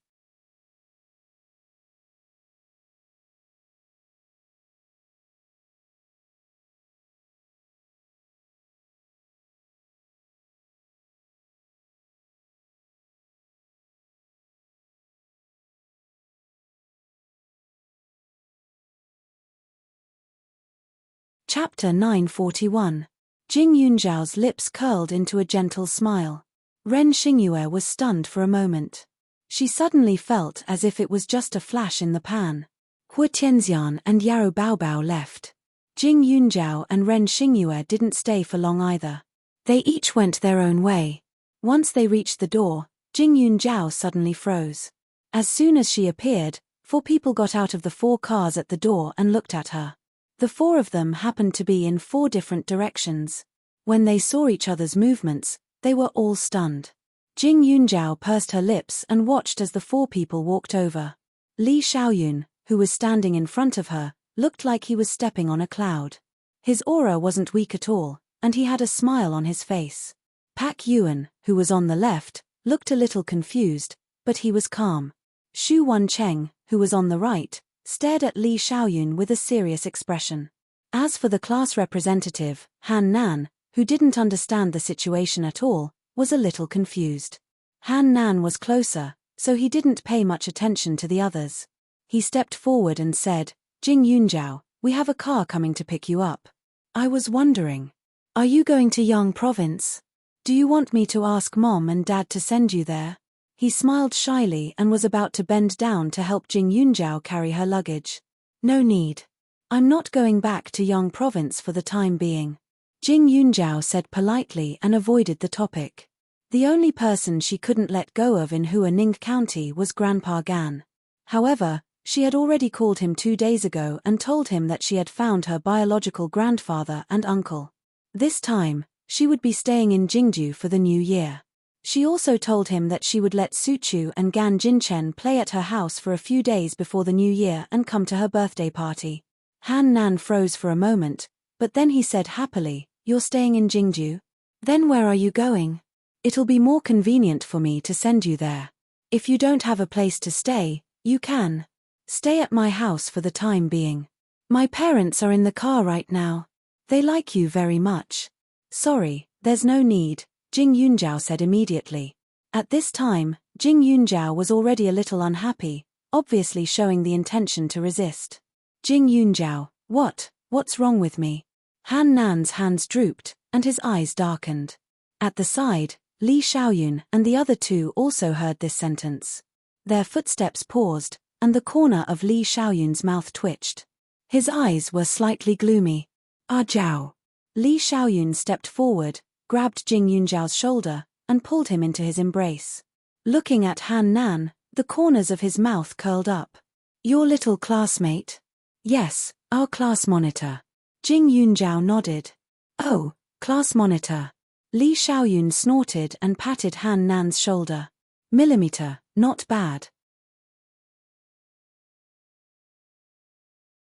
[SPEAKER 1] Chapter 941. Jing Yunzhao's lips curled into a gentle smile. Ren Xingyue was stunned for a moment. She suddenly felt as if it was just a flash in the pan. Hu Tianxian and Yarou Baobao left. Jing Yunzhao and Ren Xingyue didn't stay for long either. They each went their own way. Once they reached the door, Jing Yunzhao suddenly froze. As soon as she appeared, 4 people got out of the 4 cars at the door and looked at her. The 4 of them happened to be in 4 different directions. When they saw each other's movements, they were all stunned. Jing Yunzhao pursed her lips and watched as the 4 people walked over. Li Xiaoyun, who was standing in front of her, looked like he was stepping on a cloud. His aura wasn't weak at all, and he had a smile on his face. Pak Yuan, who was on the left, looked a little confused, but he was calm. Xu Wencheng, who was on the right, stared at Li Xiaoyun with a serious expression. As for the class representative, Han Nan, who didn't understand the situation at all, was a little confused. Han Nan was closer, so he didn't pay much attention to the others. He stepped forward and said, Jing Yunzhao, we have a car coming to pick you up. I was wondering, are you going to Yang Province? Do you want me to ask Mom and Dad to send you there? He smiled shyly and was about to bend down to help Jing Yunzhao carry her luggage. No need. I'm not going back to Yang Province for the time being. Jing Yunzhao said politely and avoided the topic. The only person she couldn't let go of in Huaning County was Grandpa Gan. However, she had already called him 2 days ago and told him that she had found her biological grandfather and uncle. This time, she would be staying in Jingju for the new year. She also told him that she would let Suchu and Gan Jinchen play at her house for a few days before the new year and come to her birthday party. Han Nan froze for a moment, but then he said happily, You're staying in Jingju? Then where are you going? It'll be more convenient for me to send you there. If you don't have a place to stay, you can stay at my house for the time being. My parents are in the car right now. They like you very much. Sorry, there's no need, Jing Yunzhao said immediately. At this time, Jing Yunzhao was already a little unhappy, obviously showing the intention to resist. Jing Yunzhao, what's wrong with me? Han Nan's hands drooped, and his eyes darkened. At the side, Li Xiaoyun and the other 2 also heard this sentence. Their footsteps paused, and the corner of Li Xiaoyun's mouth twitched. His eyes were slightly gloomy. Ah Zhao. Li Xiaoyun stepped forward, grabbed Jing Yunzhao's shoulder, and pulled him into his embrace. Looking at Han Nan, the corners of his mouth curled up. Your little classmate? Yes, our class monitor. Jing Yunzhao nodded. Oh, class monitor. Li Xiaoyun snorted and patted Han Nan's shoulder. Millimeter, not bad.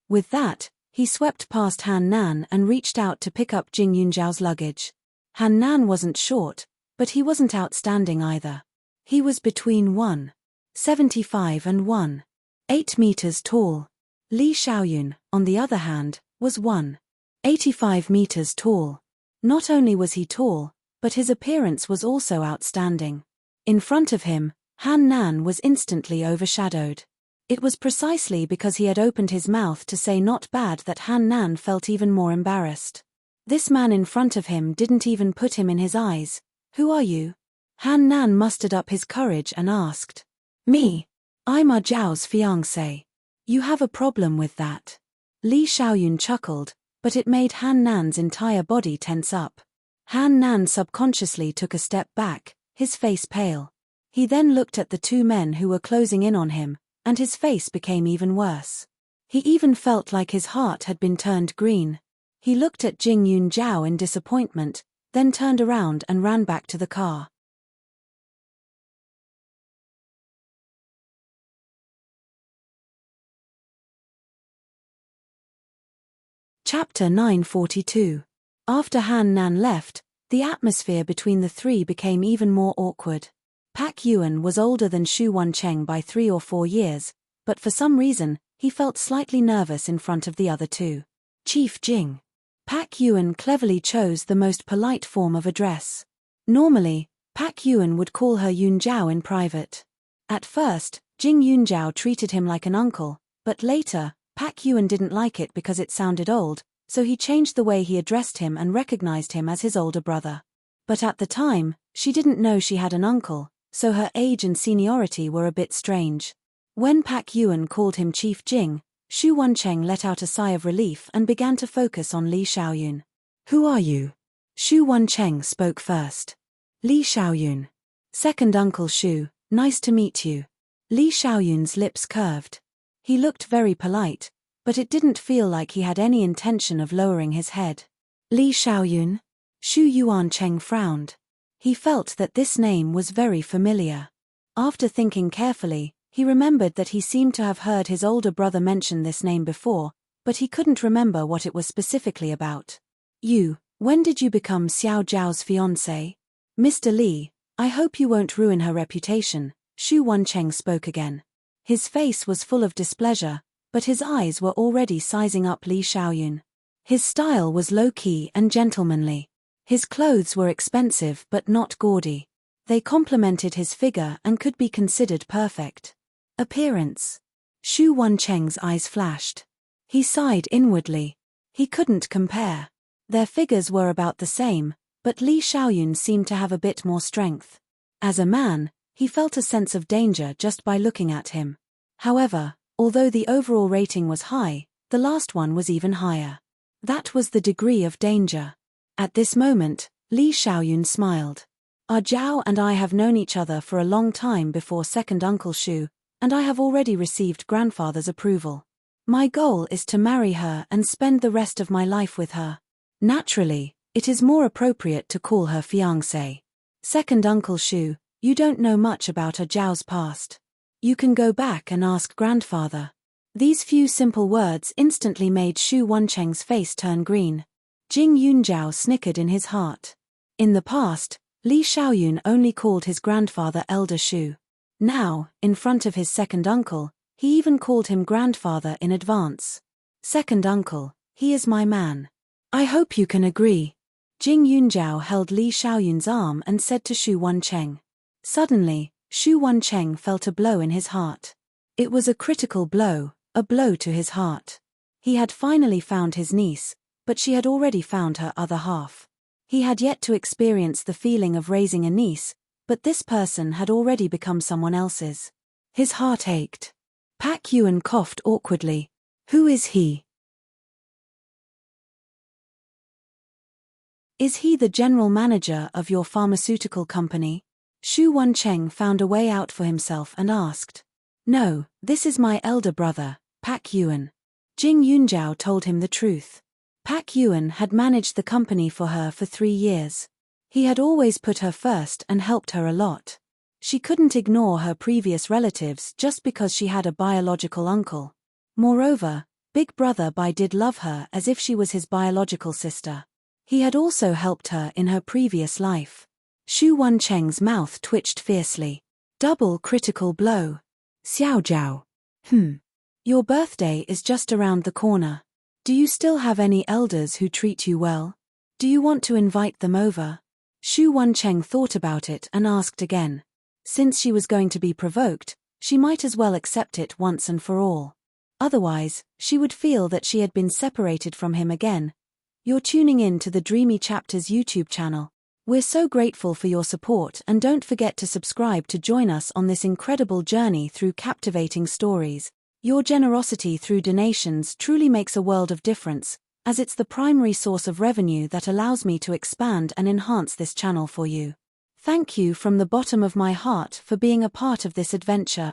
[SPEAKER 1] With that, he swept past Han Nan and reached out to pick up Jing Yunzhao's luggage. Han Nan wasn't short, but he wasn't outstanding either. He was between 1.75 and 1.8 meters tall. Li Xiaoyun, on the other hand, was 1.85 meters tall. Not only was he tall, but his appearance was also outstanding. In front of him, Han Nan was instantly overshadowed. It was precisely because he had opened his mouth to say not bad that Han Nan felt even more embarrassed. This man in front of him didn't even put him in his eyes. Who are you? Han Nan mustered up his courage and asked. Me. I'm Ah Zhao's fiancé. You have a problem with that. Li Xiaoyun chuckled, but it made Han Nan's entire body tense up. Han Nan subconsciously took a step back, his face pale. He then looked at the 2 men who were closing in on him, and his face became even worse. He even felt like his heart had been turned green. He looked at Jing Yunzhao in disappointment, then turned around and ran back to the car. Chapter 942. After Han Nan left, the atmosphere between the three became even more awkward. Pak Yuan was older than Xu Wancheng by 3 or 4 years, but for some reason, he felt slightly nervous in front of the other two. Chief Jing. Pak Yuan cleverly chose the most polite form of address. Normally, Pak Yuan would call her Yun Jiao in private. At first, Jing Yunjiao treated him like an uncle, but later, Pak Yuan didn't like it because it sounded old, so he changed the way he addressed him and recognized him as his older brother. But at the time, she didn't know she had an uncle, so her age and seniority were a bit strange. When Pak Yuan called him Chief Jing, Xu Wancheng let out a sigh of relief and began to focus on Li Xiaoyun. Who are you? Xu Wancheng spoke first. Li Xiaoyun. Second Uncle Xu, nice to meet you. Li Xiaoyun's lips curved. He looked very polite, but it didn't feel like he had any intention of lowering his head. Li Xiaoyun? Xu Yuancheng frowned. He felt that this name was very familiar. After thinking carefully, he remembered that he seemed to have heard his older brother mention this name before, but he couldn't remember what it was specifically about. When did you become Xiao Zhao's fiancé? Mr. Li, I hope you won't ruin her reputation, Xu Wancheng spoke again. His face was full of displeasure, but his eyes were already sizing up Li Xiaoyun. His style was low-key and gentlemanly. His clothes were expensive but not gaudy. They complemented his figure and could be considered perfect. Appearance. Xu Wancheng's eyes flashed. He sighed inwardly. He couldn't compare. Their figures were about the same, but Li Xiaoyun seemed to have a bit more strength. As a man, he felt a sense of danger just by looking at him. However, although the overall rating was high, the last one was even higher. That was the degree of danger. At this moment, Li Xiaoyun smiled. Zhao and I have known each other for a long time before second Uncle Xu, and I have already received grandfather's approval. My goal is to marry her and spend the rest of my life with her. Naturally, it is more appropriate to call her fiancé. Second Uncle Xu, you don't know much about Zhao's past. You can go back and ask grandfather. These few simple words instantly made Xu Wancheng's face turn green. Jing Yunjiao snickered in his heart. In the past, Li Xiaoyun only called his grandfather Elder Xu. Now, in front of his second uncle, he even called him grandfather in advance. Second uncle, he is my man. I hope you can agree. Jing Yunjiao held Li Xiaoyun's arm and said to Xu Wancheng. Suddenly, Xu Wancheng felt a blow in his heart. It was a critical blow, a blow to his heart. He had finally found his niece, but she had already found her other half. He had yet to experience the feeling of raising a niece, but this person had already become someone else's. His heart ached. Pak Yuan coughed awkwardly. Who is he? Is he the general manager of your pharmaceutical company? Xu Wancheng found a way out for himself and asked. No, this is my elder brother, Pak Yuan. Jing Yunjiao told him the truth. Pak Yuan had managed the company for her for 3 years. He had always put her first and helped her a lot. She couldn't ignore her previous relatives just because she had a biological uncle. Moreover, Big Brother Bai did love her as if she was his biological sister. He had also helped her in her previous life. Xu Wancheng's mouth twitched fiercely. Double critical blow. Xiao Zhao. Your birthday is just around the corner. Do you still have any elders who treat you well? Do you want to invite them over? Xu Wancheng thought about it and asked again. Since she was going to be provoked, she might as well accept it once and for all. Otherwise, she would feel that she had been separated from him again. You're tuning in to the Dreamy Chapters YouTube channel. We're so grateful for your support, and don't forget to subscribe to join us on this incredible journey through captivating stories. Your generosity through donations truly makes a world of difference, as it's the primary source of revenue that allows me to expand and enhance this channel for you. Thank you from the bottom of my heart for being a part of this adventure.